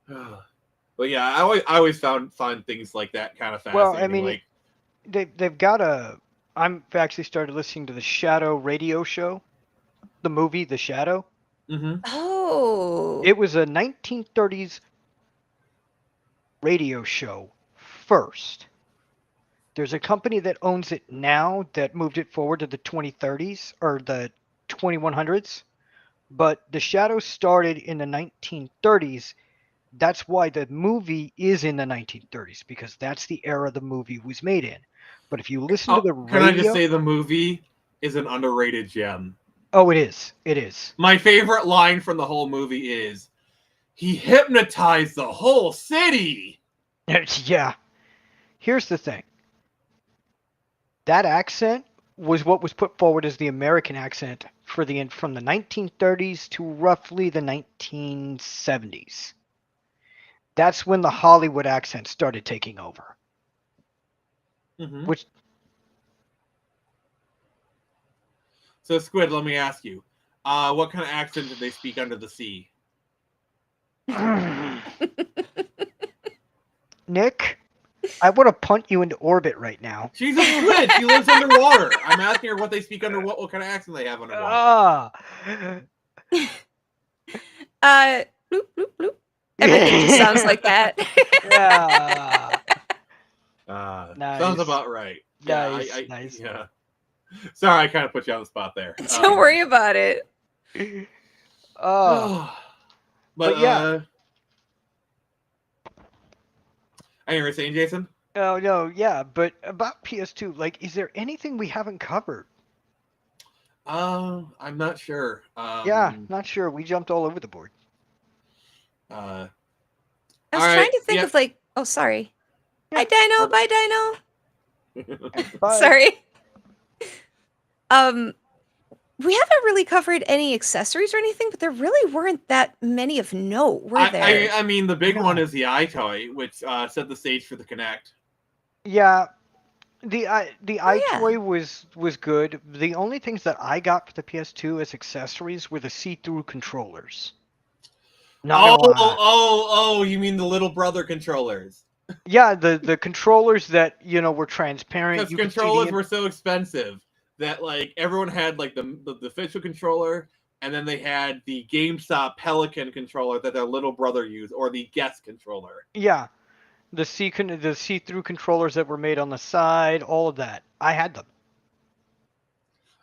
But yeah, I always find things like that kind of fascinating. Well, I mean, like, they've got a. I'm actually started listening to the Shadow radio show, the movie The Shadow. Mm-hmm. Oh. It was a 1930s radio show first. There's a company that owns it now that moved it forward to the 2030s or the 2100s. But The Shadow started in the 1930s. That's why the movie is in the 1930s, because that's the era the movie was made in. But if you listen to the radio... Can I just say the movie is an underrated gem? Oh, it is. It is. My favorite line from the whole movie is, he hypnotized the whole city! Yeah. Here's the thing. That accent was what was put forward as the American accent for from the 1930s to roughly the 1970s. That's when the Hollywood accent started taking over. Mm-hmm. Which. So, Squid, let me ask you, what kind of accent did they speak under the sea? Nick, I want to punt you into orbit right now. She's a squid. She lives underwater. I'm asking her what they speak under what kind of accent they have underwater. Bloop, bloop, bloop. Everything just sounds like that. Yeah. Nice. Sounds about right. Nice, yeah, nice. Yeah. Sorry, I kind of put you on the spot there. Don't worry about it. But yeah. you were saying, Jason? Oh, no, yeah, but about PS2, like, is there anything we haven't covered? I'm not sure. Yeah, not sure. We jumped all over the board. I was trying to think of like, oh, sorry. Hi, Dino. Bye, Dino. Bye. Sorry. We haven't really covered any accessories or anything, but there really weren't that many of note, were there? I mean, the big one is the iToy, which set the stage for the Kinect. Yeah, The Oh, yeah. iToy was good. The only things that I got for the PS2 as accessories were the see-through controllers. Not gonna lie. Oh, you mean the little brother controllers? Yeah, the controllers that were transparent. Because You could see the controllers were so expensive that like everyone had like the official controller, and then they had the GameStop Pelican controller that their little brother used, or the guest controller. yeah, the see-through controllers that were made on the side. All of that. I had them.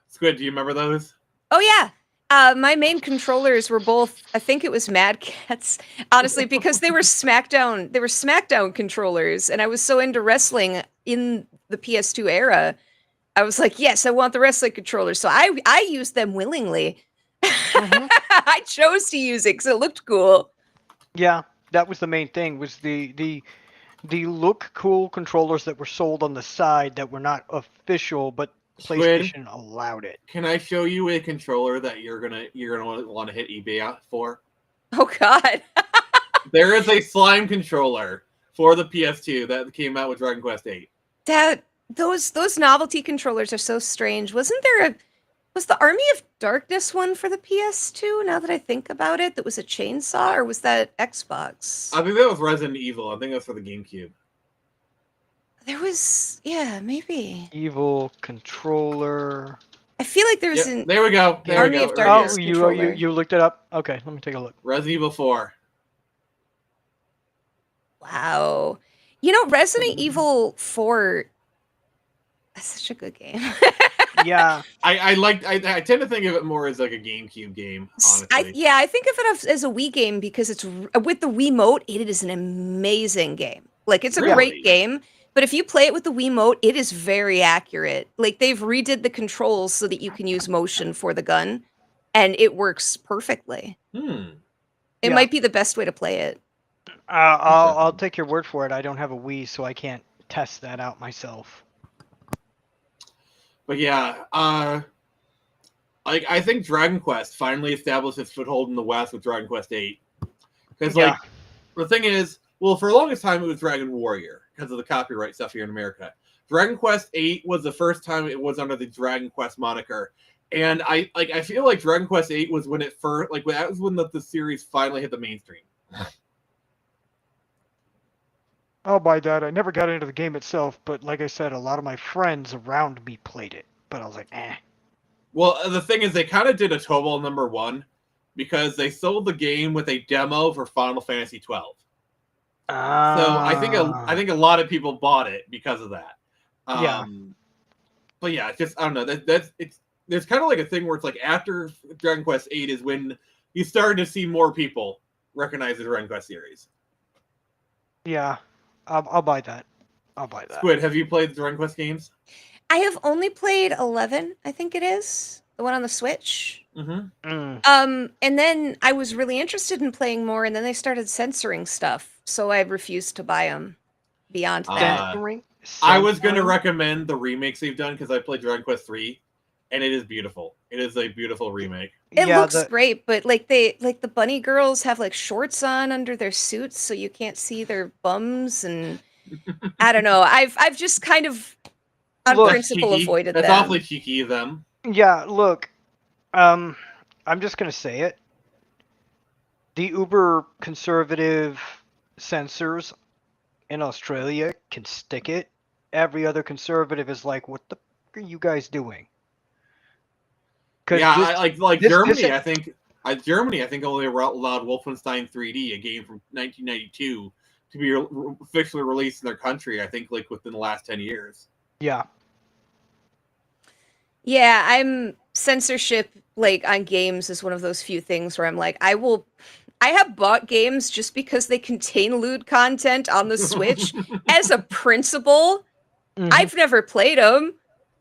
Squid, do you remember those? Oh yeah. My main controllers were both. I think it was Mad Catz, honestly, because they were SmackDown. They were SmackDown controllers, and I was so into wrestling in the PS2 era. I was like, yes, I want the wrestling controller. So I used them willingly. I chose to use it because it looked cool. Yeah, that was the main thing. Was the look cool controllers that were sold on the side that were not official, but Squid, PlayStation allowed it. can I show you a controller that you're gonna want to hit eBay out for? Oh God. There is a slime controller for the PS2 that came out with Dragon Quest VIII. Those novelty controllers are so strange. Was the Army of Darkness one for the PS2? Now that I think about it, that was a chainsaw, or was that Xbox? I think that was Resident Evil. I think that's for the GameCube. There was, yeah, maybe. Evil controller. I feel like there was an There we go. There Army we go. of Darkness Oh, controller. you looked it up? Okay, let me take a look. Resident Evil 4. Wow. Resident Evil 4, that's such a good game. Yeah. I tend to think of it more as like a GameCube game, honestly. I think of it as a Wii game because it's with the Wiimote, it is an amazing game. Like, it's a great game, but if you play it with the Wiimote, it is very accurate. Like, they've redid the controls so that you can use motion for the gun, and it works perfectly. It might be the best way to play it. I'll take your word for it. I don't have a Wii, so I can't test that out myself. But yeah, I think Dragon Quest finally established its foothold in the West with Dragon Quest VIII. Because the thing is, well, for the longest time it was Dragon Warrior because of the copyright stuff here in America. Dragon Quest VIII was the first time it was under the Dragon Quest moniker, and I feel like Dragon Quest VIII was when it first that was when the series finally hit the mainstream. I'll buy that. I never got into the game itself, but like I said, a lot of my friends around me played it. But I was like, eh. Well, the thing is, they kind of did a Tobal #1 because they sold the game with a demo for Final Fantasy 12. So I think a lot of people bought it because of that. But yeah, it's just I don't know. There's kind of like a thing where it's like after Dragon Quest VIII is when you start to see more people recognize the Dragon Quest series. Yeah, I'll buy that. I'll buy that. Squid, have you played the Dragon Quest games? I have only played 11, I think it is. The one on the Switch. Mm-hmm. And then I was really interested in playing more, and then they started censoring stuff, so I refused to buy them beyond that. I was going to recommend the remakes they've done because I played Dragon Quest 3, and it is beautiful. It is a beautiful remake. It looks great, but the bunny girls have like shorts on under their suits, so you can't see their bums, and I don't know. I've just kind of on principle avoided That's them. awfully cheeky of them. Yeah, look, I'm just gonna say it. The uber conservative censors in Australia can stick it. Every other conservative is like, "What the f are you guys doing?" Yeah, Germany. I think Germany. I think only allowed Wolfenstein 3D, a game from 1992, to be officially released in their country. I think within the last 10 years. Yeah. Yeah, I'm censorship on games is one of those few things where I'm like, I have bought games just because they contain lewd content on the Switch as a principle. Mm-hmm. I've never played them.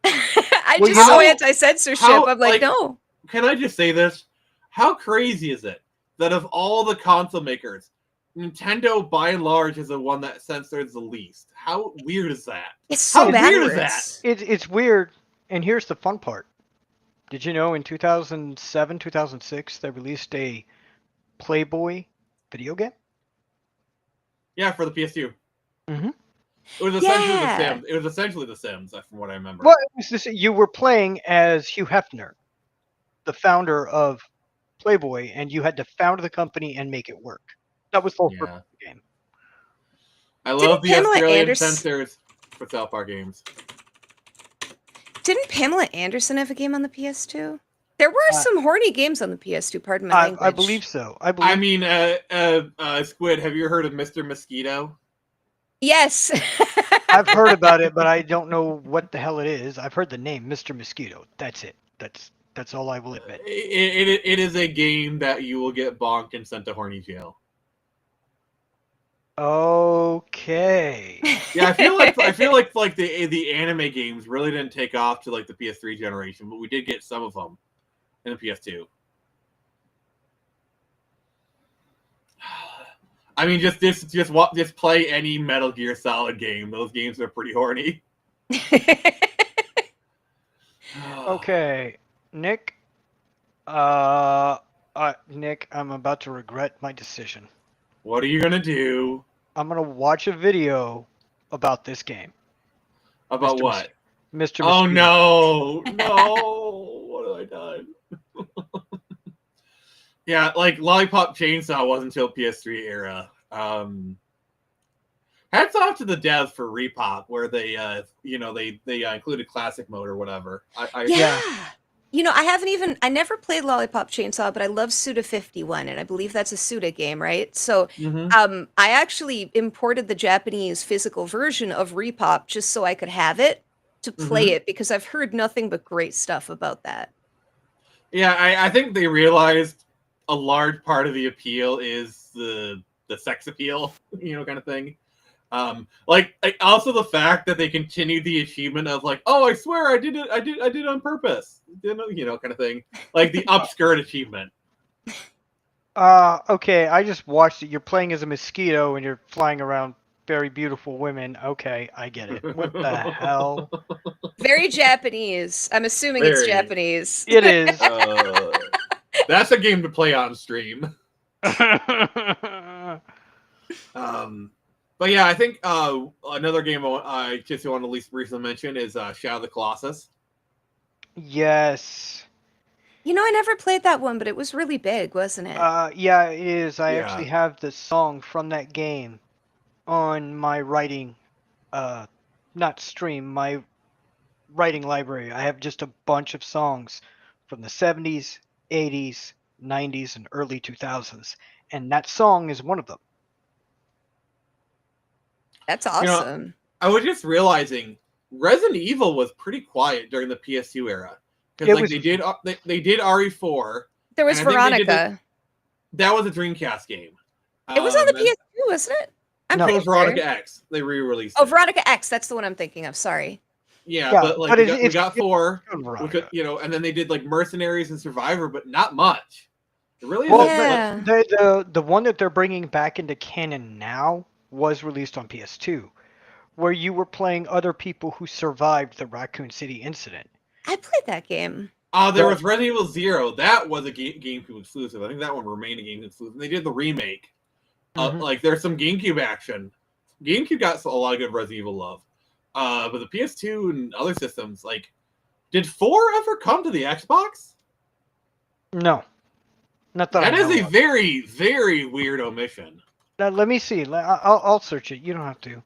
I'm so anti-censorship. I'm like, no. Can I just say this? How crazy is it that of all the console makers, Nintendo by and large is the one that censors the least? How weird is that? It's so weird is that? It's weird. And here's the fun part. Did you know in 2007, 2006, they released a Playboy video game? Yeah, for the PS2. Mm-hmm. It was essentially Yeah. The Sims. It was essentially The Sims, from what I remember. Well, it was this, you were playing as Hugh Hefner, the founder of Playboy, and you had to found the company and make it work. That was the whole purpose of the game. I love the Pamela Australian Anderson- censors for South Park games. Didn't Pamela Anderson have a game on the PS2? There were some horny games on the PS2. Pardon my language. I believe so. I mean, Squid, have you heard of Mr. Mosquito? Yes. I've heard about it, but I don't know what the hell it is. I've heard the name, Mr. Mosquito. That's it. That's all I will admit. It is a game that you will get bonked and sent to horny jail. Okay. Yeah, I feel like the anime games really didn't take off to like the PS3 generation, but we did get some of them in the PS2. I mean, just play any Metal Gear Solid game. Those games are pretty horny. Okay, Nick. Nick, I'm about to regret my decision. What are you gonna do? I'm gonna watch a video about this game. About Mr. what? Mr. Oh Mosquito. no! What have I done? Yeah, like Lollipop Chainsaw wasn't until PS3 era. Hats off to the devs for Repop, where they included classic mode or whatever. Yeah. You know, I never played Lollipop Chainsaw, but I love Suda 51, and I believe that's a Suda game, right? So, I actually imported the Japanese physical version of Repop just so I could have it to play it, because I've heard nothing but great stuff about that. Yeah, I think they realized a large part of the appeal is the sex appeal, kind of thing. Like also the fact that they continued the achievement of like, oh, I swear I did it on purpose, kind of thing, like the upskirt achievement. Okay, I just watched it. You're playing as a mosquito and you're flying around very beautiful women. Okay, I get it. What the hell? Very Japanese. I'm assuming it's Japanese. It is. That's a game to play on stream. But yeah, I think another game I just want to at least briefly mention is Shadow of the Colossus. Yes. You know, I never played that one, but it was really big, wasn't it? Yeah, it is. I actually have the song from that game on my writing, not stream, my writing library. I have just a bunch of songs from the 70s, 80s, 90s, and early 2000s. And that song is one of them. That's awesome. I was just realizing Resident Evil was pretty quiet during the PS2 era. Because like they did RE4. There was Veronica. That was a Dreamcast game. It was on the PS2, wasn't it? No, it was Veronica X. They re-released. Oh, Veronica X. That's the one I'm thinking of. Sorry. Yeah, but like we got 4, and then they did like Mercenaries and Survivor, but not much. It really isn't. The one that they're bringing back into canon now was released on PS2, where you were playing other people who survived the Raccoon City incident. I played that game. There was Resident Evil 0. That was a GameCube exclusive. I think that one remained a GameCube exclusive. They did the remake. Like there's some GameCube action. GameCube got a lot of good Resident Evil love. But the PS2 and other systems, like, did 4 ever come to the Xbox? No. Not that That is a very, very weird omission. Now, let me see. I'll search it. You don't have to.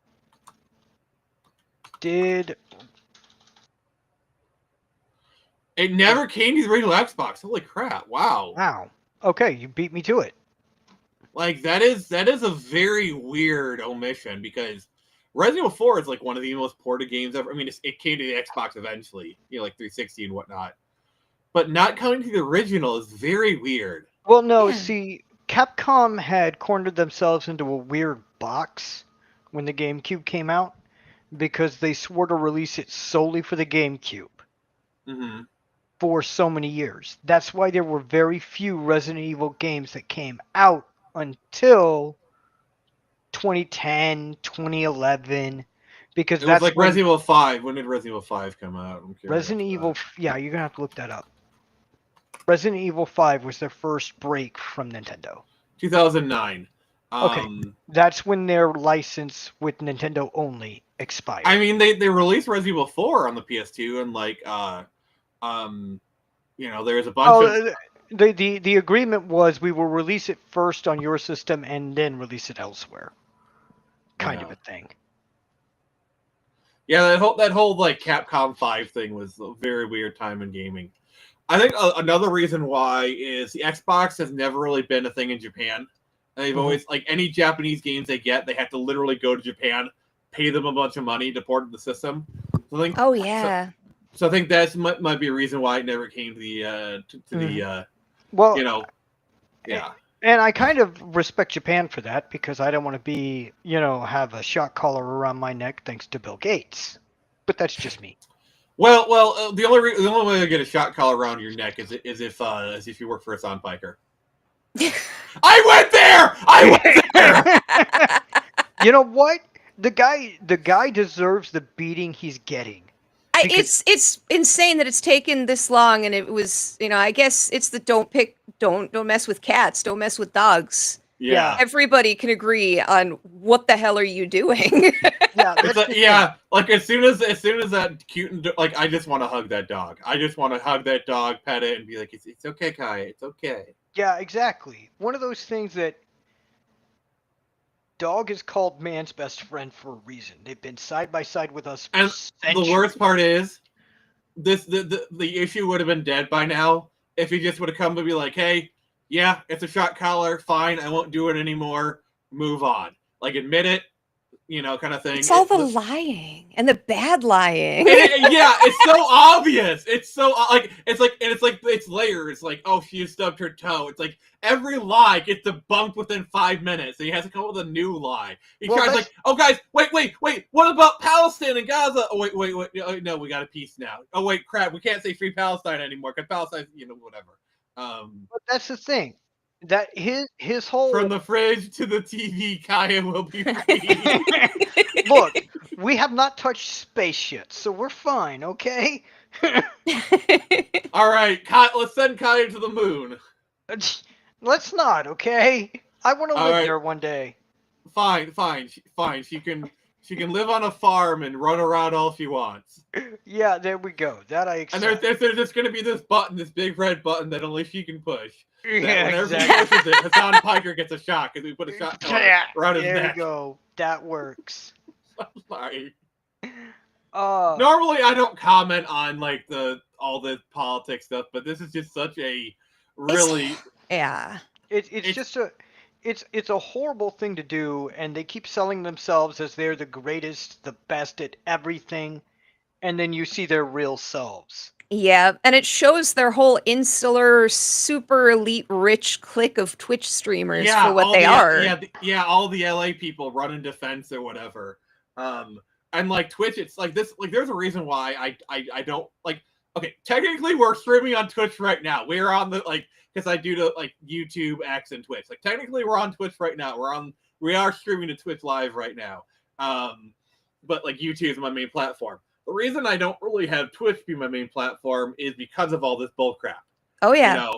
It never came to the original Xbox. Holy crap. Wow. Wow. Okay, you beat me to it. Like, that is a very weird omission, because Resident Evil 4 is like one of the most ported games ever. I mean, it came to the Xbox eventually, like 360 and whatnot. But not coming to the original is very weird. Well, no, see, Capcom had cornered themselves into a weird box when the GameCube came out, because they swore to release it solely for the GameCube for so many years. That's why there were very few Resident Evil games that came out until 2010, 2011, because it was like Resident Evil 5. When did Resident Evil 5 come out? I'm curious. Resident Evil, yeah, you're gonna have to look that up. Resident Evil 5 was their first break from Nintendo. 2009. Okay, that's when their license with Nintendo only expired. I mean, they released Resident Evil 4 on the PS2, and like, there's a bunch of. The agreement was we will release it first on your system and then release it elsewhere. Kind of a thing. Yeah, that whole like Capcom 5 thing was a very weird time in gaming. I think another reason why is the Xbox has never really been a thing in Japan. And they've always, like, any Japanese games they get, they have to literally go to Japan, pay them a bunch of money to port the system. So I think, So I think that might be a reason why it never came to the yeah. And I kind of respect Japan for that because I don't want to be, have a shock collar around my neck thanks to Bill Gates. But that's just me. Well, the only way to get a shock collar around your neck is if you work for a Son Piker. I went there. You know what? The guy deserves the beating he's getting. It's insane that it's taken this long, and it was, I guess it's the don't mess with cats, don't mess with dogs. Yeah. Everybody can agree on what the hell are you doing? Like as soon as that cute and like I just want to hug that dog. I just want to hug that dog, pet it, and be like, it's okay, Kai, it's okay. Yeah, exactly. One of those things that dog is called man's best friend for a reason. They've been side by side with us for centuries. The worst part is, the issue would have been dead by now if he just would have come and be like, hey, yeah, it's a shock collar, fine, I won't do it anymore, move on. Like, admit it, kind of thing. It's all the lying and the bad lying. Yeah, it's so obvious. It's so it's layers. Like, oh, she stubbed her toe. It's like every lie gets debunked within 5 minutes. So he has to come up with a new lie. He tries like, oh guys, wait. What about Palestine and Gaza? Oh wait. Oh, no, we got a peace now. Oh wait, crap. We can't say free Palestine anymore because Palestine, whatever. But that's the thing. That his whole from the fridge to the TV, Kaya will be free. Look, we have not touched space yet, so we're fine, okay? All right, let's send Kaya to the moon. Let's not, okay? I want to live there one day. Fine. She can live on a farm and run around all she wants. Yeah, there we go. That I accept. And there's just going to be this button, this big red button that only she can push. Yeah, whenever exactly. she pushes it, Hassan Piker gets a shock because we put a shot around his neck. There we go. That works. Sorry. Normally, I don't comment on like all the politics stuff, but this is just such a really It's a horrible thing to do, and they keep selling themselves as they're the greatest, the best at everything, and then you see their real selves. Yeah, and it shows their whole insular, super elite, rich clique of Twitch streamers for what they are. All the LA people running defense or whatever. And like Twitch, it's like this. Like, there's a reason why I don't like. Okay, technically we're streaming on Twitch right now. We're on the because I do the YouTube, X, and Twitch. Like technically we're on Twitch right now. We are streaming to Twitch live right now. But like YouTube is my main platform. The reason I don't really have Twitch be my main platform is because of all this bullcrap. Oh yeah.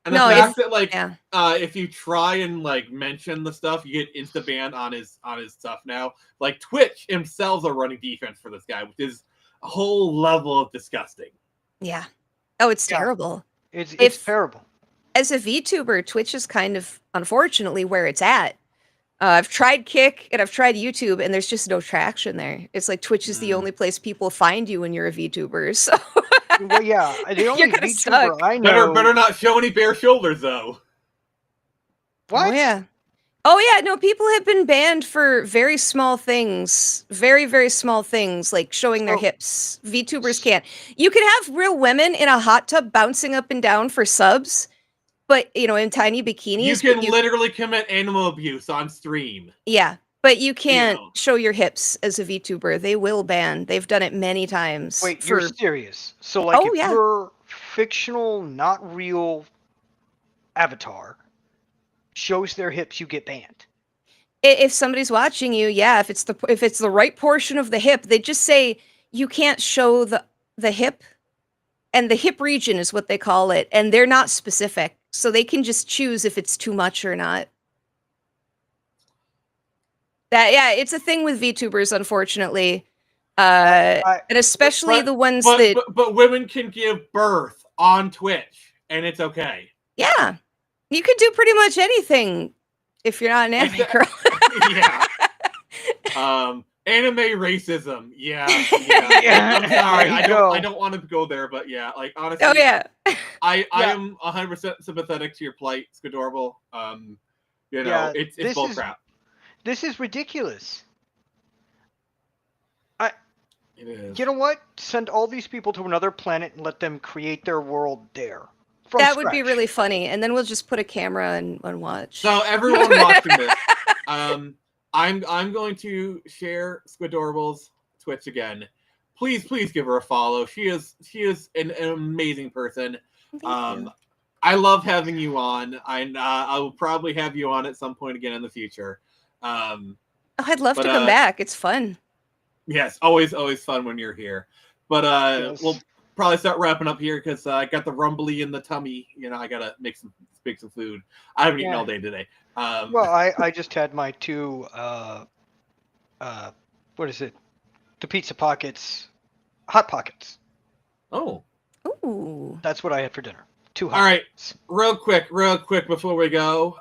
And the fact that if you try and mention the stuff, you get insta banned on his stuff now. Like Twitch themselves are running defense for this guy, which is a whole level of disgusting. Yeah. Oh, it's terrible. It's terrible. As a VTuber, Twitch is kind of unfortunately where it's at. I've tried Kick and I've tried YouTube, and there's just no traction there. It's like Twitch is the only place people find you when you're a VTuber. So well, yeah, the only you're VTuber stuck. I know. Better not show any bare shoulders though. What? Oh yeah. No, people have been banned for very small things, very very small things like showing their hips. VTubers can't. You can have real women in a hot tub bouncing up and down for subs. But, in tiny bikinis. You can literally commit animal abuse on stream. Yeah, but you can't show your hips as a VTuber. They will ban. They've done it many times. Wait, you're serious? So, if your fictional, not real avatar shows their hips, you get banned? If somebody's watching you, yeah. If it's the right portion of the hip, they just say you can't show the hip. And the hip region is what they call it. And they're not specific. So they can just choose if it's too much or not. It's a thing with VTubers, unfortunately. And especially the ones that... But women can give birth on Twitch, and it's okay. Yeah. You can do pretty much anything if you're not an anime girl. Yeah. Anime racism. Yeah. I'm sorry. I don't want to go there, but yeah, like honestly. Oh yeah. I am 100% sympathetic to your plight, Skadorable. It's bullcrap. This is ridiculous. It is. You know what? Send all these people to another planet and let them create their world there. That would be really funny, and then we'll just put a camera and watch. So everyone watching this, I'm going to share Squidorable's Twitch again. Please give her a follow. She is an amazing person. I love having you on. I will probably have you on at some point again in the future. I'd love to come back. It's fun. Yes, always fun when you're here. But we'll probably start wrapping up here because I got the rumbly in the tummy. I gotta make some food. I haven't eaten all day today. Well, I just had my two what is it? The Pizza Pockets, Hot Pockets. Oh. Ooh. That's what I had for dinner. 2 Hot All right, Pockets. real quick before we go.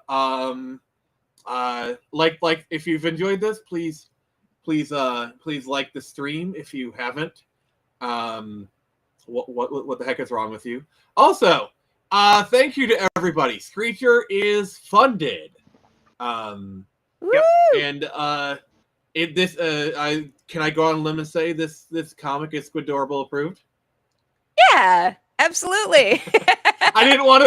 Like if you've enjoyed this, please like the stream if you haven't. What the heck is wrong with you? Also, thank you to everybody. Screecher is funded. Yep. And can I go on a limb and say this comic is Squidorable approved? Yeah, absolutely. I didn't want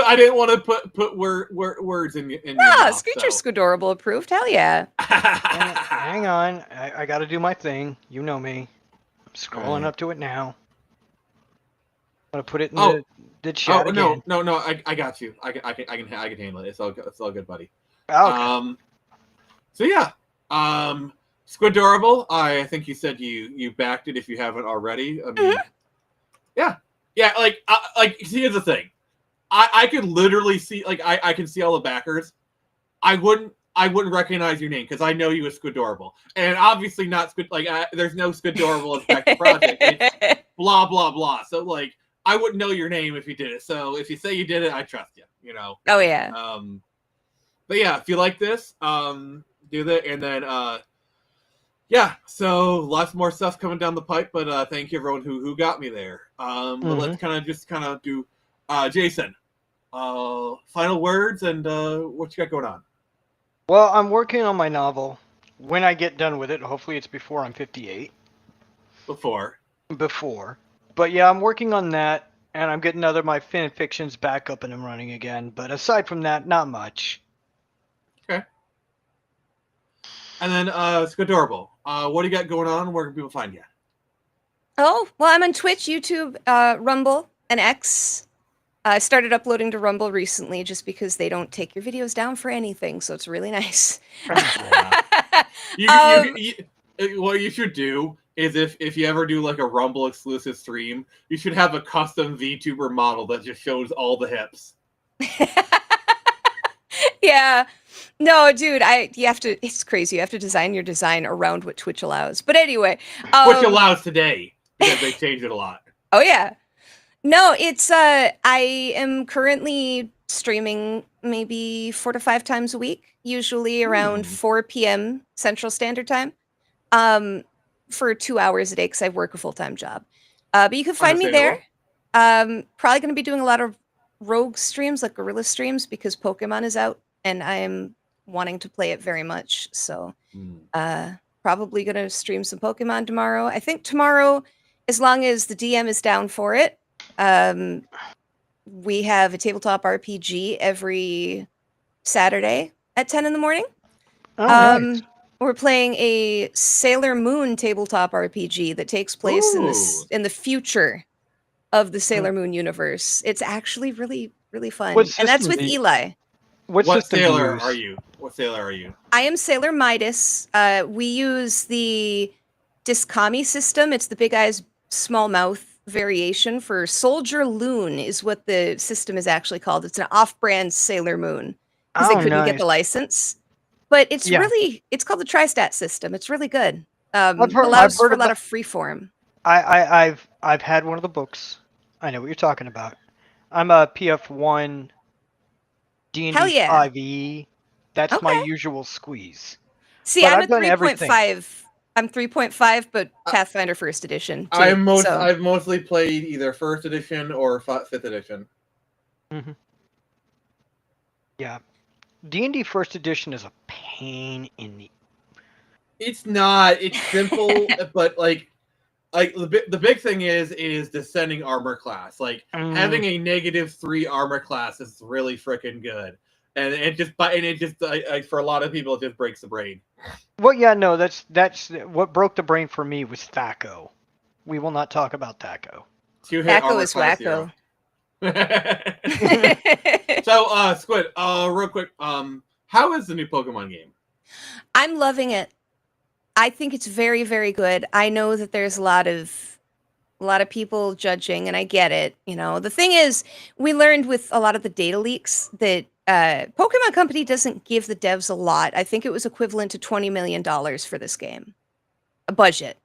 to put words in your mouth. Screecher's Squidorable approved. Hell yeah. Hang on, I got to do my thing. You know me. I'm scrolling up to it now. I'm gonna put it in the chat again. No, I got you. I can handle it. It's all good, buddy. Okay. So yeah, Squidorable. I think you said you backed it if you haven't already. I mean, yeah. Like here's the thing. I could literally see, like, I can see all the backers. I wouldn't recognize your name because I know you as Squidorable, and obviously not there's no Squidorable as back to project. It's blah blah blah. So like, I wouldn't know your name if you did it. So if you say you did it, I trust you. Oh yeah. But yeah, if you like this, do that, and then yeah. So lots more stuff coming down the pipe. But thank you everyone who got me there. But let's kind of do Jason. Final words and what you got going on? Well, I'm working on my novel. When I get done with it, hopefully it's before I'm 58. Before. But yeah, I'm working on that, and I'm getting my fan fictions back up and running again. But aside from that, not much. Okay. And then Squidorable. What do you got going on? Where can people find you? Oh, well, I'm on Twitch, YouTube, Rumble, and X. I started uploading to Rumble recently just because they don't take your videos down for anything, so it's really nice. What you should do is if you ever do like a Rumble exclusive stream, you should have a custom VTuber model that just shows all the hips. Yeah. No, dude, it's crazy. You have to design your design around what Twitch allows. But anyway. Which allows today, because they changed it a lot. Oh, yeah. No, it's I am currently streaming maybe 4 to 5 times a week, usually around 4 p.m. Central Standard Time, for 2 hours a day because I work a full-time job. But you can find me there. Probably going to be doing a lot of rogue streams, like guerrilla streams, because Pokemon is out and I am wanting to play it very much. So probably going to stream some Pokemon tomorrow. I think tomorrow, as long as the DM is down for it, we have a tabletop RPG every Saturday at 10 in the morning. Nice. We're playing a Sailor Moon tabletop RPG that takes place in the future of the Sailor Moon universe. It's actually really, really fun. And that's with Eli. What sailor are you? What sailor are you? I am Sailor Midas. We use the Discami system. It's the big eyes, small mouth variation for Soldier Loon is what the system is actually called. It's an off-brand Sailor Moon because they couldn't get the license. But it's it's called the Tri-Stat system. It's really good. Allows for a lot of freeform. I've had one of the books. I know what you're talking about. I'm a PF1 D&D Hell yeah. 5e. That's my usual squeeze. See, But I'm I've a done everything. 3.5. I'm 3.5, but Pathfinder First Edition. Too, I've so. mostly played either First Edition or Fifth Edition. Mm-hmm. Yeah, D&D First Edition is a pain in the. It's not. It's simple, but like the big thing is descending armor class. Like having a -3 armor class is really freaking good, and it just for a lot of people it just breaks the brain. Well, yeah, no, that's what broke the brain for me was Thaco. We will not talk about Thaco. Thaco is wacko. So, Squid, real quick, how is the new Pokemon game? I'm loving it. I think it's very, very good. I know that there's a lot of people judging, and I get it. You know, the thing is, we learned with a lot of the data leaks that Pokemon Company doesn't give the devs a lot. I think it was equivalent to $20 million for this game, a budget.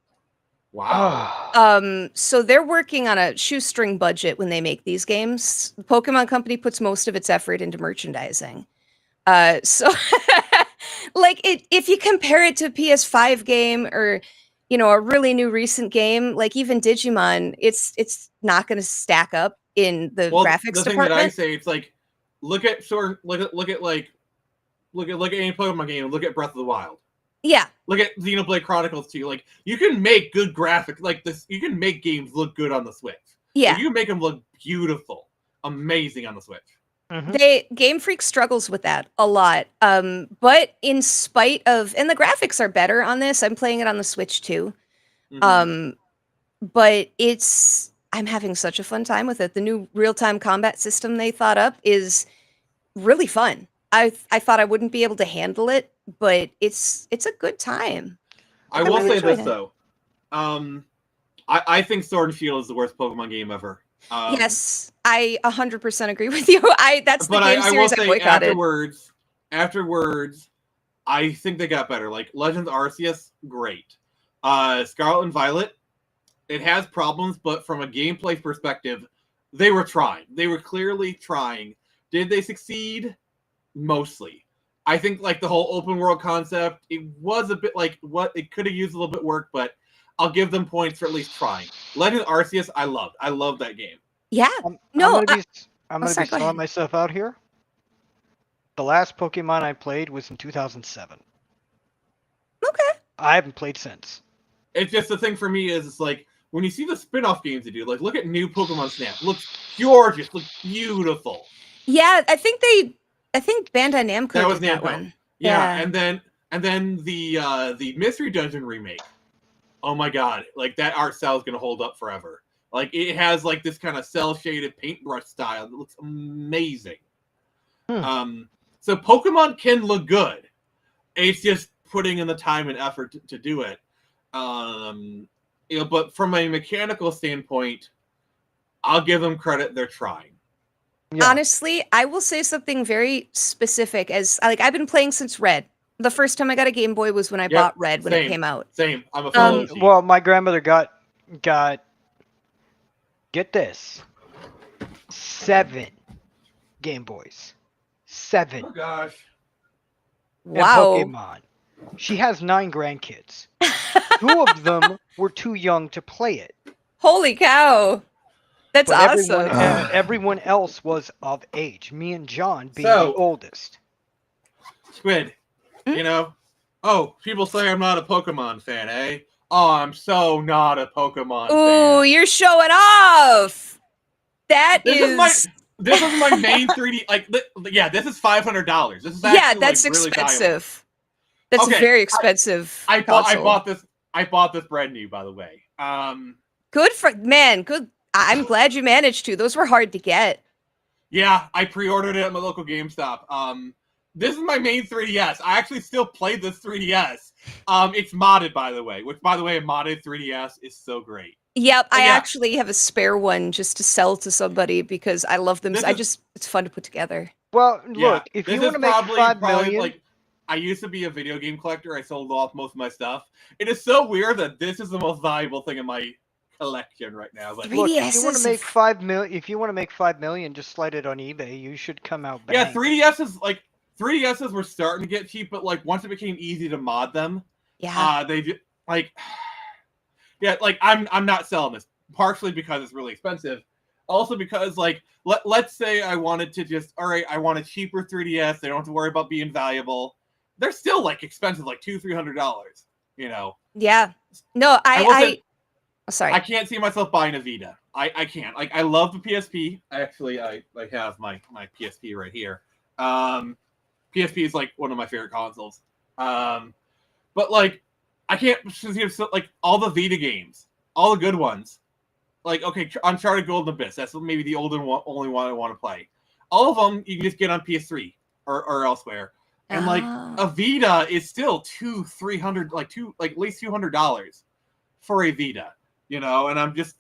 Wow. So they're working on a shoestring budget when they make these games. The Pokemon Company puts most of its effort into merchandising. So like if you compare it to a PS5 game or, you know, a really new recent game, like even Digimon, it's not going to stack up in the graphics the thing department. that I say, it's like, look at any Pokemon game, look at Breath of the Wild. Yeah. Look at Xenoblade Chronicles 2. Like, you can make good graphics like this. You can make games look good on the Switch. Yeah. Like, you can make them look beautiful, amazing on the Switch. Game Freak struggles with that a lot. But in spite of, and the graphics are better on this. I'm playing it on the Switch too. But I'm having such a fun time with it. The new real-time combat system they thought up is really fun. I thought I wouldn't be able to handle it, but it's a good time. I will say this though. I think Sword and Shield is the worst Pokemon game ever. Yes, I 100% agree with you. That's the game series I boycotted. Afterwards, I think they got better. Like Legends Arceus, great. Scarlet and Violet, it has problems, but from a gameplay perspective, they were trying. They were clearly trying. Did they succeed? Mostly. I think like the whole open world concept, it was a bit like what it could have used a little bit work, but I'll give them points for at least trying. Legend Arceus, I loved. I love that game. Yeah. I'm gonna be selling myself out here. The last Pokemon I played was in 2007. Okay. I haven't played since. It's just the thing for me is it's like when you see the spin-off games they do, like look at new Pokemon Snap. Looks gorgeous, looks beautiful. Yeah, I think Bandai Namco did that one. Yeah, and then the Mystery Dungeon remake. Oh my god, like that art style is gonna hold up forever. Like it has like this kind of cel-shaded paintbrush style that looks amazing. So Pokemon can look good. It's just putting in the time and effort to do it. But from a mechanical standpoint, I'll give them credit. They're trying. Yeah. Honestly, I will say something very specific. As like I've been playing since Red. The first time I got a Game Boy was when I bought Red when it came out. Same. I'm a full well, my grandmother got get this 7 Game Boys. 7. Oh gosh. Wow. And Pokemon. She has 9 grandkids. 2 of them were too young to play it. Holy cow. That's awesome. Everyone else was of age. Me and John being the oldest. Squid, you know? Oh, people say I'm not a Pokemon fan, eh? Oh, I'm so not a Pokemon fan. Ooh, you're showing off. This is my main 3D. Like, this is $500. This is actually, that's like, really expensive. Valuable. That's very expensive. I bought this brand new, by the way. Good. I'm glad you managed to. Those were hard to get. Yeah, I pre-ordered it at my local GameStop. This is my main 3DS. I actually still play this 3DS. It's modded, by the way. Which, by the way, a modded 3DS is so great. Yep, I actually have a spare one just to sell to somebody because I love them. It's fun to put together. Well, look, if you want to make $5 million, I used to be a video game collector. I sold off most of my stuff. It is so weird that this is the most valuable thing in my collection right now. But look, if you want to make $5 million, just slide it on eBay. You should come out bang. Yeah, 3DSs were starting to get cheap, but like once it became easy to mod them, they like, yeah, like I'm not selling this partially because it's really expensive, also because like let's say I wanted to just I want a cheaper 3DS. They don't have to worry about being valuable. They're still like expensive, like $200-300. You know. Yeah. No, sorry. I can't see myself buying a Vita. I can't. Like I love the PSP. Actually, I have my PSP right here. PSP is like one of my favorite consoles. But like I can't like all the Vita games, all the good ones. Like okay, Uncharted Golden Abyss. That's maybe the only one I want to play. All of them you can just get on PS3 or elsewhere. And like a Vita is still $200-300, like at least $200 for a Vita. You know, and I'm just,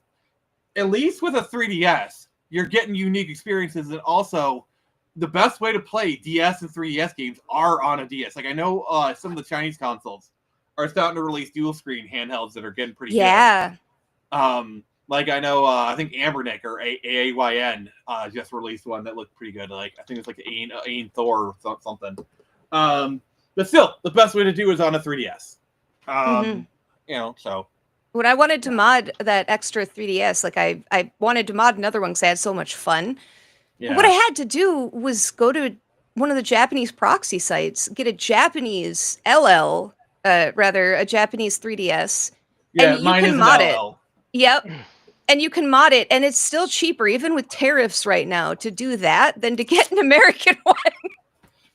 at least with a 3DS, you're getting unique experiences, and also the best way to play DS and 3DS games are on a DS. Like I know some of the Chinese consoles are starting to release dual screen handhelds that are getting pretty good. Like I know I think Ambernick or AAYN just released one that looked pretty good. Like I think it's like Ain Thor or something. But still, the best way to do is on a 3DS. You know, so. When I wanted to mod that extra 3DS, like I wanted to mod another one because I had so much fun. Yeah. What I had to do was go to one of the Japanese proxy sites, get a Japanese a Japanese 3DS, and you can mod it. Yep. And you can mod it, and it's still cheaper, even with tariffs right now, to do that than to get an American one.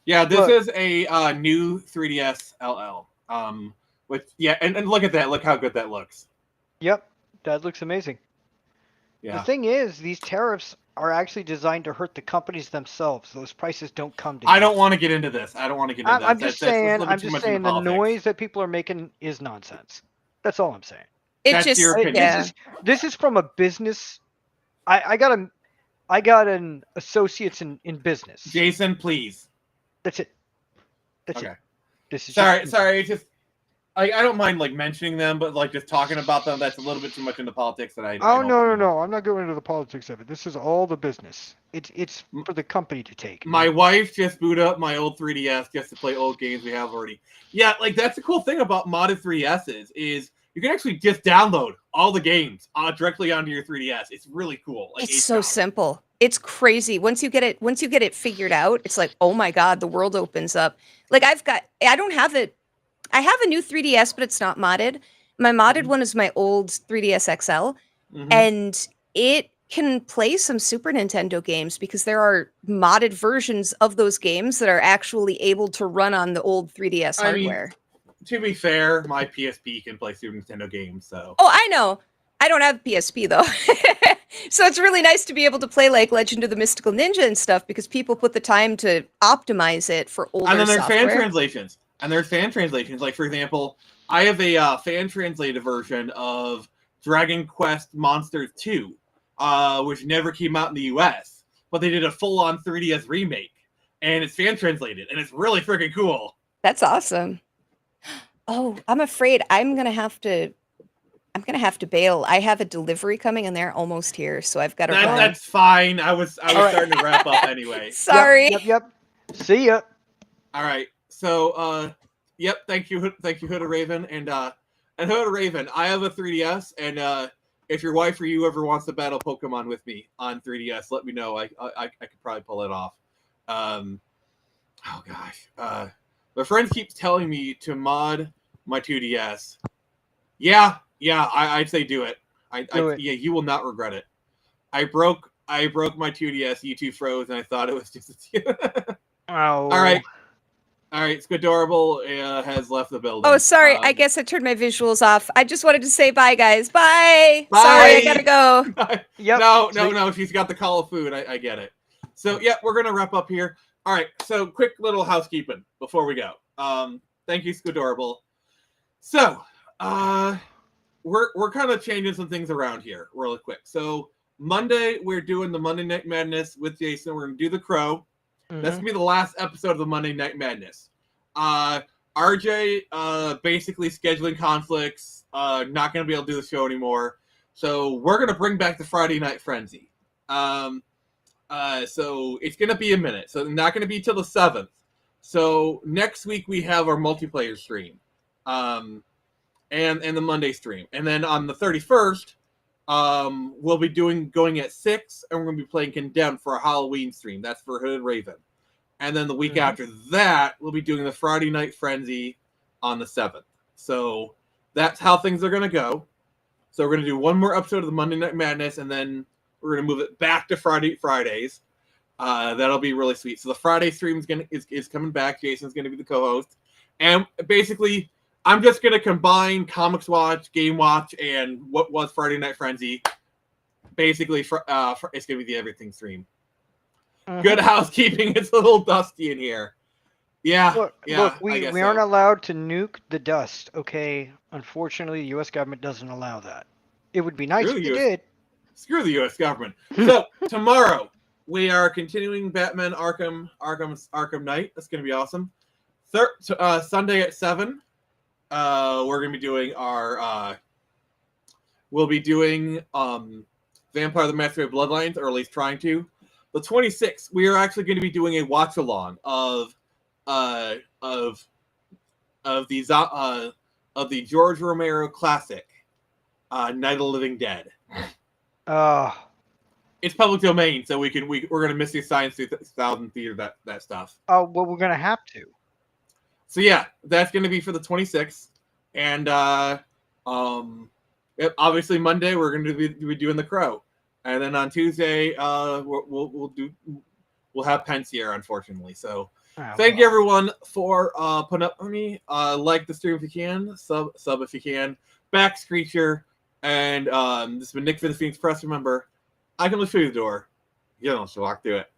Yeah, this is a new 3DS LL. And look at that. Look how good that looks. Yep, that looks amazing. Yeah. The thing is, these tariffs are actually designed to hurt the companies themselves. Those prices don't come to I don't want to get into this. I'm just saying the noise that people are making is nonsense. That's all I'm saying. That's your opinion. This is from a business. I got an associates in business. Jason, please. That's it. That's it. This is sorry. Just I don't mind like mentioning them, but like just talking about them, that's a little bit too much into politics. That I no. I'm not going into the politics of it. This is all the business. It's for the company to take. My wife just booted up my old 3DS just to play old games we have already. Yeah, like that's the cool thing about modded 3DSs is you can actually just download all the games directly onto your 3DS. It's really cool. Like, it's so simple. It's crazy. Once you get it figured out, it's like, oh my God, the world opens up. Like I don't have it. I have a new 3DS, but it's not modded. My modded one is my old 3DS XL, and it can play some Super Nintendo games because there are modded versions of those games that are actually able to run on the old 3DS hardware. Mean, to be fair, my PSP can play Super Nintendo games, so. Oh, I know. I don't have a PSP though. So it's really nice to be able to play like Legend of the Mystical Ninja and stuff because people put the time to optimize it for older software. And then there's fan translations. Like, for example, I have a fan translated version of Dragon Quest Monsters 2, which never came out in the US, but they did a full-on 3DS remake, and it's fan translated, and it's really freaking cool. That's awesome. Oh, I'm afraid I'm gonna have to bail. I have a delivery coming, and they're almost here, so I've got to run. That's fine. I was starting to wrap up anyway. Sorry. Yep. See ya. All right. So, thank you, Hooded Raven, and Hooded Raven. I have a 3DS, and if your wife or you ever wants to battle Pokemon with me on 3DS, let me know. I could probably pull it off. Oh gosh, my friend keeps telling me to mod my 2DS. Yeah, I'd say do it. Do it. Yeah, you will not regret it. I broke my 2DS. YouTube froze, and I thought it was just. Oh. All right, Skadorable has left the building. Oh, sorry. I guess I turned my visuals off. I just wanted to say bye, guys. Bye. Bye. Sorry, I gotta go. Yep. No. She's got the call of food. I get it. So, we're going to wrap up here. All right, so quick little housekeeping before we go. Thank you, Skadorable. So, we're kind of changing some things around here really quick. So, Monday, we're doing the Monday Night Madness with Jason. We're going to do The Crow. That's going to be the last episode of the Monday Night Madness. RJ, basically scheduling conflicts, not going to be able to do the show anymore. So we're going to bring back the Friday Night Frenzy. So it's going to be a minute. So not going to be till the 7th. So next week we have our multiplayer stream, and the Monday stream. And then on the 31st, we'll be going at 6, and we're going to be playing Condemned for a Halloween stream. That's for Hooded Raven. And then the week after that, we'll be doing the Friday Night Frenzy on the 7th. So that's how things are going to go. So we're going to do one more episode of the Monday Night Madness, and then we're going to move it back to Fridays. That'll be really sweet. So the Friday stream is coming back. Jason's going to be the co-host. And basically, I'm just going to combine Comics Watch, Game Watch, and what was Friday Night Frenzy. Basically, it's going to be the everything stream. Good housekeeping. It's a little dusty in here. Yeah. Look, we aren't allowed to nuke the dust, okay? Unfortunately, the U.S. government doesn't allow that. It would be nice if they did. Screw the U.S. government. So, tomorrow, we are continuing Batman Arkham Knight. That's going to be awesome. Sunday at 7, we're going to be doing our... we'll be doing Vampire the Masquerade Bloodlines, or at least trying to. The 26th, we are actually going to be doing a watch-along of the George Romero classic, Night of the Living Dead. It's public domain, so we're going to miss the Science 2000 theater that stuff. Oh, well, we're going to have to. So yeah, that's going to be for the 26th, and obviously Monday we're going to be doing The Crow. And then on Tuesday, we'll have Pence here, unfortunately. So thank you everyone for putting up with me. Like the stream if you can, sub if you can, back Screecher, and this has been Nick for the Phoenix Press. Remember, I can look through the door. You don't have to walk through it.